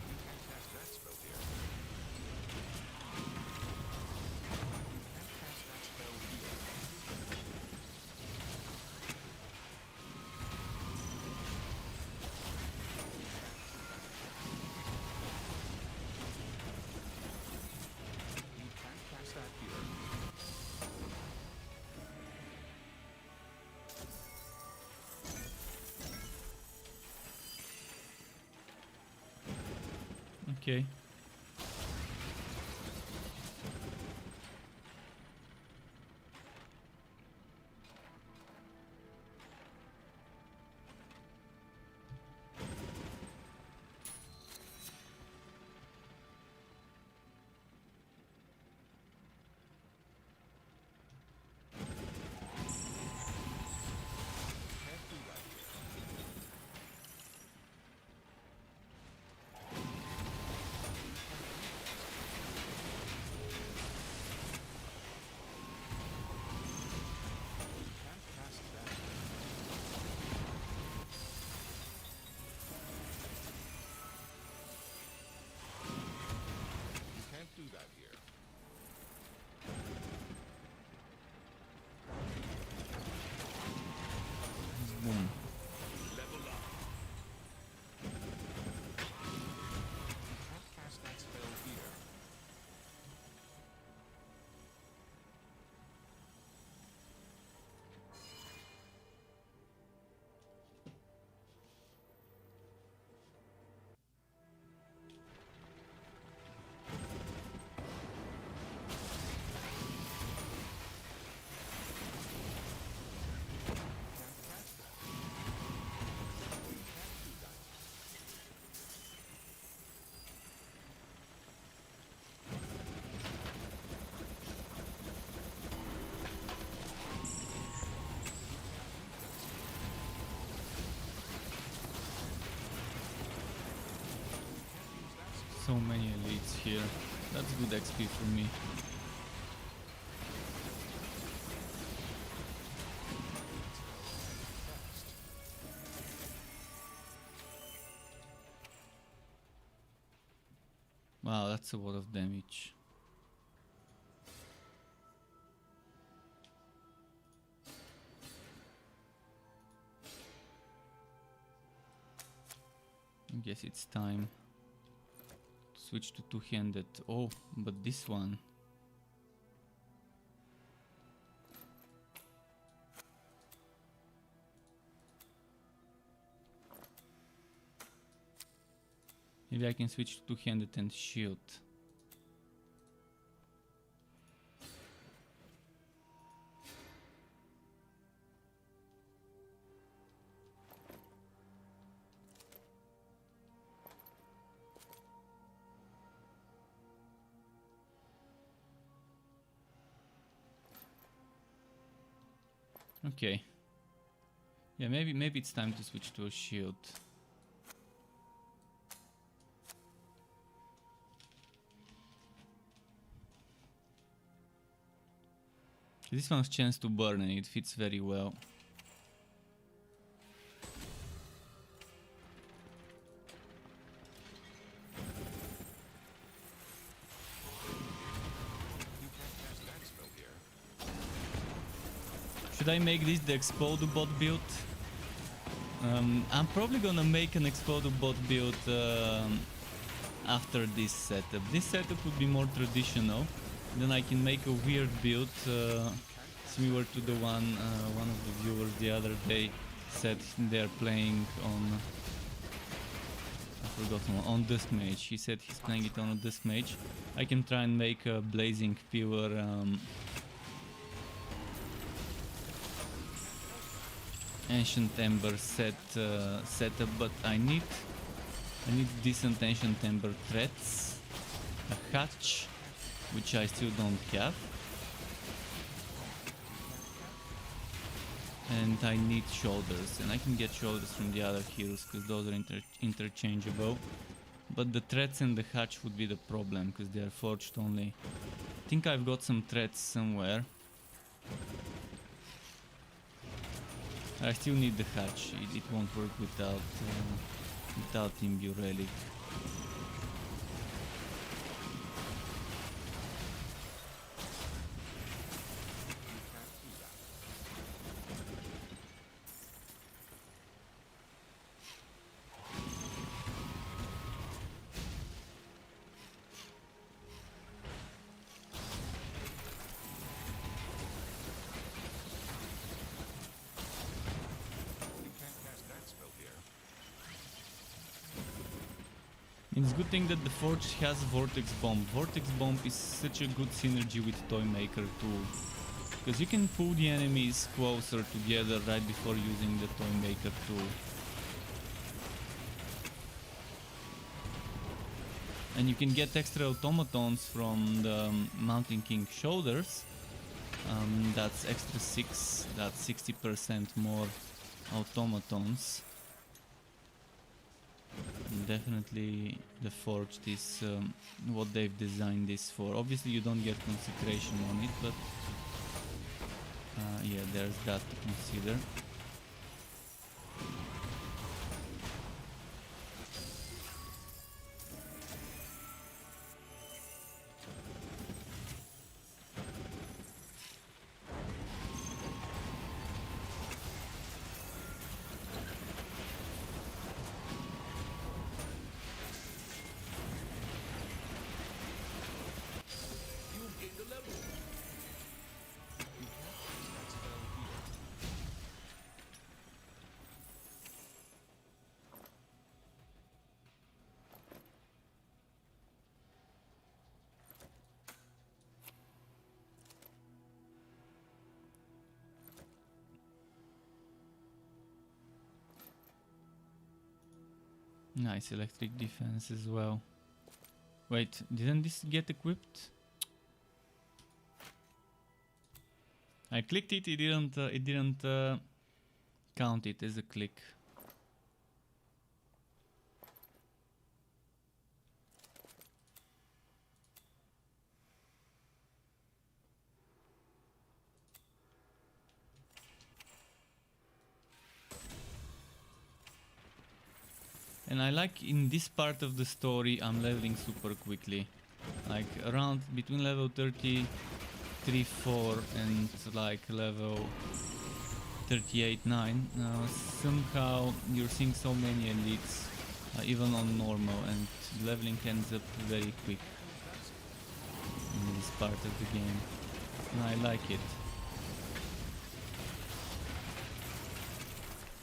You can't cast that spell here. You can't cast that spell here. You can't cast that here. Okay. Can't do that here. You can't cast that here. You can't do that here. Boom. You can't cast that spell here. Can't cast that. You can't do that. So many elites here. That's good XP for me. Wow, that's a lot of damage. I guess it's time to switch to two-handed. Oh, but this one. Maybe I can switch to two-handed and shield. Okay. Yeah, maybe it's time to switch to a shield. This one has chance to burn and it fits very well. You can't cast that spell here. Should I make this the Explodobot build? I'm probably gonna make an Explodobot build after this setup. This setup would be more traditional. Then I can make a weird build similar to the one of the viewers the other day said they're playing on. I forgot on Dusk Mage. He said he's playing it on a Dusk Mage. I can try and make a Blazing Pure Ancient Ember setup, but I need decent Ancient Ember threats, a hatch, which I still don't have, and I need shoulders, and I can get shoulders from the other heroes because those are interchangeable. But the threads in the hatch would be the problem, because they are forged only. I think I've got some threads somewhere. I still need the hatch. It won't work without Imbue Relic. It's a good thing that the Forge has Vortex Bomb. Vortex Bomb is such a good synergy with Toymaker too. Because you can pull the enemies closer together right before using the Toymaker tool. And you can get extra automatons from the Mountain King shoulders. That's extra 6, that's 60% more automatons. Definitely the Forged is what they've designed this for. Obviously you don't get consecration on it, but yeah, there's that to consider. Nice electric defense as well. Wait, didn't this get equipped? I clicked it, it didn't count it as a click. And I like in this part of the story I'm leveling super quickly. Like around between level 33-4 and like level 38-9. Somehow you're seeing so many elites even on normal, and leveling ends up very quick in this part of the game. And I like it.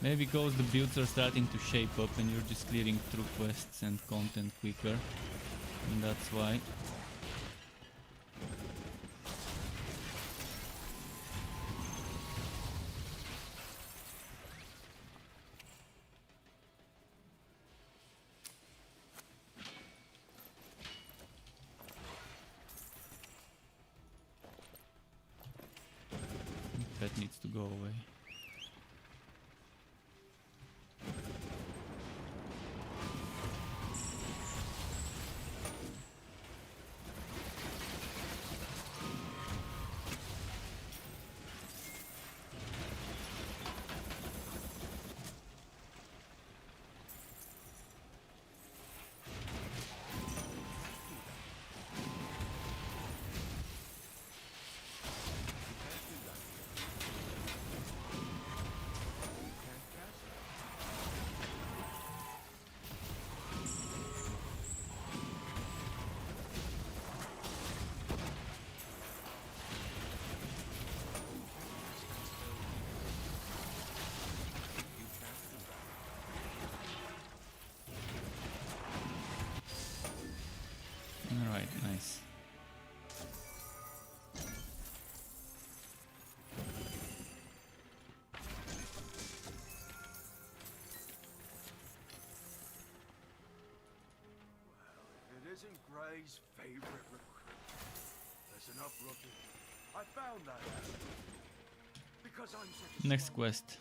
Maybe because the builds are starting to shape up and you're just clearing through quests and content quicker, and that's why. That needs to go away. Alright, nice. It isn't Gray's favorite recruit. Listen up, rookie. I found that asshole. Because I'm such a Next smart- quest.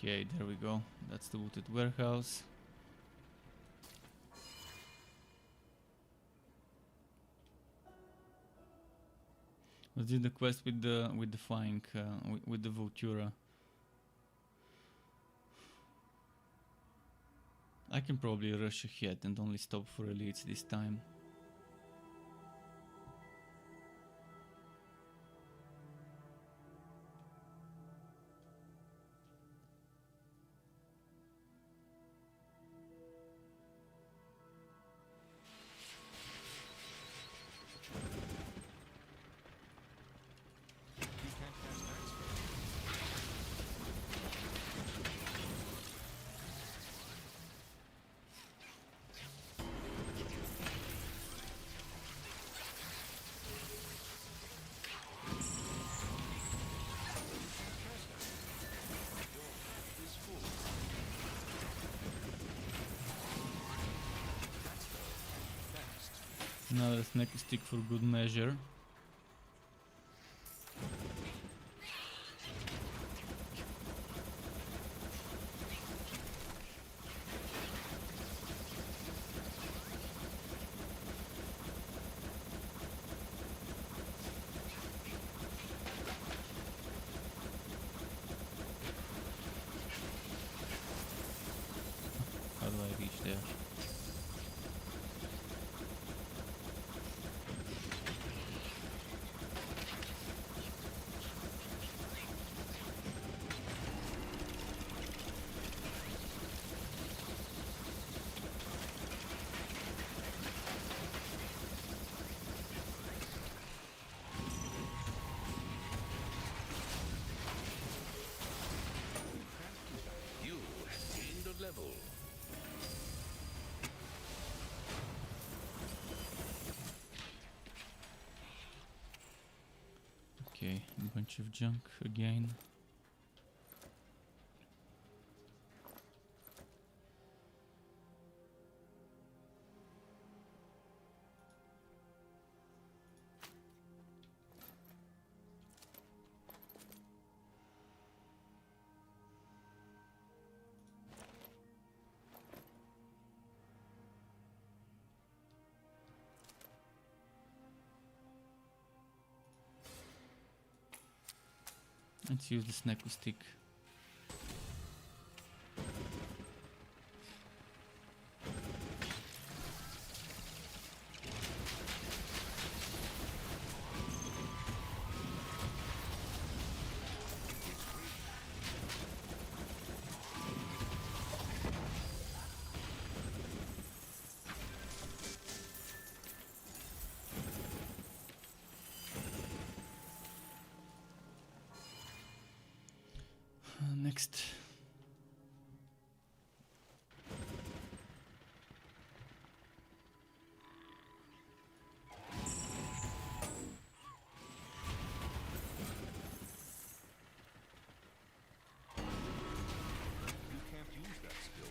Okay, there we go. That's the looted warehouse. Let's do the quest with the flying with the Vultura. I can probably rush ahead and only stop for elites this time. You can't cast that spell. Is full. That spell cast. Another snack stick for good measure. How do I reach there? You have gained a level. Okay, a bunch of junk again. Let's use the snack stick. Next. You can't use that skill.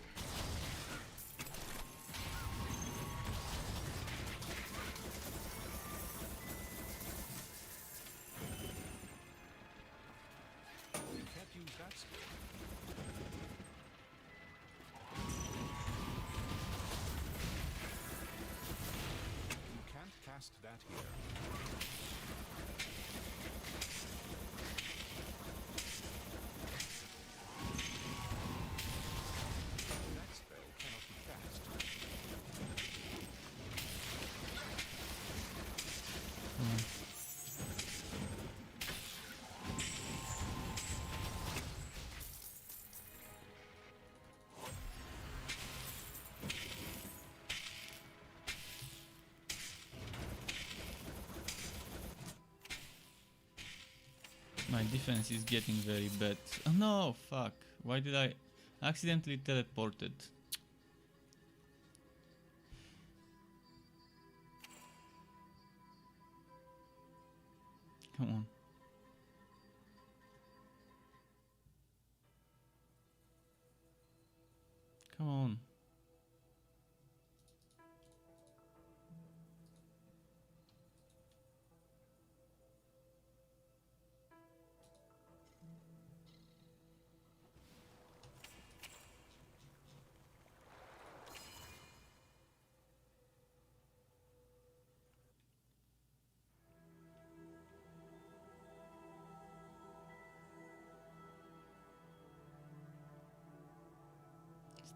You can't use that skill. You can't cast that here. That spell cannot be cast. My defense is getting very bad. Oh no, fuck. Why did I accidentally teleported? Come on. Come on.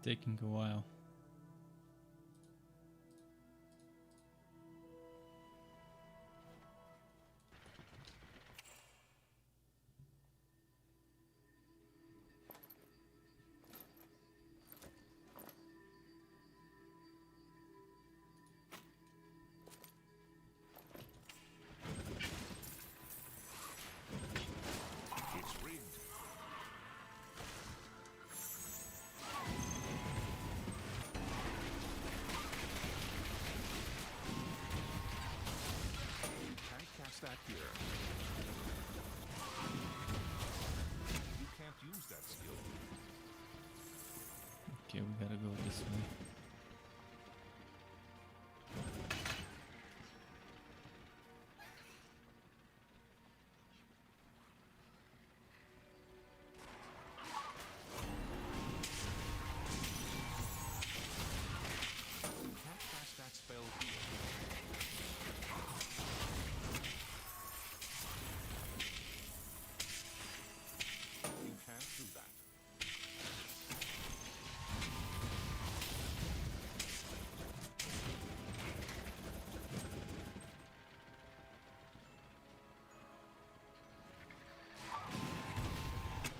taking a while. It's rigged. You can't cast that here. You can't use that skill. Okay, we gotta go this way. You can't cast that spell here. You can't do that.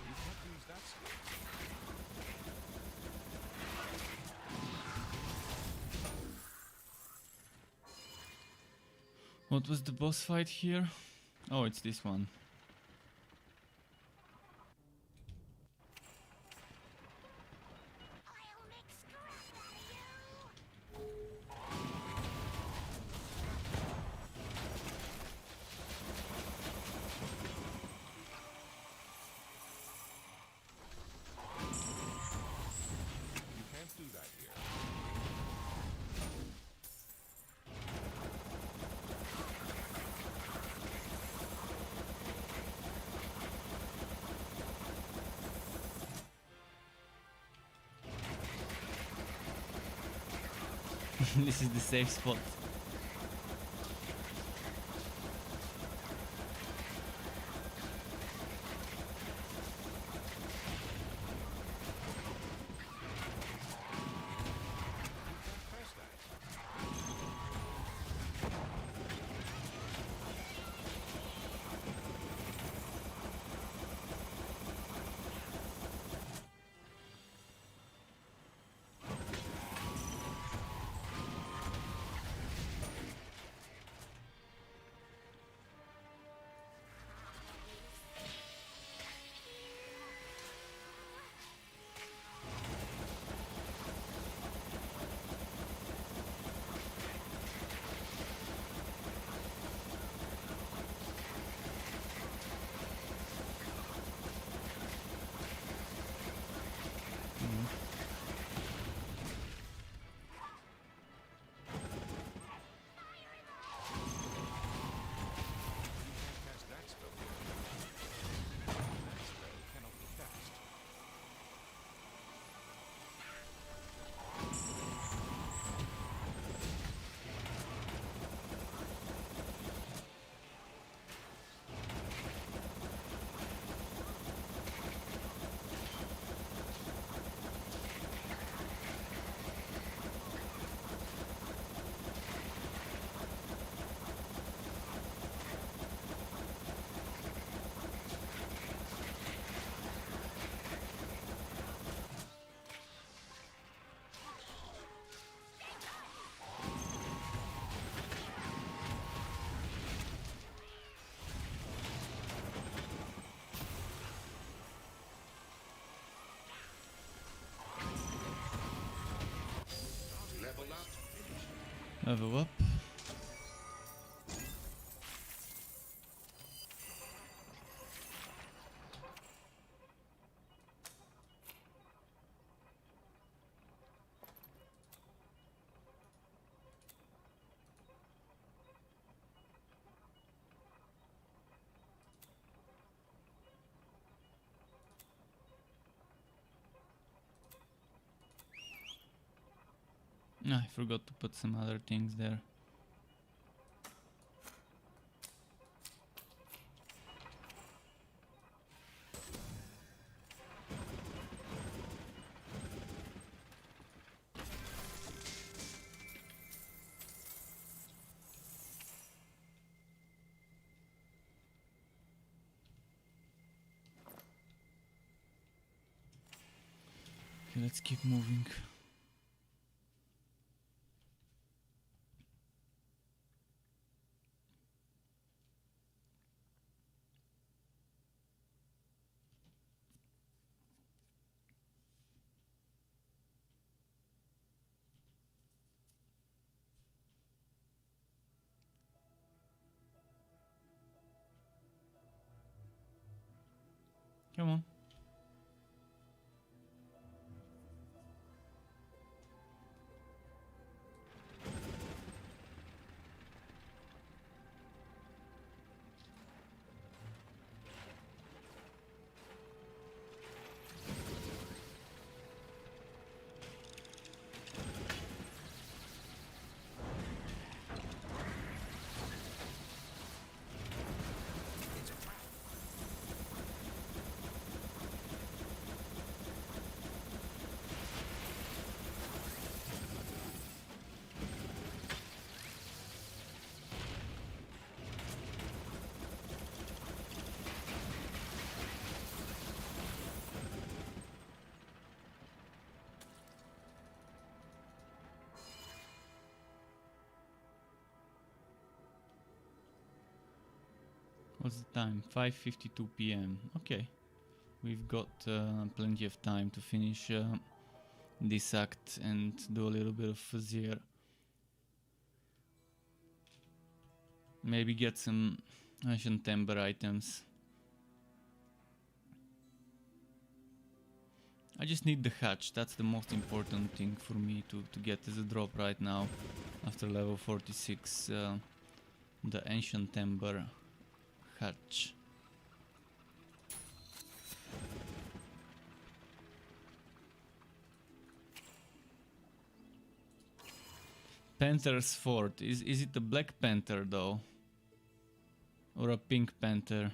You can't use that skill. What was the boss fight here? Oh, it's this one. I'll make scrap out of you! You can't do that here. This is the safe spot. Cast that. You can't cast that spell here. That spell cannot be cast. Level up. Level up. I forgot to put some other things there. Okay, let's keep moving. Come on. What's the time? 5:52 p.m. Okay, we've got plenty of time to finish this act and do a little bit of Fazir. Maybe get some ancient timber items. I just need the hatch. That's the most important thing for me to get as a drop right now after level 46. The ancient timber hatch. Panther's Fort. Is it a black panther though? Or a pink panther?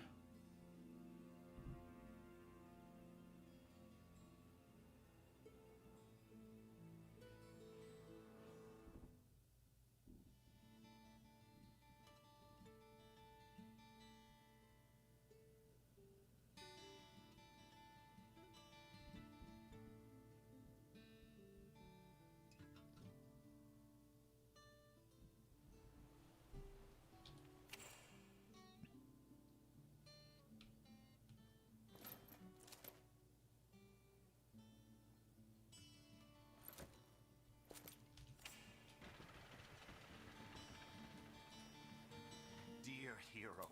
Dear hero,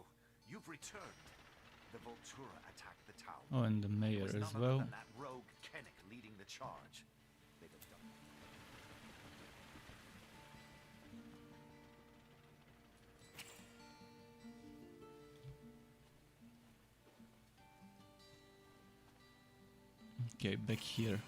you've returned. The Voltura attacked the town. Oh, and the mayor It was as none well. other than that rogue Kennick leading the charge. They'd have done. Okay, back here.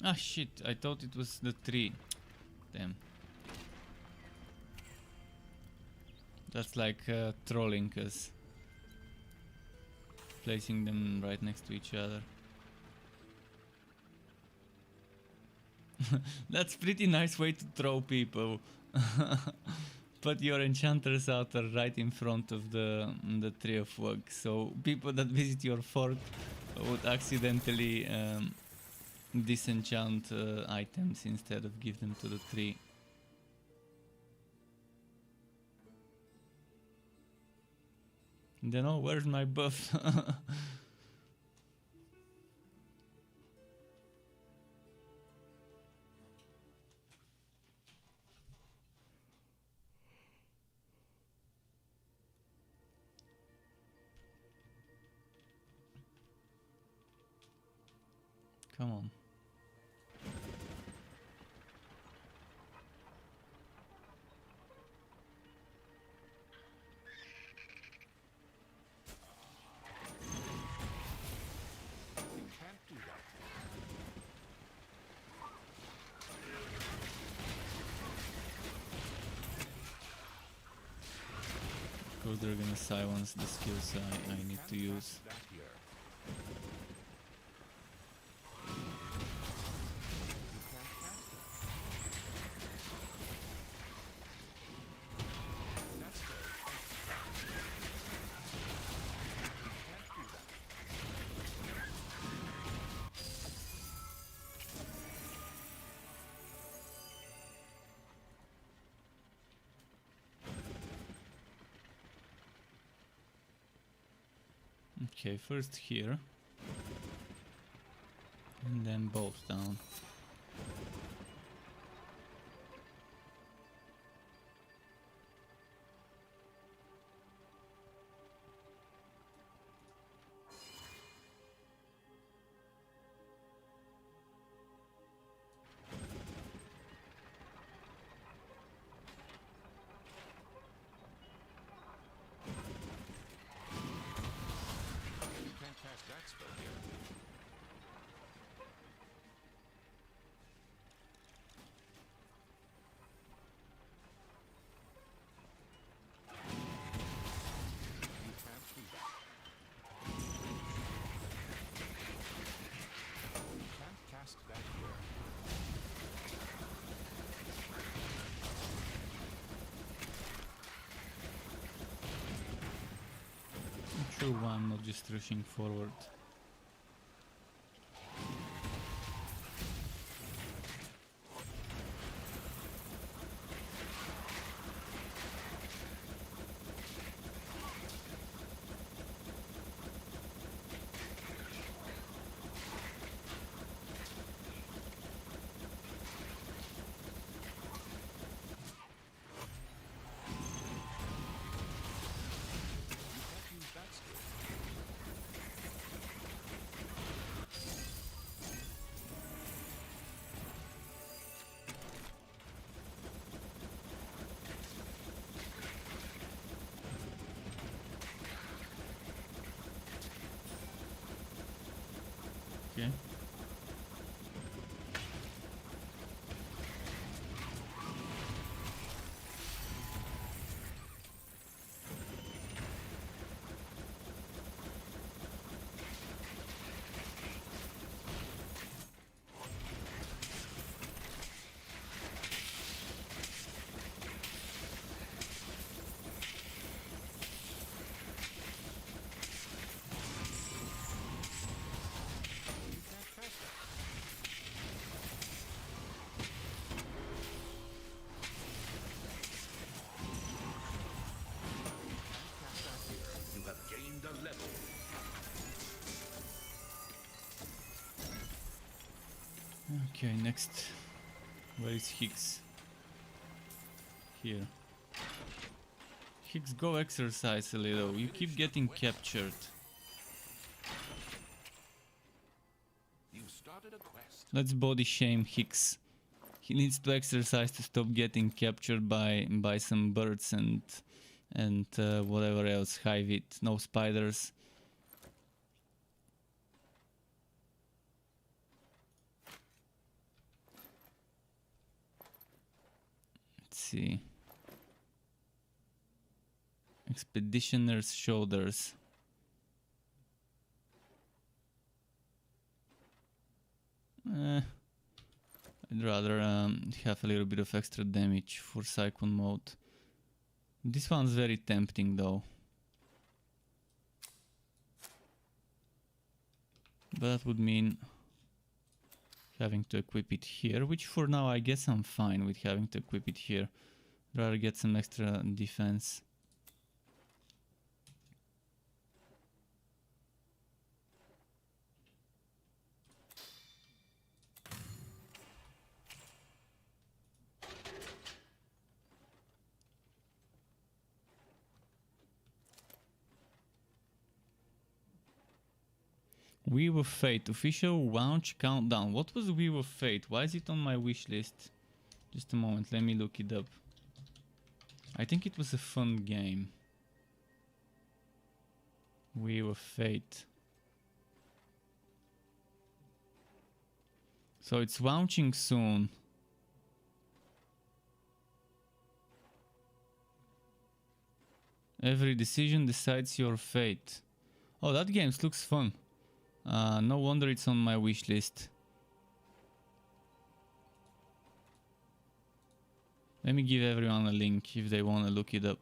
Ah shit, I thought it was the tree. Damn. That's like trolling us. Placing them right next to each other. That's pretty nice way to throw people. Put your enchanters out right in front of the tree of work. So people that visit your fort would accidentally disenchant items instead of give them to the tree. Then, oh, where's my buff? Come on. course they're gonna silence the skills I need to use. That here. You can't cast it. That's good. You can't do that. Okay, first here. And then both down. You can't cast that spell here. You can't do that. You can't cast that here. I'm sure why I'm not just rushing forward. You can't use that skill. Okay. You can't cast that. You can't cast that here. You have gained a level. Okay, next. Where is Higgs? Here. Higgs, go exercise a little. You keep getting captured. You started a quest. Let's body shame Higgs. He needs to exercise to stop getting captured by some birds and whatever else. Hive it. No spiders. Let's see. Expeditioner's shoulders. I'd rather have a little bit of extra damage for Cyclone mode. This one's very tempting though. But that would mean having to equip it here, which for now I guess I'm fine with having to equip it here. Rather get some extra defense. Wheel of Fate, official launch countdown. What was Wheel of Fate? Why is it on my wish list? Just a moment, let me look it up. I think it was a fun game. Wheel of Fate. So it's launching soon. Every decision decides your fate. Oh, that game looks fun. No wonder it's on my wish list. Let me give everyone a link if they want to look it up.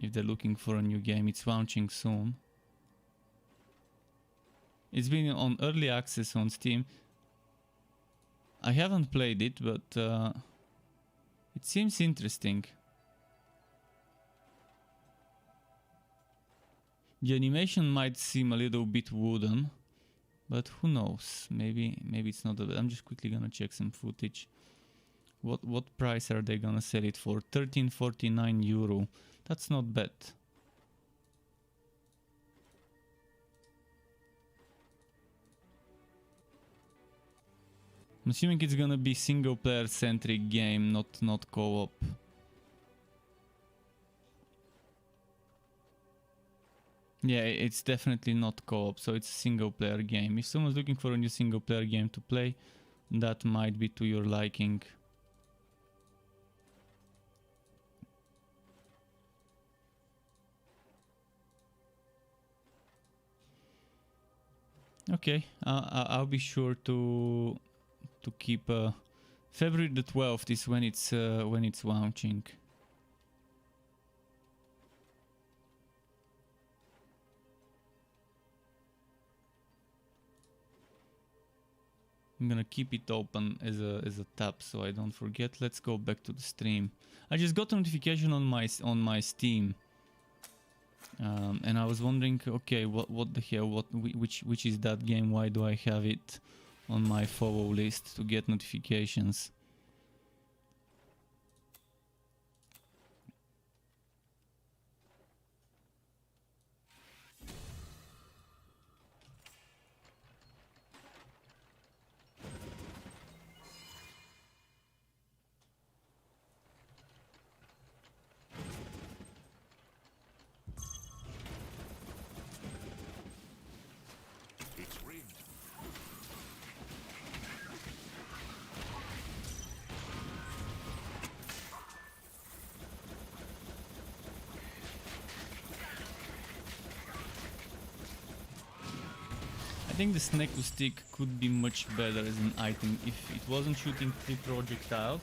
If they're looking for a new game, it's launching soon. It's been on early access on Steam. I haven't played it, but it seems interesting. The animation might seem a little bit wooden, but who knows? Maybe it's not. I'm just quickly gonna check some footage. What price are they gonna sell it for? 13.49 euro. That's not bad. I'm assuming it's gonna be single player centric game, not co-op. Yeah, it's definitely not co-op, so it's a single player game. If someone's looking for a new single player game to play, that might be to your liking. Okay, I'll be sure to keep February the 12th is when it's launching. I'm gonna keep it open as a tab so I don't forget. Let's go back to the stream. I just got a notification on my Steam. And I was wondering, okay, what the hell? Which is that game? Why do I have it on my follow list to get notifications? I think the snake stick could be much better as an item if it wasn't shooting 3 projectiles,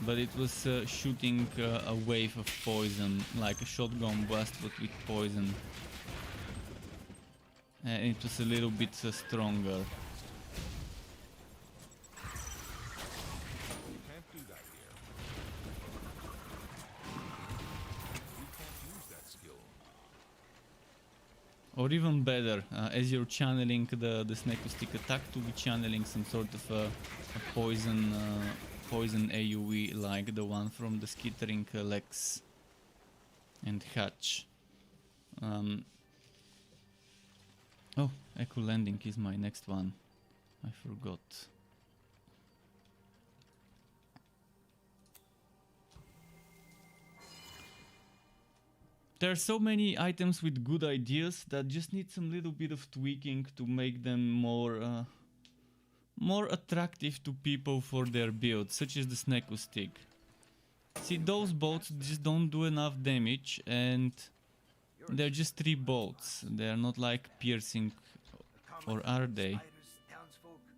but it was shooting a wave of poison, like a shotgun blast but with poison. And it was a little bit stronger. Or even better, as you're channeling the snake stick attack, to be channeling some sort of a poison AoE like the one from the skittering Lex and Hatch. Oh, Echo Landing is my next one. I forgot. There are so many items with good ideas that just need some little bit of tweaking to make them more attractive to people for their build, such as the Sneko stick. See, those bolts just don't do enough damage, and they're just 3 bolts. They're not like piercing, or are they?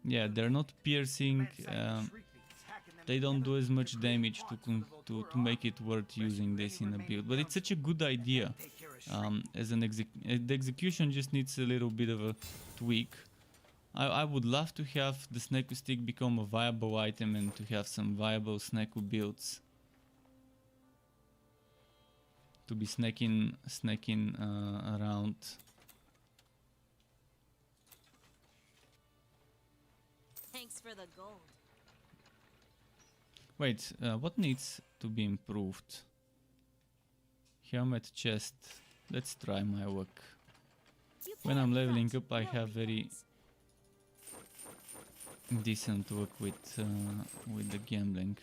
Yeah, they're not piercing. They don't do as much damage to make it worth using this in a build, but it's such a good idea. The execution just needs a little bit of a tweak. I would love to have the Sneko stick become a viable item and to have some viable Sneko builds. To be snacking around. Thanks for the gold. Wait, what needs to be improved? Helmet, chest. Let's try my luck. When I'm leveling up, I have very decent luck with the gambling.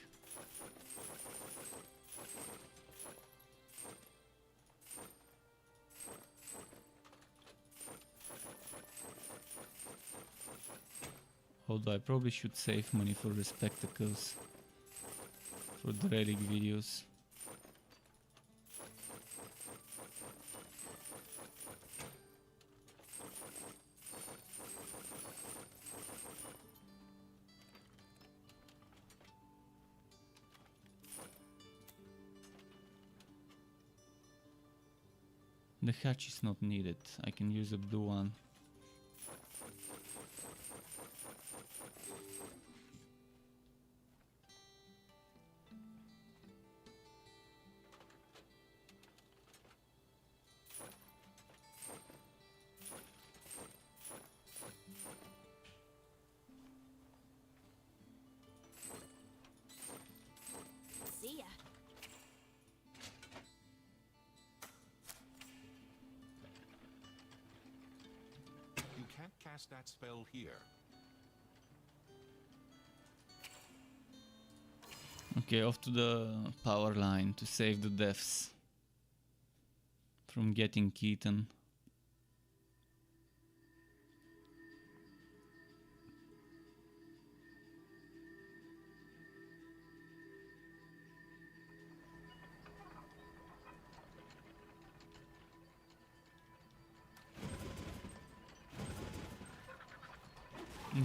Although I probably should save money for the spectacles. For the relic videos. The hatch is not needed. I can use a blue one. See ya. You can't cast that spell here. Okay, off to the power line to save the devs from getting eaten.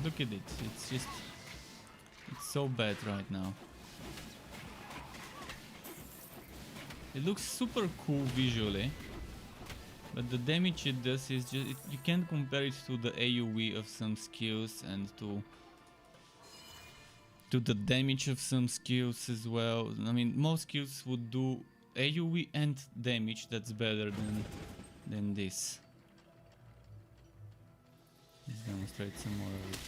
Look at it, it's so bad right now. It looks super cool visually, but the damage it does is just, you can't compare it to the AoE of some skills and to the damage of some skills as well. I mean, most skills would do AoE and damage that's better than this. Let's demonstrate some more of it.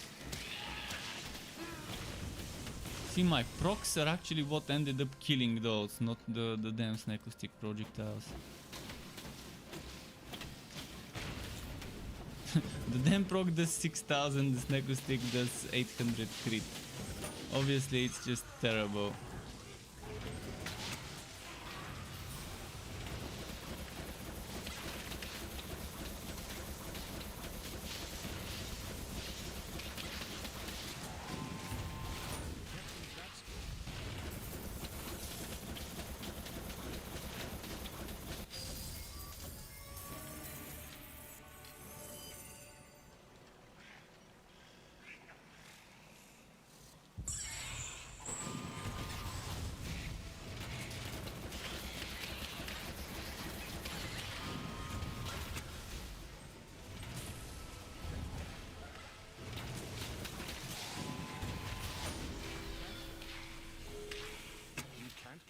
See, my procs are actually what ended up killing those, not the damn snake stick projectiles. The damn proc does 6000, the snake stick does 800 crit. Obviously it's just terrible.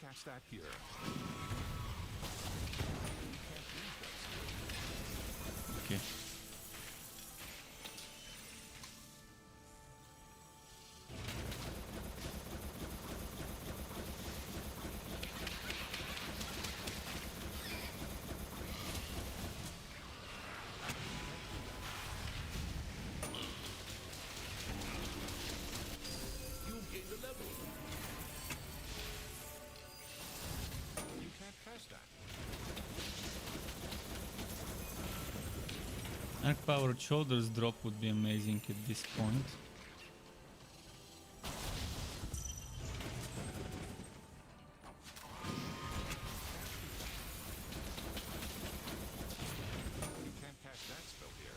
Cast that here. Okay. You gained a level. You can't cast that. Arc powered shoulders drop would be amazing at this point. You can't cast that spell here.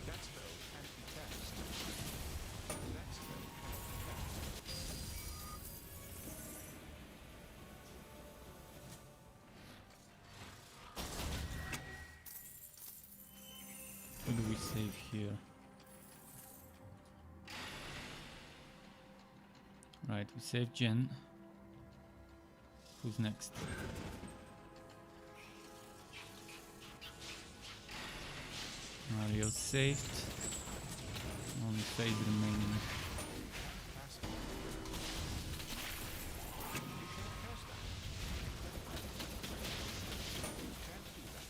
That spell can't be cast. That spell can't be cast. What do we save here? Right, we save Jen. Who's next? Mario saved. Only phase remaining. Cast it. You can't cast that. You can't do that.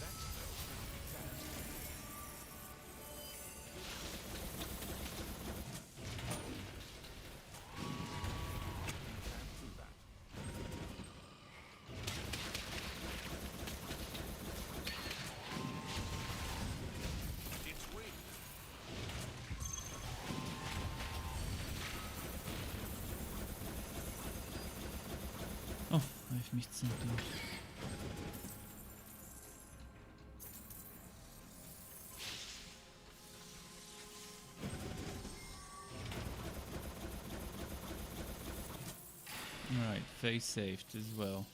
That spell can't be cast. You can't do that. It's rigged. Oh, I've missed something. face saved as well.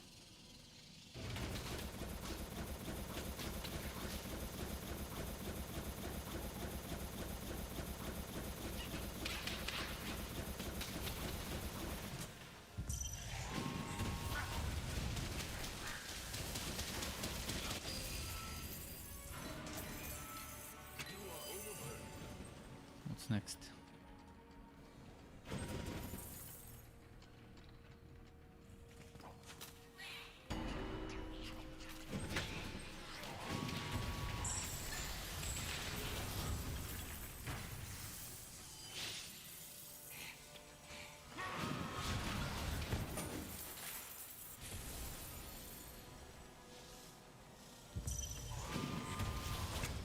What's next?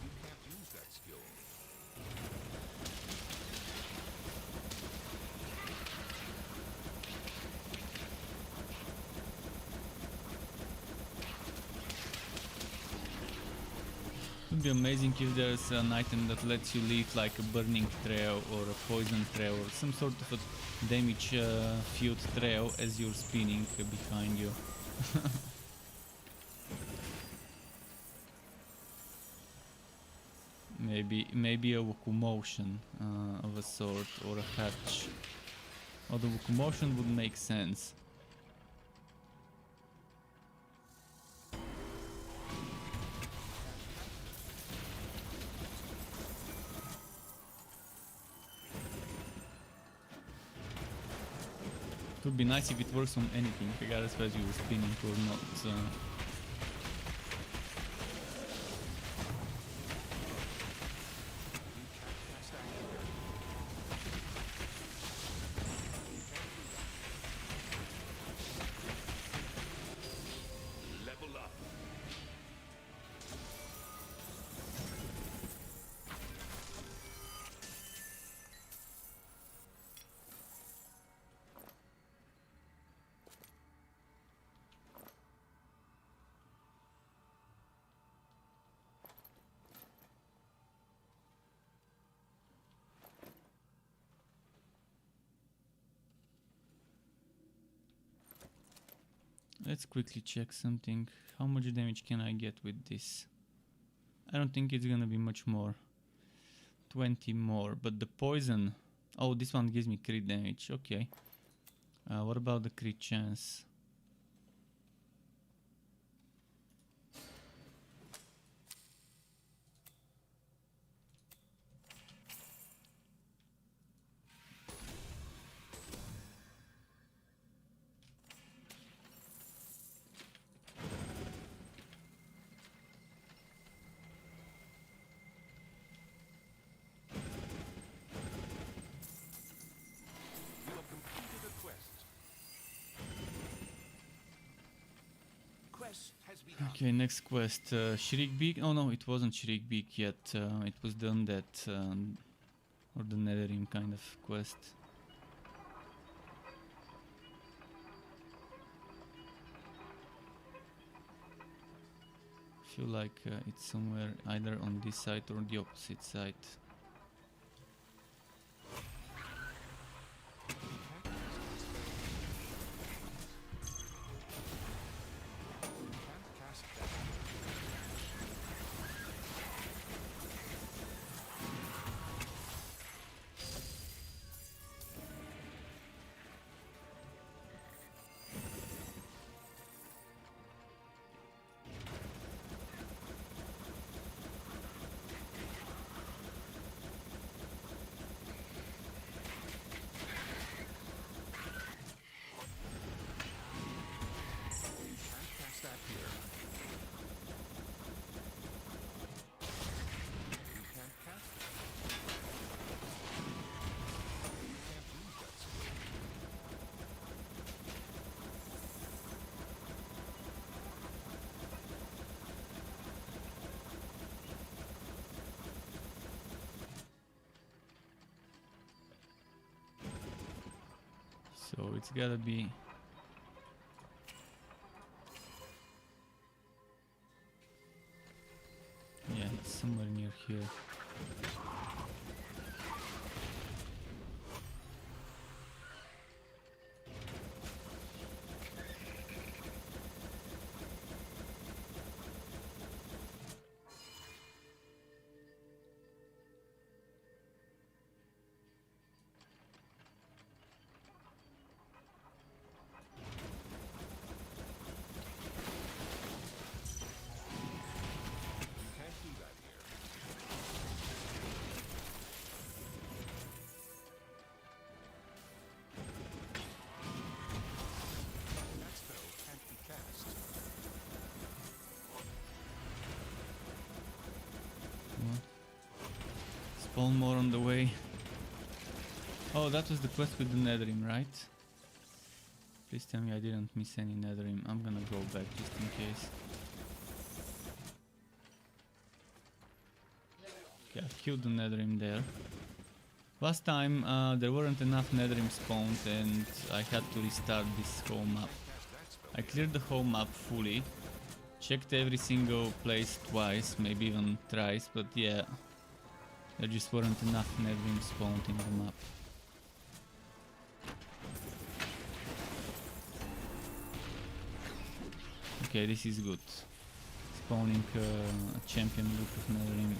You can't use that skill. It would be amazing if there's an item that lets you leave like a burning trail or a poison trail or some sort of a damage field trail as you're spinning behind you. Maybe a locomotion of a sort or a hatch. Or the locomotion would make sense. It would be nice if it works on anything, regardless whether you're spinning or not. Level up. Let's quickly check something. How much damage can I get with this? I don't think it's gonna be much more. 20 more, but the poison... Oh, this one gives me crit damage, okay. What about the crit chance? You have completed a quest. Quest has begun. Okay, next quest. Shriek Beak. Oh no, it wasn't Shriek Beak yet. It was the Undead or the Netherrim kind of quest. Feel like it's somewhere either on this side or the opposite side. Can't cast that. Can't cast that here. You can't cast it. You can't use that skill. So it's gotta be... Yeah, it's somewhere near here. Spawn more on the way. Oh, that was the quest with the Netherrim, right? Please tell me I didn't miss any Netherrim. I'm gonna go back just in case. Okay, I've killed the Netherrim there. Last time there weren't enough Netherrim spawned and I had to restart this whole map. I cleared the whole map fully. Checked every single place twice, maybe even thrice, but yeah. There just weren't enough Netherrim spawned in the map. Okay, this is good. Spawning a champion group of Netherrim.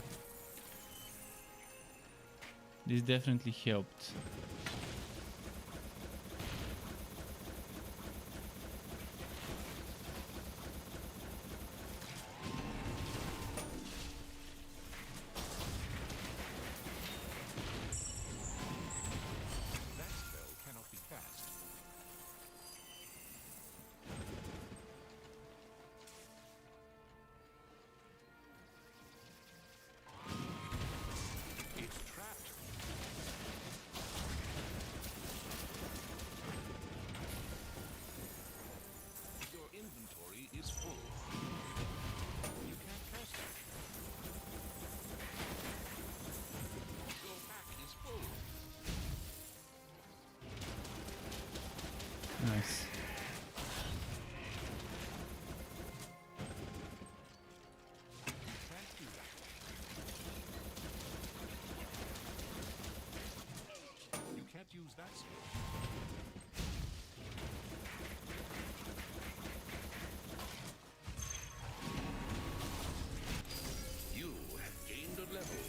This definitely helped. That spell cannot be cast. It's trapped. Your inventory is full. You can't cast that. Your pack is full. Nice. Can't do that. You can't use that skill. You have gained a level.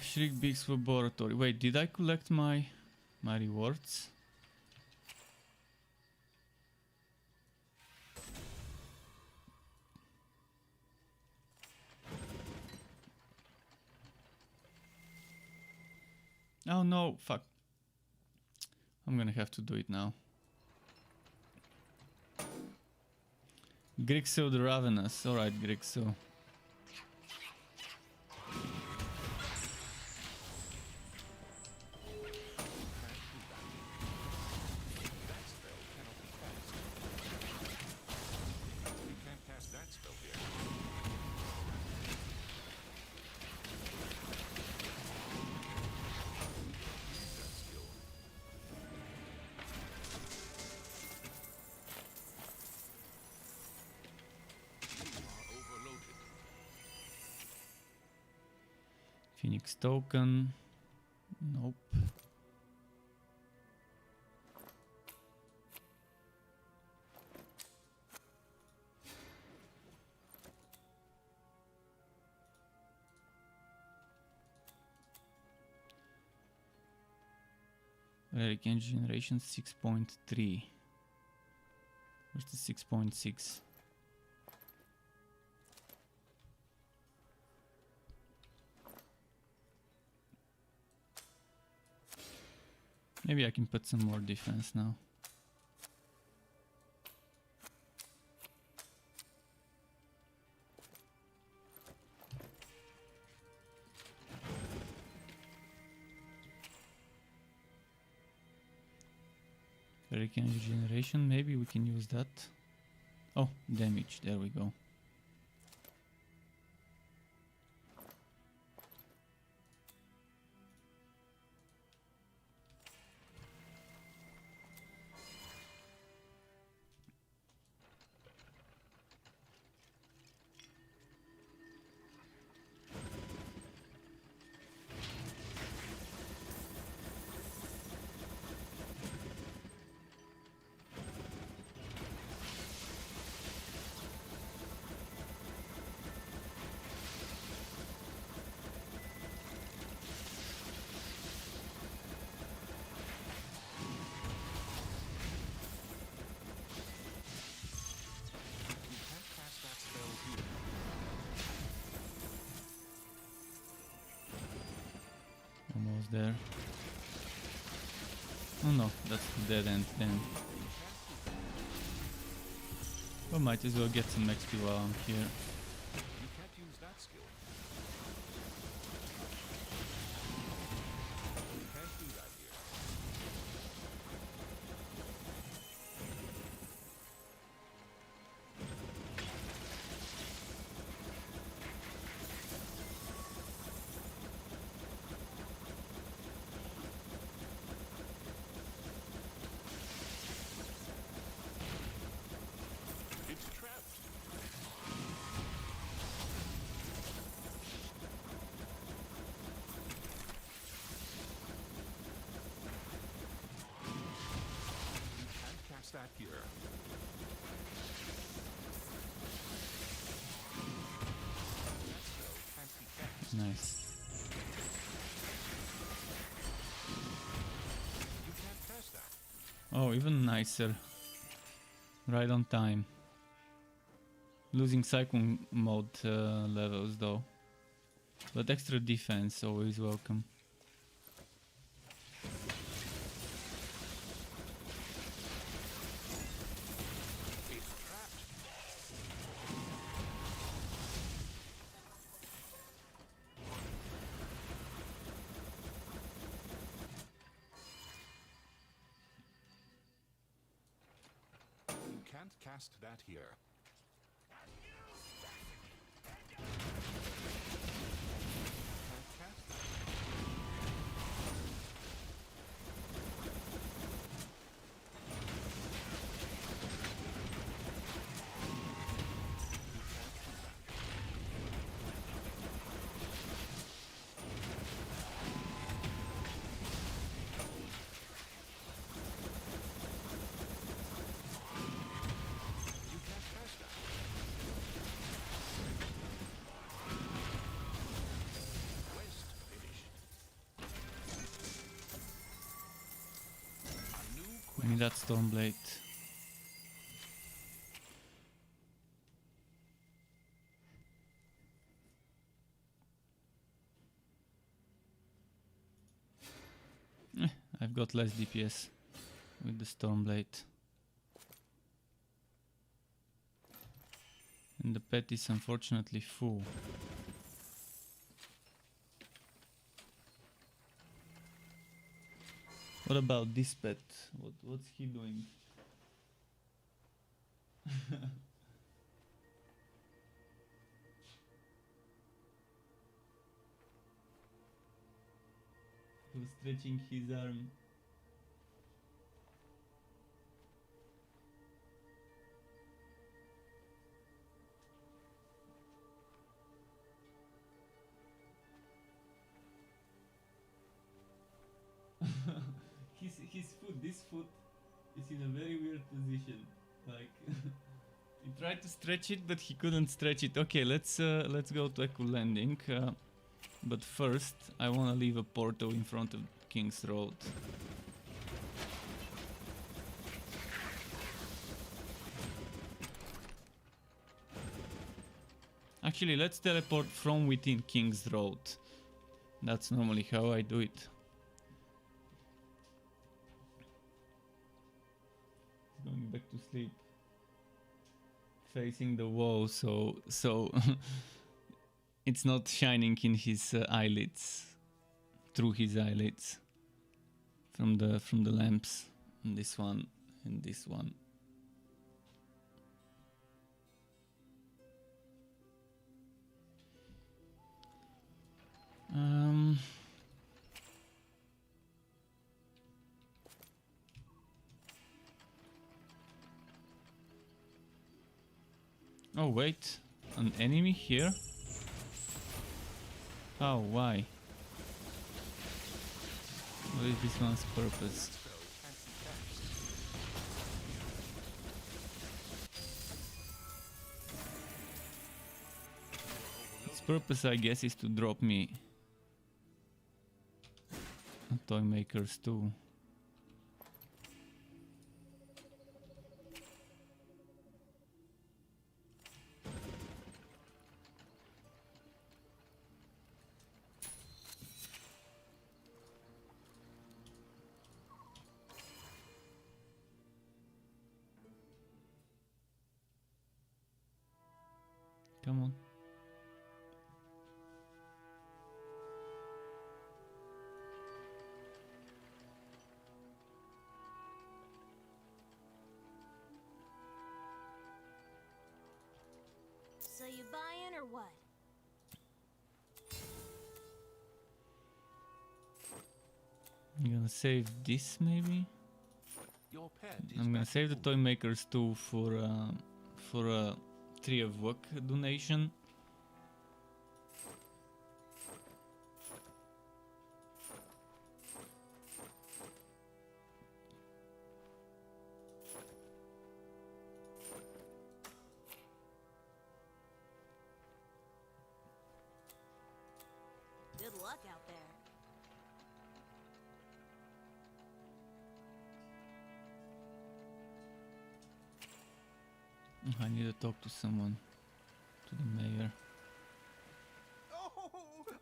Shriek Beaks Laboratory. Wait, did I collect my rewards? Oh no, fuck. I'm gonna have to do it now. Grixo the Ravenous. Alright, Grixo. That spell cannot be cast. You can't cast that spell here. Use that skill. You are overloaded. Phoenix token. Nope. Relic Engine Generation 6.3. Where's the 6.6? Maybe I can put some more defense now. Relic Engine Generation, maybe we can use that. Oh, damage, there we go. there. Oh no, that's the dead end then. Oh, might as well get some XP while I'm here. You can't use that skill. You can't do that here. It's trapped. You can't cast that here. That spell can't be cast. Nice. You can't cast that. Oh, even nicer. Right on time. Losing cyclone mode levels though. But extra defense always welcome. It's trapped. You can't cast that here. Can't cast that. You can't do that. You can't cast that. Quest finished. A new Give me quest. that Stormblade. I've got less DPS with the Stormblade. And the pet is unfortunately full. What about this pet? What's he doing? He was stretching his arm. His foot, this foot is in a very weird position. Like he tried to stretch it, but he couldn't stretch it. Okay, let's go to Echo Landing. But first, I wanna leave a portal in front of King's Road. Actually, let's teleport from within King's Road. That's normally how I do it. He's going back to sleep. Facing the wall, so it's not shining in his eyelids, through his eyelids, from the lamps. And this one and this one. Oh wait, an enemy here? How? Why? What is this one's purpose? Its purpose, I guess, is to drop me a Toy Makers too. Come on. So you buying or what? I'm gonna save this maybe. Your pet is I'm gonna back save the full. toy makers too for a Tree of Work donation. Good luck out there. I need to talk to someone, to the mayor. Oh,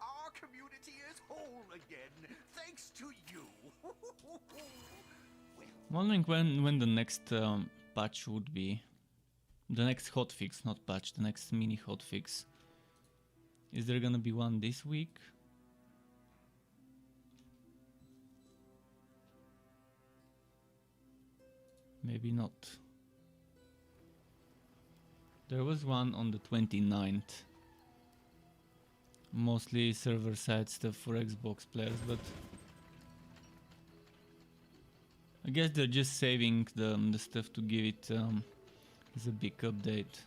our community is whole again, thanks to you. Well, Wondering when the next patch would be. The next hotfix, not patch, the next mini hotfix. Is there gonna be one this week? Maybe not. There was one on the 29th. Mostly server side stuff for Xbox players, but I guess they're just saving the stuff to give it as a big update.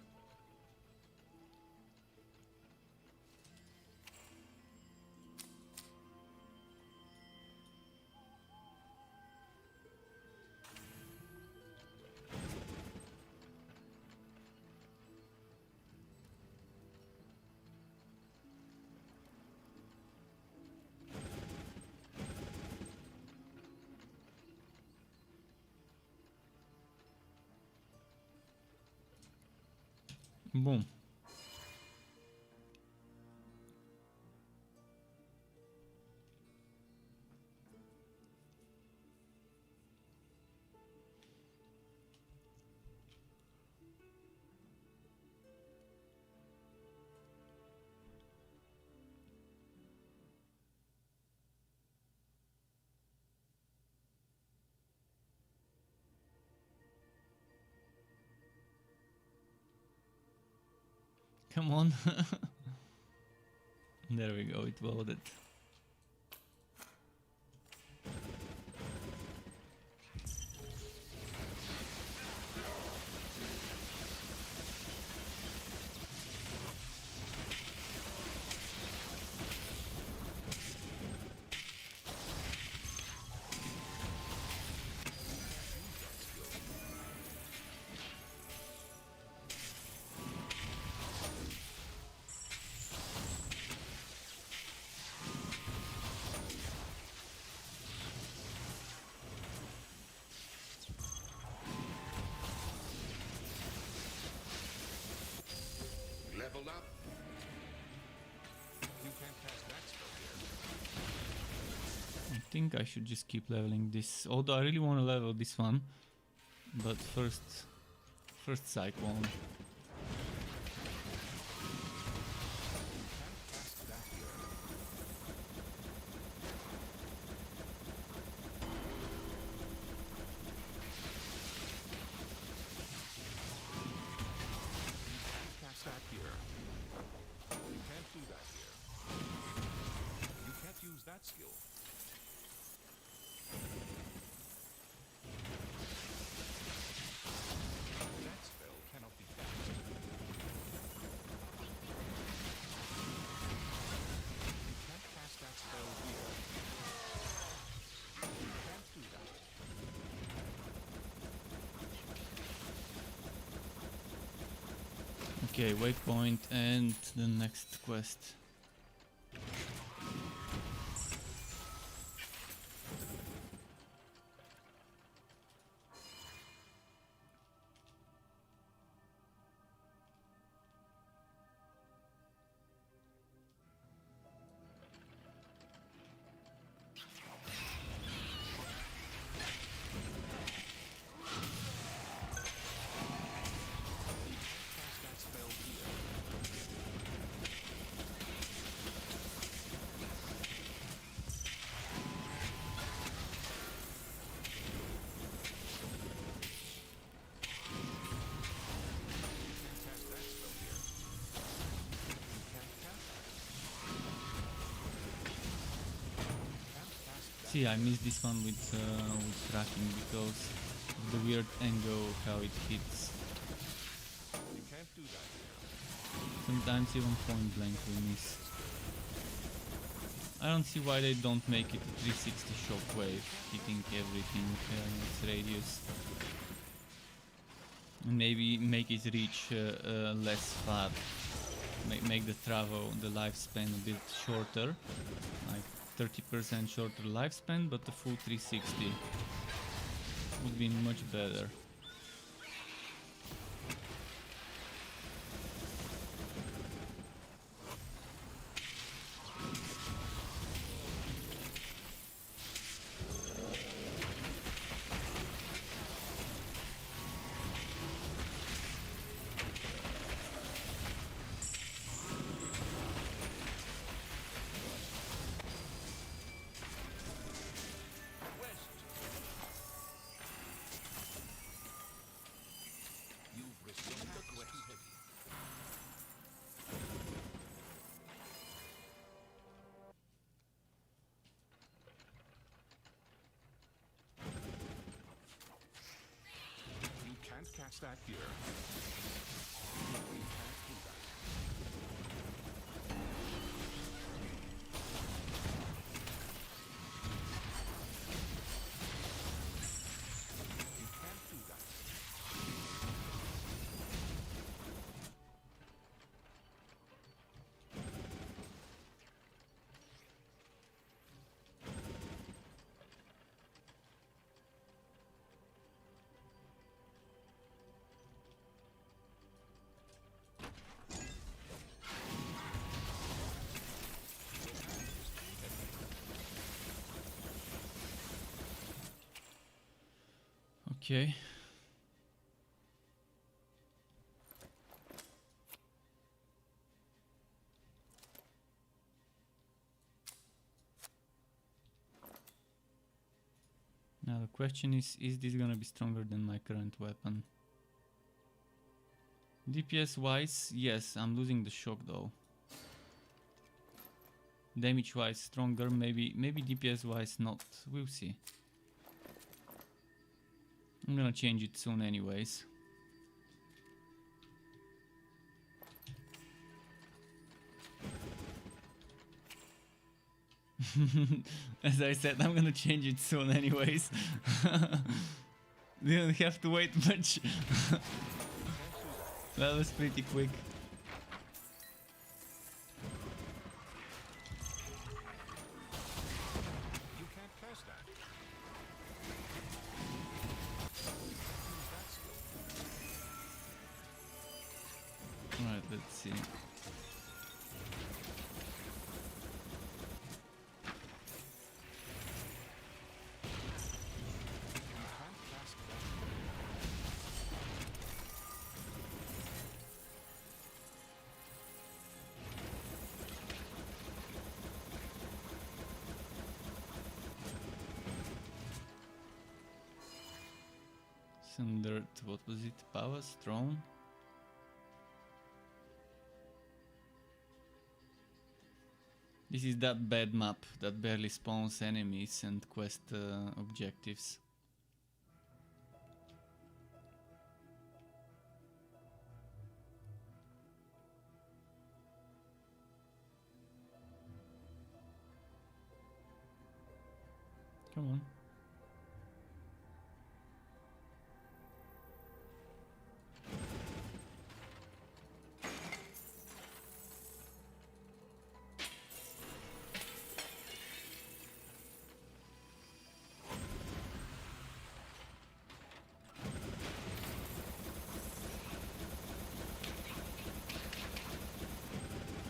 Boom. Come on. There we go, it loaded. Leveled up. You can't cast that spell here. I think I should just keep leveling this, although I really want to level this one. But first Cyclone. Can't cast that here. You can't cast that here. You can't do that here. You can't use that skill. That spell cannot be cast. You can't cast that spell here. You can't do that. Okay, waypoint and the next quest. Cast that spell here. See, I missed this one with tracking because of the weird angle how it hits. You can't do that here. Sometimes even point blank we miss. I don't see why they don't make it a 360 shockwave, hitting everything in its radius. And maybe make it reach less far. Make the travel, the lifespan a bit shorter. Like 30% shorter lifespan, but the full 360 would be much better. You've received a quest. You can't cast that here. You can't do that. You can't do that. Okay. Now the question is this gonna be stronger than my current weapon? DPS wise, yes, I'm losing the shock though. Damage wise stronger, maybe DPS wise not, we'll see. I'm gonna change it soon anyways. As I said, I'm gonna change it soon anyways. Didn't have to wait much. That was pretty quick. You can't cast that. Use that skill. Alright, let's see. You can't cast that. Some dirt, what was it? Powers? Throne? This is that bad map that barely spawns enemies and quest objectives. Come on.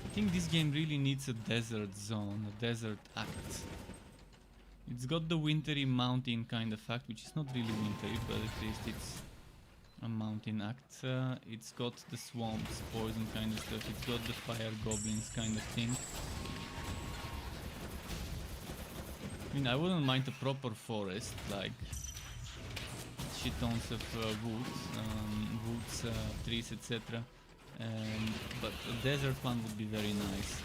I think this game really needs a desert zone, a desert act. It's got the wintry mountain kind of act, which is not really wintry, but at least it's a mountain act. It's got the swamps, poison kind of stuff. It's got the fire goblins kind of thing. I mean, I wouldn't mind a proper forest, like shit tons of woods, trees, etc. But a desert one would be very nice.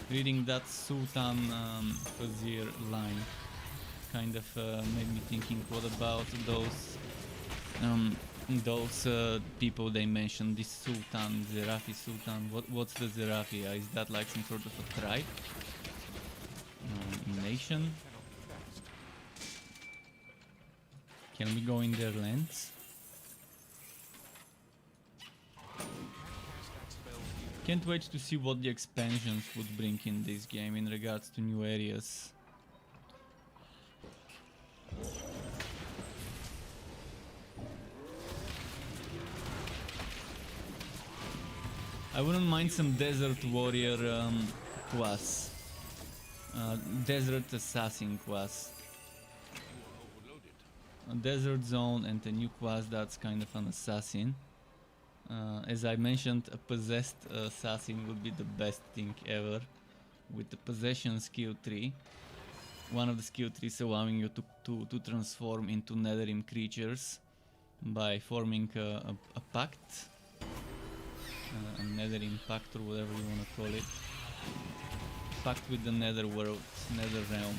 Reading that Sultan Fazir line. kind of made me thinking, what about those people they mentioned, this Sultan, Zerafi Sultan. What's the Zerafi? Is that like some sort of a tribe? Nation? Can we go in their lands? Can't wait to see what the expansions would bring in this game in regards to new areas. I wouldn't mind some Desert Warrior class. Desert Assassin class. A Desert Zone and a new class that's kind of an assassin. As I mentioned, a possessed assassin would be the best thing ever. With the possession skill tree. One of the skill trees allowing you to transform into Netherim creatures by forming a pact. A Netherim pact or whatever you want to call it. Pact with the Netherworld, Netherrealm.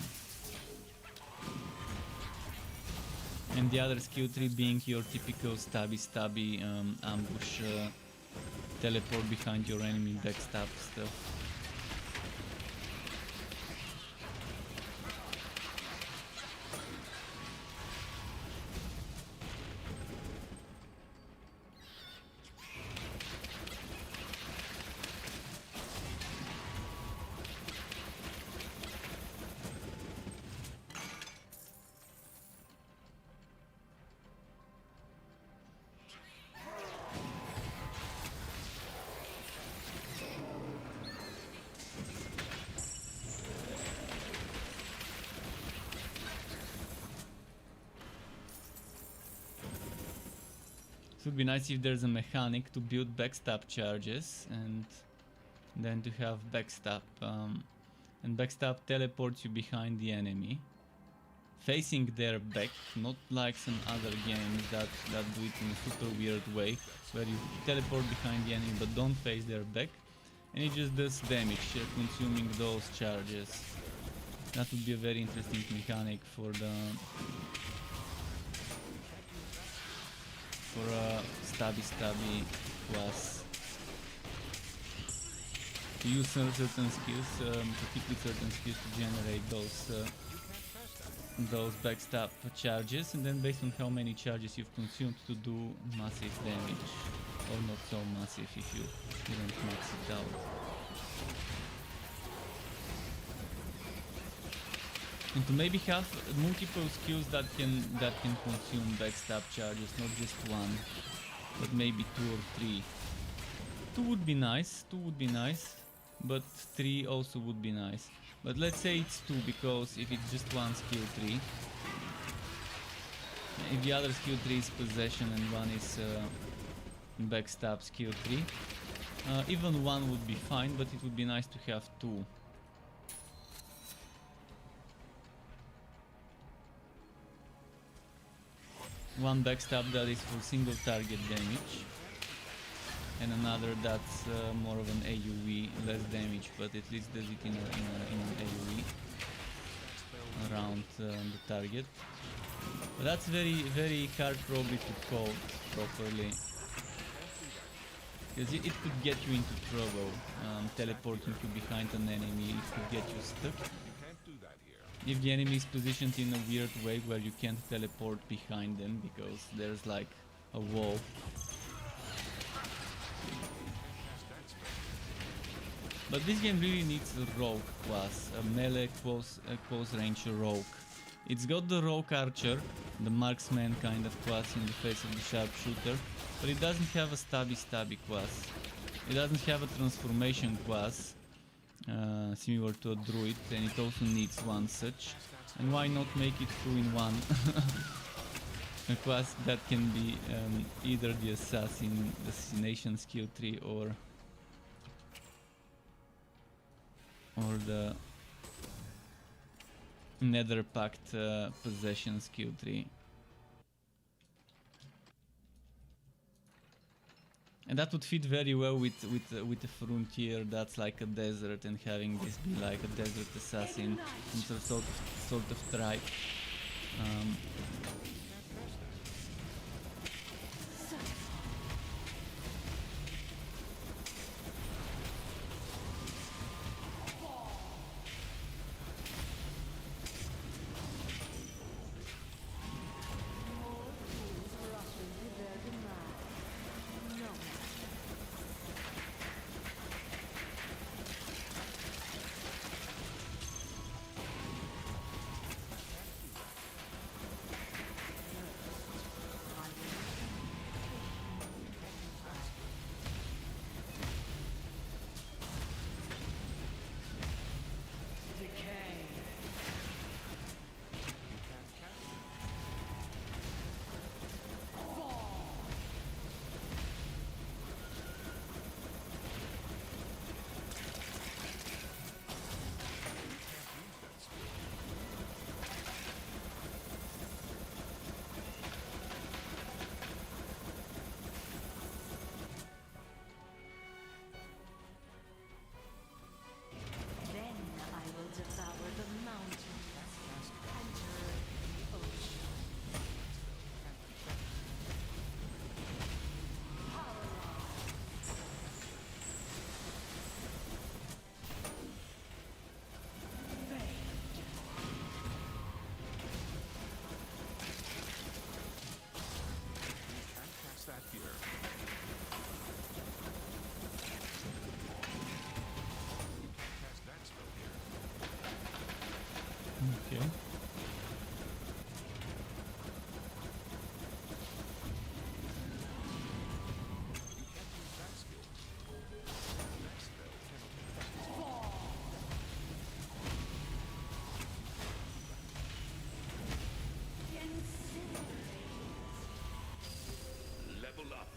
And the other skill tree being your typical stabby ambush, teleport behind your enemy, backstab stuff. It would be nice if there's a mechanic to build backstab charges and then to have backstab and backstab teleports you behind the enemy facing their back, not like some other games that do it in a super weird way where you teleport behind the enemy but don't face their back and it just does damage consuming those charges. That would be a very interesting mechanic for the stabby class. To use certain skills, to hit with certain skills to generate those backstab charges, and then based on how many charges you've consumed to do massive damage, or not so massive if you didn't max it out. And to maybe have multiple skills that can consume backstab charges, not just one, but maybe 2 or 3. 2 would be nice, but 3 also would be nice. But let's say it's 2 because if it's just one skill tree, if the other skill tree is possession and one is backstab skill tree, even 1 would be fine, but it would be nice to have 2. One backstab that is for single target damage, and another that's more of an AoE, less damage, but at least does it in an AoE around the target. But that's very hard probably to code properly, because it could get you into trouble. Teleporting you behind an enemy, it could get you stuck. If the enemy is positioned in a weird way where you can't teleport behind them because there's like a wall. But this game really needs a rogue class, a melee close range rogue. It's got the rogue archer, the marksman kind of class in the face of the sharpshooter, but it doesn't have a stabby class. It doesn't have a transformation class. Similar to a druid, and it also needs one such. And why not make it 2 in 1? A class that can be either the assassination skill tree or the Nether Pact possession skill tree. And that would fit very well with a frontier that's like a desert, and having this be like a desert assassin, some sort of tribe. Then I will devour the mountain. Enter the ocean. Can't cast that here. Cast that spell here. Okay. You can't use that skill. That spell cannot be cast. Level up.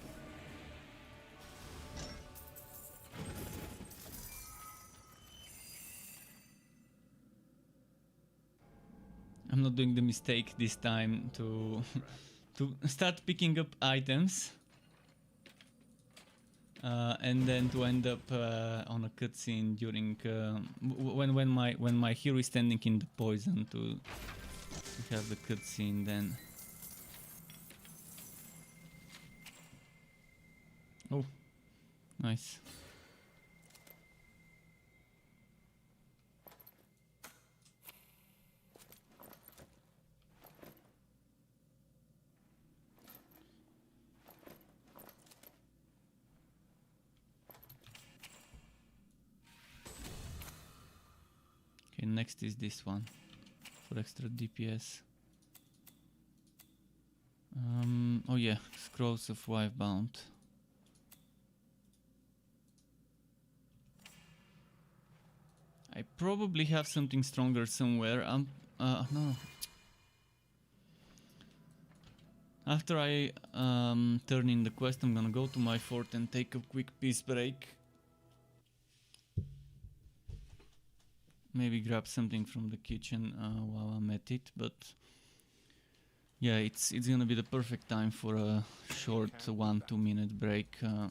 I'm not doing the mistake this time to to start picking up items and then to end up on a cutscene during when my hero is standing in the poison to have the cutscene then. Oh, nice. Okay, next is this one for extra DPS. Oh yeah, Scrolls of Wivebound. I probably have something stronger somewhere. No. After I turn in the quest, I'm gonna go to my fort and take a quick peace break. Maybe grab something from the kitchen while I'm at it, but yeah, it's gonna be the perfect time for a short 1-2 minute break. I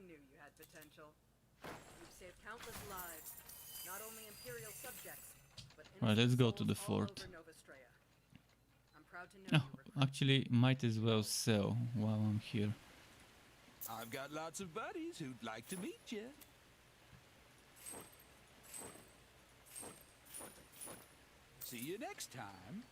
knew you had potential. You've saved countless lives, not only Imperial subjects, but Right, let's go to innocent the souls all fort. over Nova Strea. I'm proud to know Oh, you recruit. actually, might as well sell while I'm here. I've got lots of buddies who'd like to meet you. See you next time.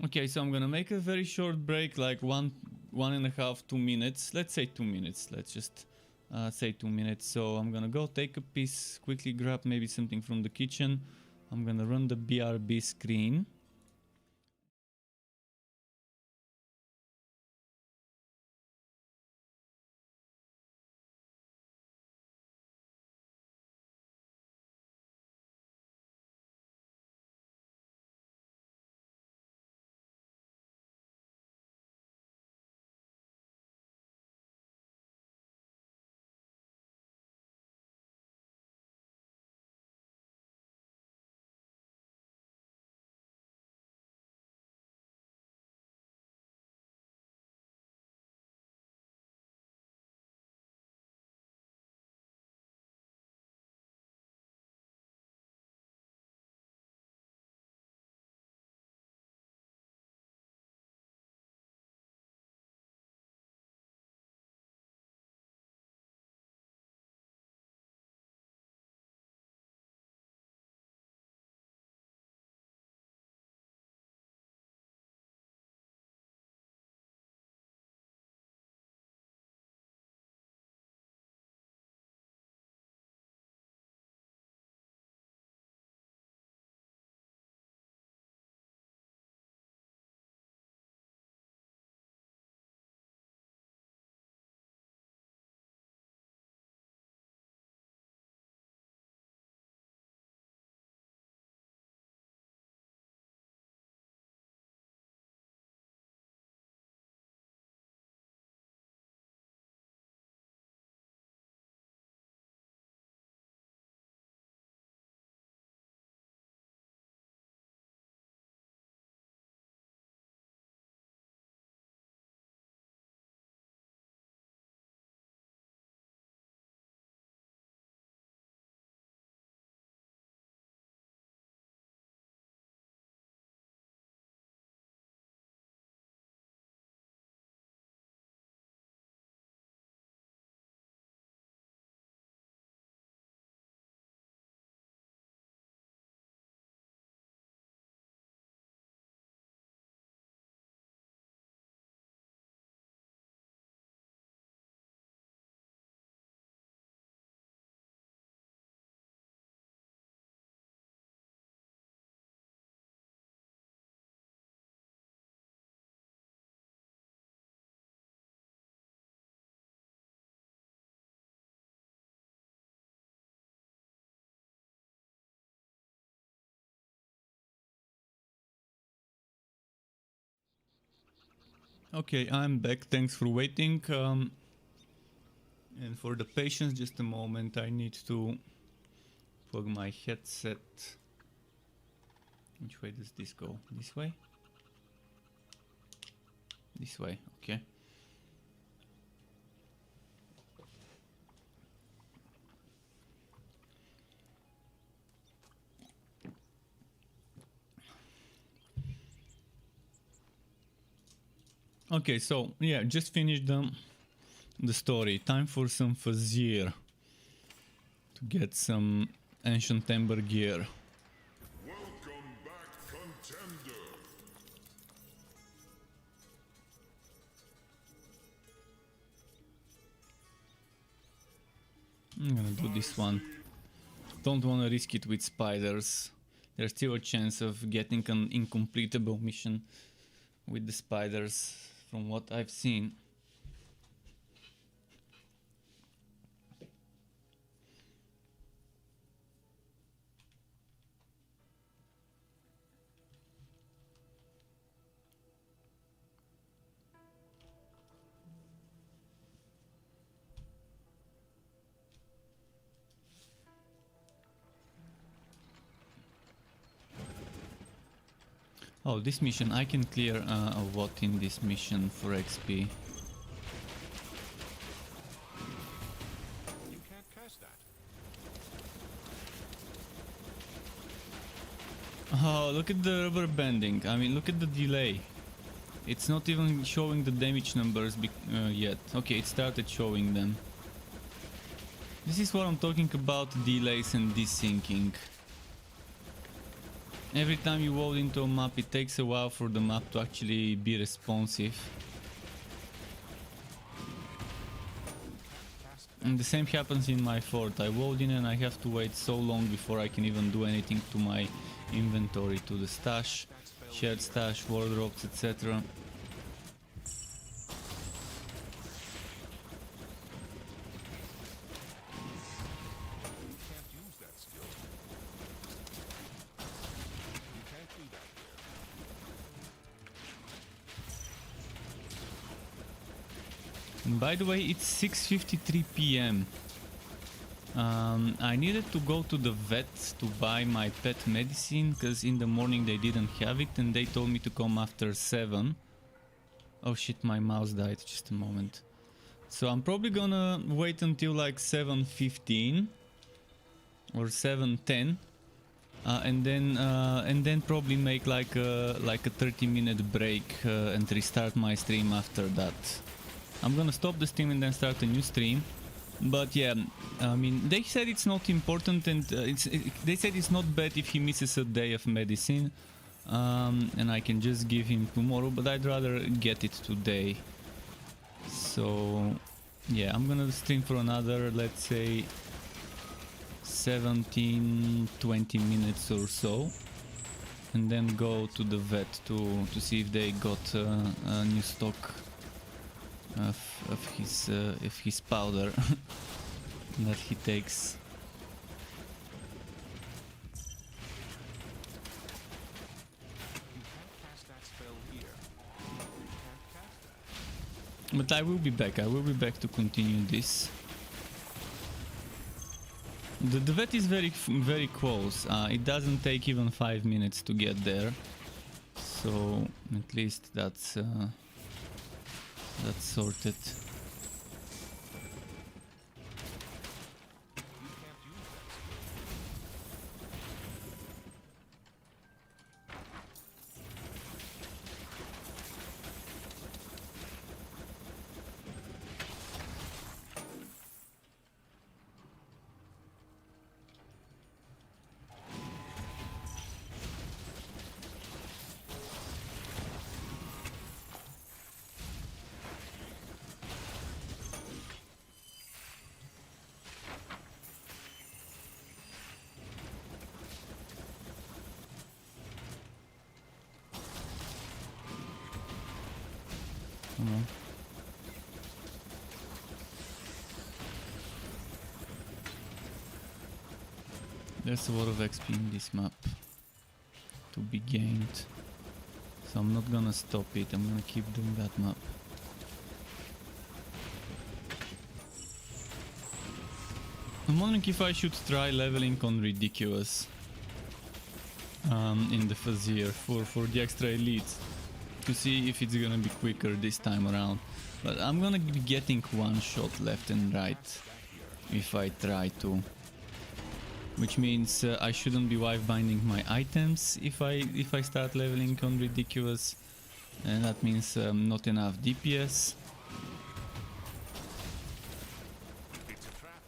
Okay, so I'm gonna make a very short break, like 1.5, 2 minutes. Let's say 2 minutes. Let's just say 2 minutes. So I'm gonna go take a piece, quickly grab maybe something from the kitchen. I'm gonna run the BRB screen. Okay, I'm back. Thanks for waiting. And for the patience, just a moment. I need to plug my headset. Which way does this go? This way? This way, okay. Okay, so yeah, just finished the story. Time for some Fazir to get some ancient Ember gear. Welcome back, contender. I'm gonna do this one. Don't wanna risk it with spiders. There's still a chance of getting an incompletable mission with the spiders from what I've seen. Oh, this mission, I can clear a lot in this mission for XP. You can't cast that. Oh, look at the rubber banding. I mean, look at the delay. It's not even showing the damage numbers yet. Okay, it started showing them. This is what I'm talking about, delays and desyncing. Every time you load into a map, it takes a while for the map to actually be responsive. And the same happens in my fort. I load in and I have to wait so long before I can even do anything to my inventory, to the stash, shared stash, wardrobes, etc. By the way, it's 6:53 p.m. I needed to go to the vet to buy my pet medicine because in the morning they didn't have it and they told me to come after 7. Oh shit, my mouse died, just a moment. So I'm probably gonna wait until like 7:15 or 7:10 and then probably make like a 30-minute break and restart my stream after that. I'm gonna stop the stream and then start a new stream. But yeah, I mean, they said it's not important and they said it's not bad if he misses a day of medicine. And I can just give him tomorrow, but I'd rather get it today. So yeah, I'm gonna stream for another, let's say, 17-20 minutes or so. And then go to the vet to see if they got a new stock of his powder that he takes. But I will be back. I will be back to continue this. The vet is very close. It doesn't take even 5 minutes to get there. So at least that's sorted. Come on. There's a lot of XP in this map to be gained. So So I'm not gonna stop it, I'm gonna keep doing that map. I'm wondering if I should try leveling on Ridiculous in the Fazier for the extra elites to see if it's gonna be quicker this time around. But I'm gonna be getting one shot left and right if I try to. Which means I shouldn't be wife binding my items if I start leveling on Ridiculous, and that means not enough DPS. It's a trap.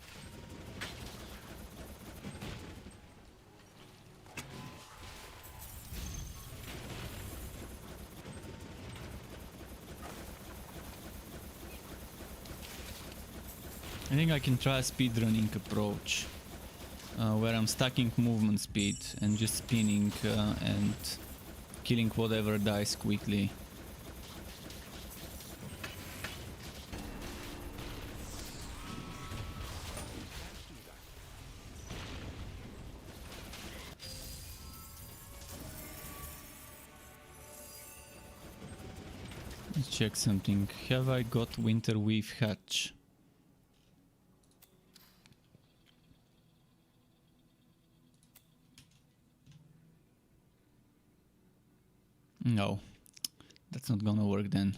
I think I can try a speedrunning approach. Where I'm stacking movement speed and just spinning and killing whatever dies quickly. Let's check something. Have I got Winter Weave Hatch? No, that's not gonna work then.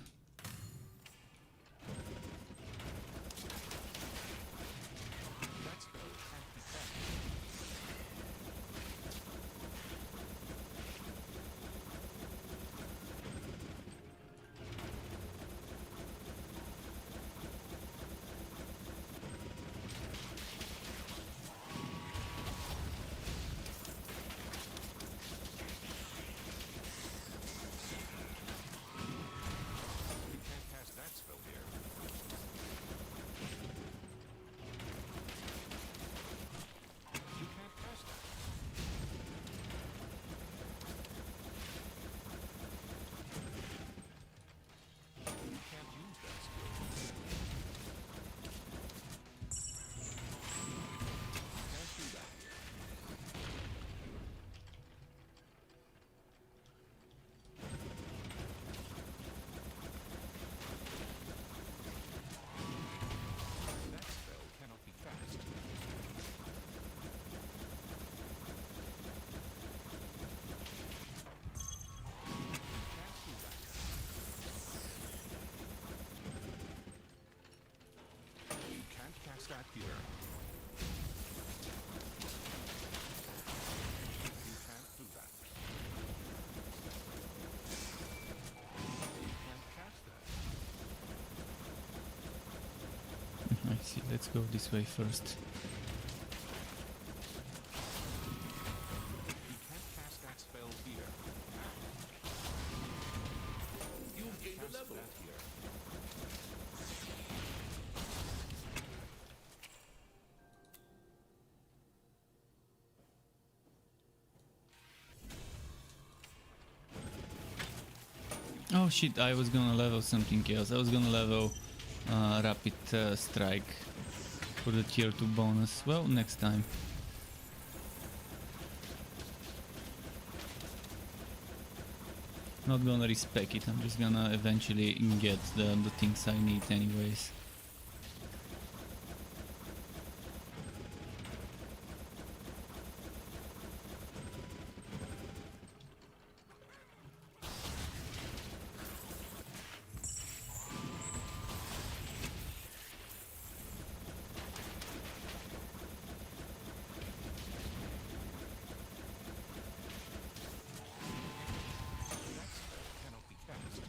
That here. You can't do that. You can't cast that. I see, let's go this way first. You can't cast that spell here. You've gained a level. That here. Oh shit, I was gonna level something else. I was gonna level Rapid Strike for the tier 2 bonus. Well, next time. Not gonna respec it, I'm just gonna eventually get the things I need anyways. Cannot be cast.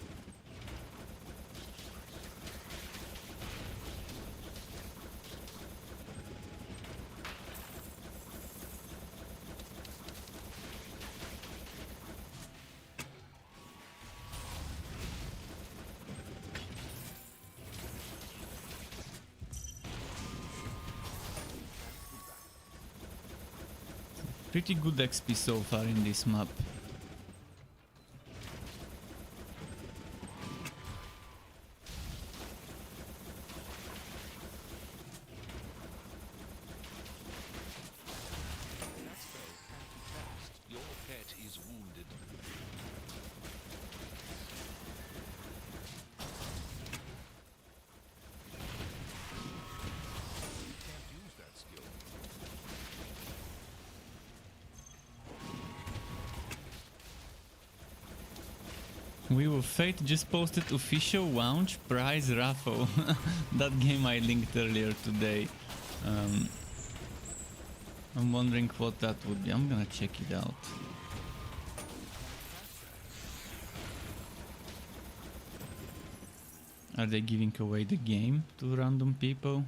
Pretty good XP so far in this map. That spell can't be cast. Your pet is wounded. We Will Fate just posted official launch prize raffle. That game I linked earlier today. I'm wondering what that would be. I'm gonna check it out. Are they giving away the game to random people?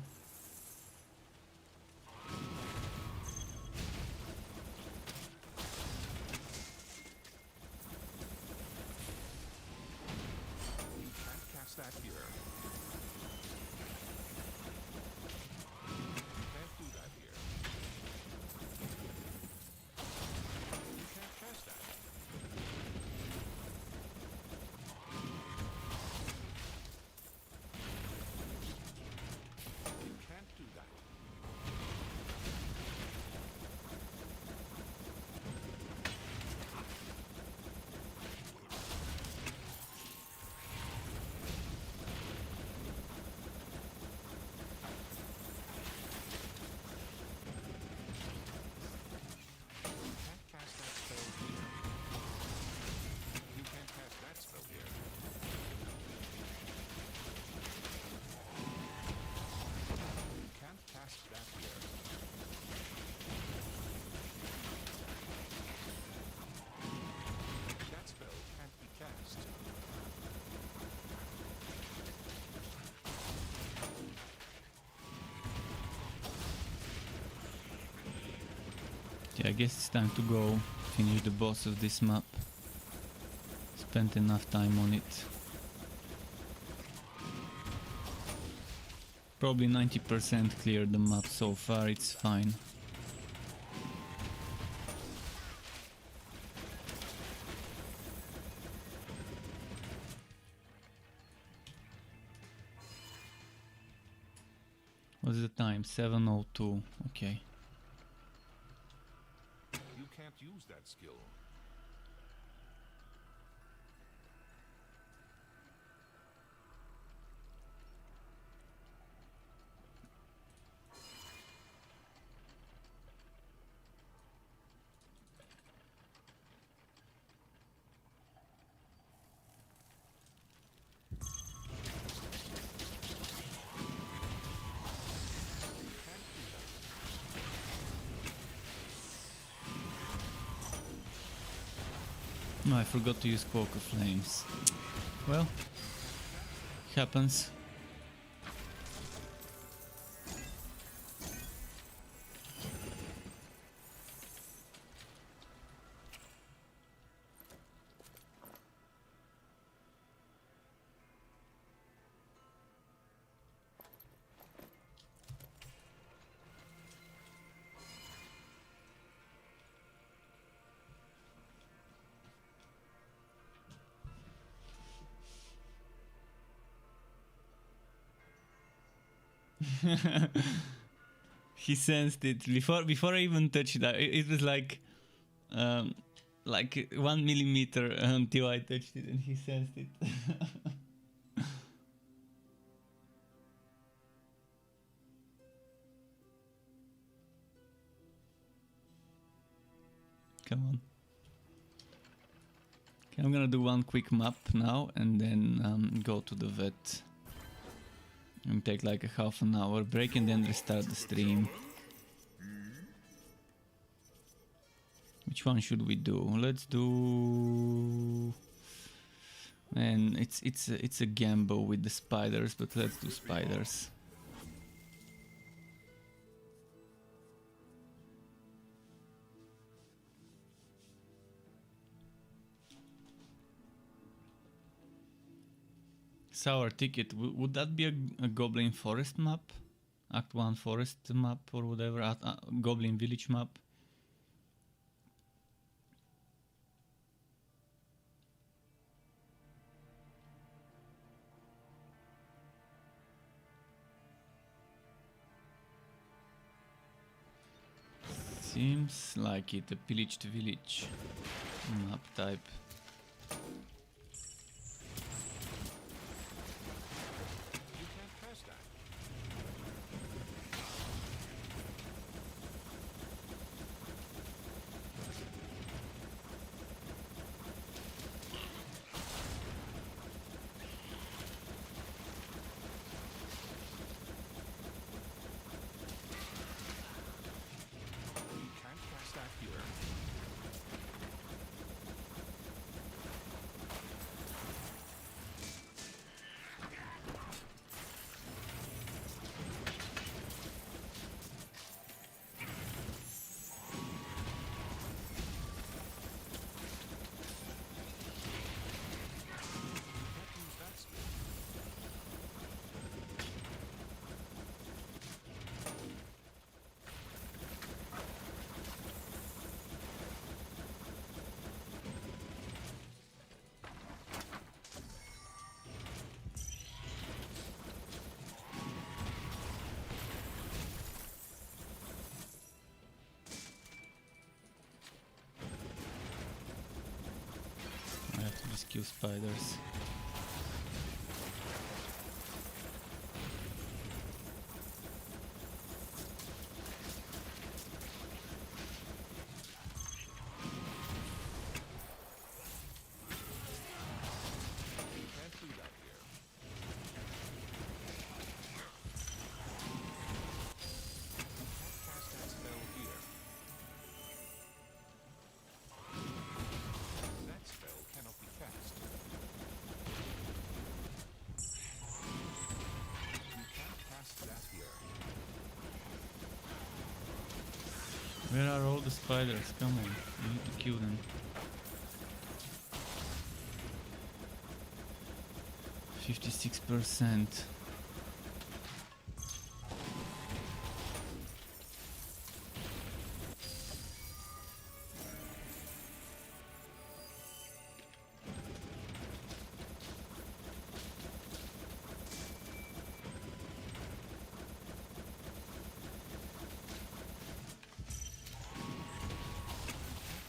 You can't cast that here. You can't do that here. You can't cast that. You can't do that. You can't cast that spell here. You can't cast that spell here. You can't cast that here. That spell can't be cast. Yeah, I guess it's time to go finish the boss of this map. Spent enough time on it. Probably 90% cleared the map so far, it's fine. What's the time? 7:02. Okay. You can't use that skill. No, I forgot to use Cloak of Flames. Well, happens. He sensed it before I even touched it. It was like 1 millimeter until I touched it, and he sensed it. Come on. Okay, I'm gonna do one quick map now, and then go to the vet. And take like a half an hour break and then restart the stream. Which one should we do? Let's do... Man, it's a gamble with the spiders, but let's do spiders. Sour ticket. Would that be a Goblin Forest map? Act 1 Forest map or whatever? Goblin Village map? Seems like it, a pillaged village map type. You can't cast that. kill spiders. Can't do that here. Can't cast that spell here. That spell cannot be cast. You can't cast that here. Where are all the spiders? Come on, we need to kill them. 56%.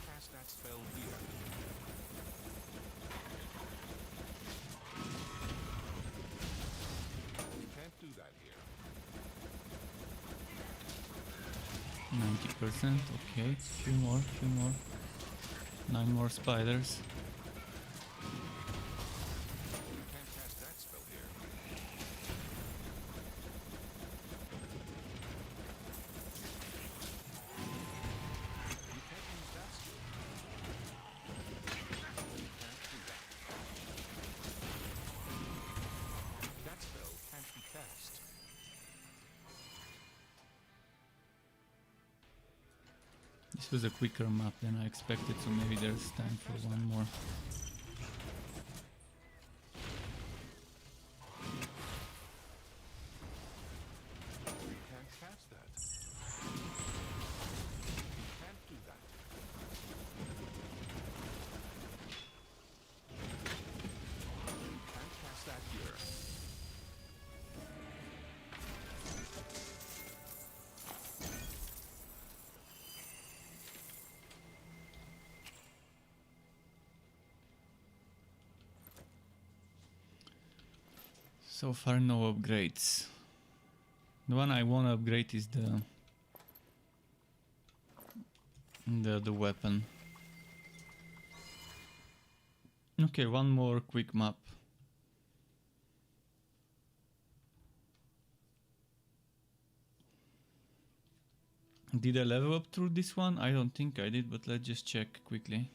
Cast that spell here. You can't do that here. 90%, okay, few more. 9 more spiders. You can't cast that spell here. You can't use that skill. You can't do that. That spell can't be cast. This was a quicker map than I expected, so maybe there's time for one more. You can't cast that. You can't do that. You can't cast that here. So far no upgrades. The one I want to upgrade is the weapon. Okay, one more quick map. Did I level up through this one? I don't think I did, but let's just check quickly.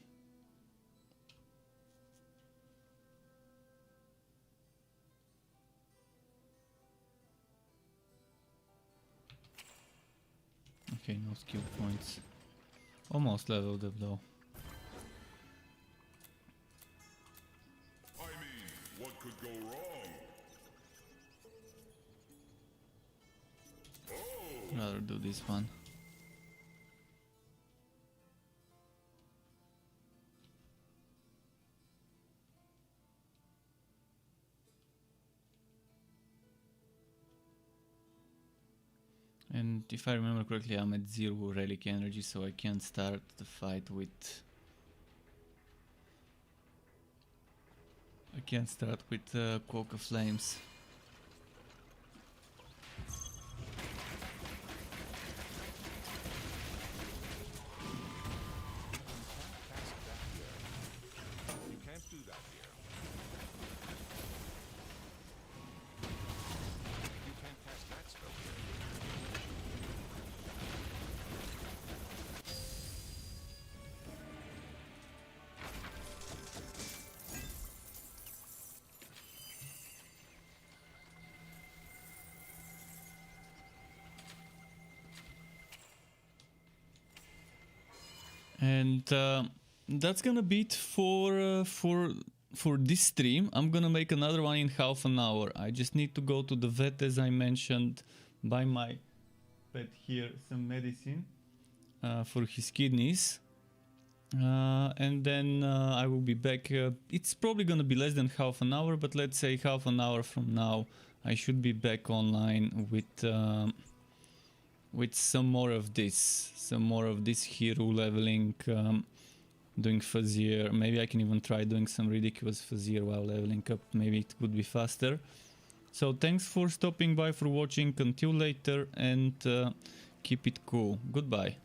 Okay, no skill points. Almost leveled up though. I mean, what could go wrong? Oh! Rather do this one. And if I remember correctly, I'm at 0 relic energy, so I can't start the fight with... I can't start with Cloak of Flames. You can't do that here. You can't cast that spell here. And that's gonna be it for this stream. I'm gonna make another one in half an hour. I just need to go to the vet, as I mentioned, buy my pet here some medicine for his kidneys. And then I will be back. It's probably gonna be less than half an hour, but let's say half an hour from now I should be back online with some more of this hero leveling, doing fuzzier. Maybe I can even try doing some ridiculous fuzzier while leveling up. Maybe it would be faster. So thanks for stopping by, for watching. Until later, and keep it cool. Goodbye.